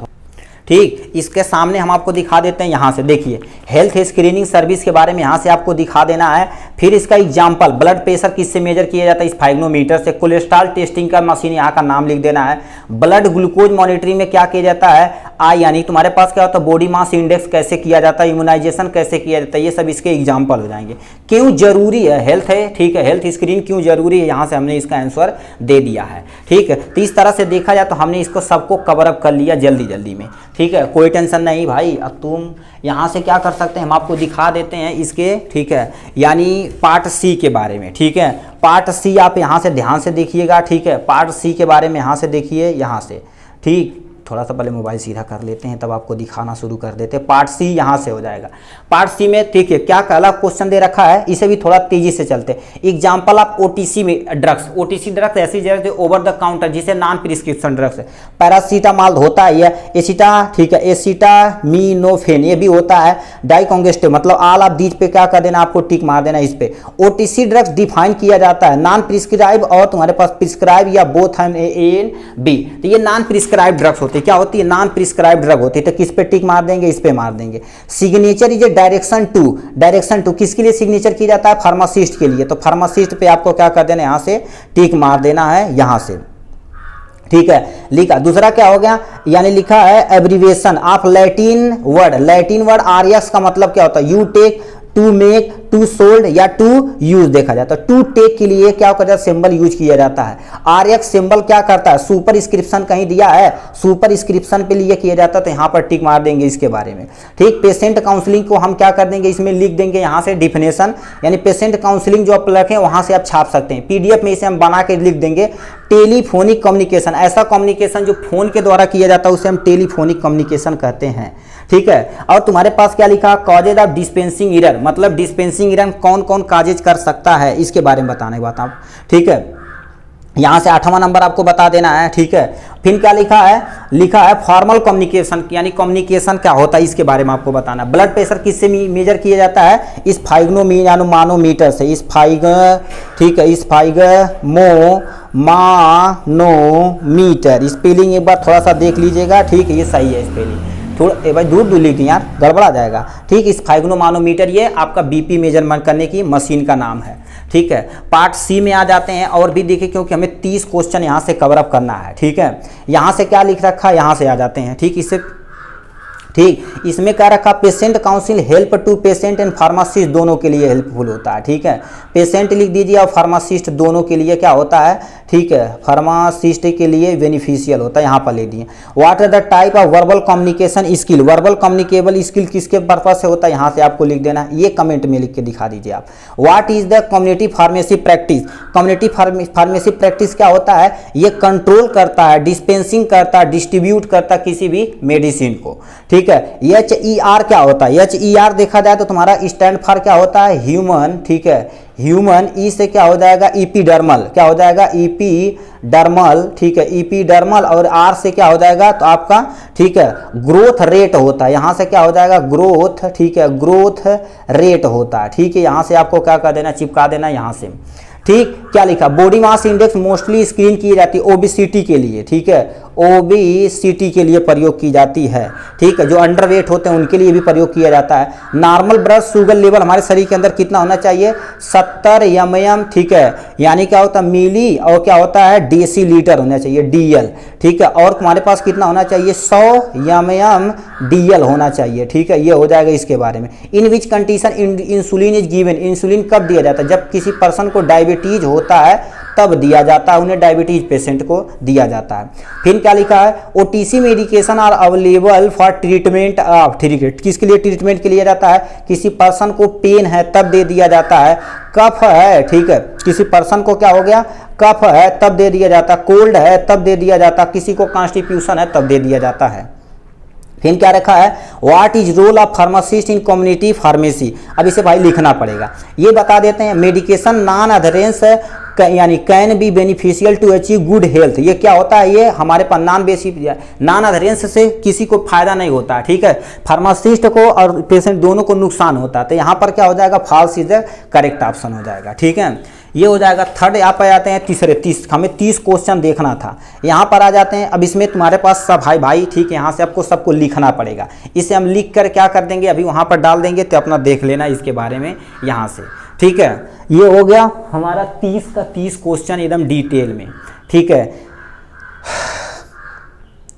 ठीक। इसके सामने हम आपको दिखा देते हैं, यहाँ से देखिए हेल्थ स्क्रीनिंग सर्विस के बारे में यहाँ से आपको दिखा देना है। फिर इसका एग्जाम्पल, ब्लड प्रेशर किससे मेजर किया जाता है, स्फाइग्नोमीटर से। कोलेस्ट्रॉल टेस्टिंग का मशीन यहाँ का नाम लिख देना है। ब्लड ग्लूकोज मॉनिटरिंग में क्या किया जाता है, यानी तुम्हारे पास क्या होता है, बॉडी मास इंडेक्स कैसे किया जाता है, इम्यूनाइजेशन कैसे किया जाता है, ये सब इसके एग्जाम्पल हो जाएंगे। क्यों जरूरी है हेल्थ है, ठीक है, हेल्थ स्क्रीनिंग क्यों जरूरी है, यहाँ से हमने इसका आंसर दे दिया है, ठीक है। तो इस तरह से देखा जाए तो हमने इसको सबको कवर अप कर लिया जल्दी में, ठीक है, कोई टेंशन नहीं भाई। अब तुम यहाँ से क्या कर सकते हैं, हम आपको दिखा देते हैं इसके, ठीक है, यानी पार्ट C के बारे में, ठीक है। पार्ट C आप यहाँ से ध्यान से देखिएगा, ठीक है, पार्ट C के बारे में यहाँ से देखिए, यहाँ से, ठीक। थोड़ा सा पहले मोबाइल सीधा कर लेते हैं तब आपको दिखाना शुरू कर देते हैं। पार्ट सी यहाँ से हो जाएगा। पार्ट सी में ठीक है क्या पहला क्वेश्चन दे रखा है, इसे भी थोड़ा तेजी से चलते हैं। एग्जाम्पल ऑफ ओटीसी में ड्रग्स, ओटीसी ड्रग्स ऐसी जगह ओवर द काउंटर जिसे नॉन प्रिस्क्रिप्शन ड्रग्स है। पैरासीटामॉल होता है ये, एसिटा ठीक है एसिटामिनोफेन ये भी होता है। डाइकोंगेस्टिव मतलब ऑल ऑफ दीज पे क्या कर देना आपको टिक मार देना इस पे। ओटीसी ड्रग्स डिफाइन किया जाता है नॉन प्रिस्क्राइब और तुम्हारे पास प्रिस्क्राइब या बोथ है ए एन बी। तो ये नॉन प्रिस्क्राइब ड्रग्स होती है, क्या होती है नॉन प्रिस्क्राइब ड्रग होती है। तो किस पे टिक मार देंगे, इस पे मार देंगे। Signature is a direction to, direction to किसके लिए सिग्नेचर किया जाता है, फार्मासिस्ट के लिए। तो फार्मासिस्ट पे आपको क्या कर देना यहाँ से टिक मार देना है यहाँ से, ठीक है। लिखा दूसरा क्या हो गया, यानी लिखा है abbreviation of Latin word. Latin word आर्यस का मतलब क्या होता है, you take, to make, to sold या टू यूज देखा जाता है। टू टेक के लिए क्या होता है सिंबल यूज किया जाता है। आरएक्स सिंबल क्या करता है, सुपर इंस्क्रिप्शन कहीं दिया है, सुपर इंस्क्रिप्शन पे लिए किया जाता है तो यहाँ पर टिक मार देंगे इसके बारे में, ठीक। पेशेंट काउंसलिंग को हम क्या कर देंगे, इसमें लिख देंगे यहाँ से डिफिनेशन, यानी पेशेंट काउंसलिंग जो आप रखें वहाँ से आप छाप सकते हैं। पीडीएफ में इसे हम बना के लिख देंगे। टेलीफोनिक कम्युनिकेशन, ऐसा कम्युनिकेशन जो फोन के द्वारा किया जाता है उसे हम टेलीफोनिक कम्युनिकेशन कहते हैं, ठीक है। और तुम्हारे पास क्या लिखा, कॉजेज ऑफ डिस्पेंसिंग एरर, मतलब डिस्पेंसिंग एरर कौन कौन काजेज कर सकता है इसके बारे में बताने की बात आप, ठीक है। यहाँ से 8वां नंबर आपको बता देना है, ठीक है। फिर क्या लिखा है फॉर्मल कम्युनिकेशन, यानी कम्युनिकेशन क्या होता है इसके बारे में आपको बताना। ब्लड प्रेशर किससे मेजर किया जाता है, इस मानोमीटर से, इस ठीक है, इस मानोमीटर। स्पेलिंग एक बार थोड़ा सा देख लीजिएगा, ठीक है, ये सही है स्पेलिंग, थोड़ा भाई दूर लिख दी यार, गड़बड़ा जाएगा, ठीक। इस फाइग्नोमानोमीटर ये आपका बीपी मेजरमेंट करने की मशीन का नाम है, ठीक है। पार्ट सी में आ जाते हैं और भी देखिए क्योंकि हमें 30 क्वेश्चन यहाँ से कवर अप करना है, ठीक है। यहाँ से क्या लिख रखा है, यहाँ से आ जाते हैं, ठीक। इससे ठीक, इसमें क्या रखा, patient counsel help to patient and pharmacist दोनों के लिए हेल्पफुल होता है, ठीक है। पेशेंट लिख दीजिए और फार्मासिस्ट दोनों के लिए क्या होता है, ठीक है, फार्मासिस्ट के लिए बेनिफिशियल होता है, यहाँ पर ले दिए। What are the type of verbal communication skill, verbal communicable skill किसके पर्पज से होता है यहाँ से आपको लिख देना, ये कमेंट में लिख के दिखा दीजिए आप। What is the community pharmacy practice, community pharmacy practice क्या होता है, ये कंट्रोल करता है, डिस्पेंसिंग करता है, डिस्ट्रीब्यूट करता है किसी भी मेडिसिन को, ठीक है। HER क्या होता है, HER देखा जाए तो तुम्हारा स्टैंड फॉर क्या होता है, ह्यूमन, ठीक है, ह्यूमन। ई से क्या हो जाएगा, इपीडर्मल, क्या हो जाएगा, इपीडर्मल, ठीक है, इपीडर्मल। और आर से क्या हो जाएगा तो आपका, ठीक है, ग्रोथ रेट होता है, यहाँ से क्या हो जाएगा ग्रोथ, ठीक है, ग्रोथ रेट होता है, ठीक है। यहाँ से आपको क्या कर देना, चिपका देना यहाँ से, ठीक। क्या लिखा, body mass index mostly screen की जाती है ओबेसिटी के लिए, ठीक है, ओबेसिटी के लिए प्रयोग की जाती है, ठीक है। जो अंडरवेट होते हैं उनके लिए भी प्रयोग किया जाता है। नॉर्मल ब्लड शुगर लेवल हमारे शरीर के अंदर कितना होना चाहिए, 70 mm, ठीक है, यानी क्या होता है मिली, और क्या होता है डेसीलीटर होना चाहिए, DL, ठीक है। और हमारे पास कितना होना चाहिए, 100 mm DL होना चाहिए, ठीक है। ये हो जाएगा इसके बारे में। In which condition insulin is given, insulin कब दिया जाता है, जब किसी पर्सन को डायबिटीज होता है तब दिया जाता है, उन्हें डायबिटीज पेशेंट को दिया जाता है। फिर क्या लिखा है, OTC medication are available for treatment of, ठीक है, किसके लिए ट्रीटमेंट के लिए जाता है, किसी पर्सन को पेन है तब दे दिया जाता है, कफ है, ठीक है, किसी पर्सन को क्या हो गया, कफ है तब दे दिया जाता है, कोल्ड है तब दे दिया जाता है, किसी को कॉन्स्टिट्यूशन है तब दे दिया जाता है। फिर क्या रखा है, what is role of pharmacist in community pharmacy. अब इसे भाई लिखना पड़ेगा, ये बता देते हैं। मेडिकेशन नॉन अधरेंस यानी can be beneficial to achieve good health, ये क्या होता है, ये हमारे पास नॉन अधरेंस से किसी को फायदा नहीं होता है, ठीक है। फार्मासिस्ट को और पेशेंट दोनों को नुकसान होता है, तो यहाँ पर क्या हो जाएगा, false is the correct option हो जाएगा, ठीक है। ये हो जाएगा। थर्ड यहाँ पर आते हैं तीसरे, हमें 30 क्वेश्चन देखना था, यहाँ पर आ जाते हैं। अब इसमें तुम्हारे पास सब भाई, ठीक है, यहाँ से आपको सबको लिखना पड़ेगा। इसे हम लिख कर क्या कर देंगे, अभी वहाँ पर डाल देंगे, तो अपना देख लेना इसके बारे में यहाँ से, ठीक है। ये हो गया हमारा 30 का 30 क्वेश्चन एकदम डिटेल में, ठीक है,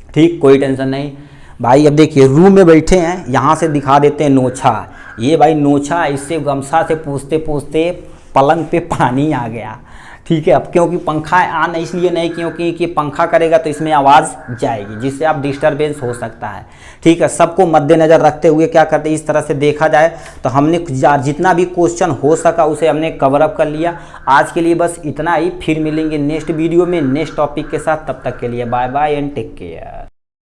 ठीक, कोई टेंशन नहीं भाई। अब देखिए रूम में बैठे हैं, यहाँ से दिखा देते हैं नोछा, ये भाई नोछा, इससे गमछा से पूछते पूछते पलंग पे पानी आ गया, ठीक है। अब क्योंकि पंखा ऑन इसलिए नहीं, क्योंकि कि पंखा करेगा तो इसमें आवाज़ जाएगी जिससे आप डिस्टरबेंस हो सकता है, ठीक है। सबको मद्देनज़र रखते हुए क्या करते हैं, इस तरह से देखा जाए तो हमने जितना भी क्वेश्चन हो सका उसे हमने कवर अप कर लिया। आज के लिए बस इतना ही, फिर मिलेंगे नेक्स्ट वीडियो में नेक्स्ट टॉपिक के साथ। तब तक के लिए bye bye and take care.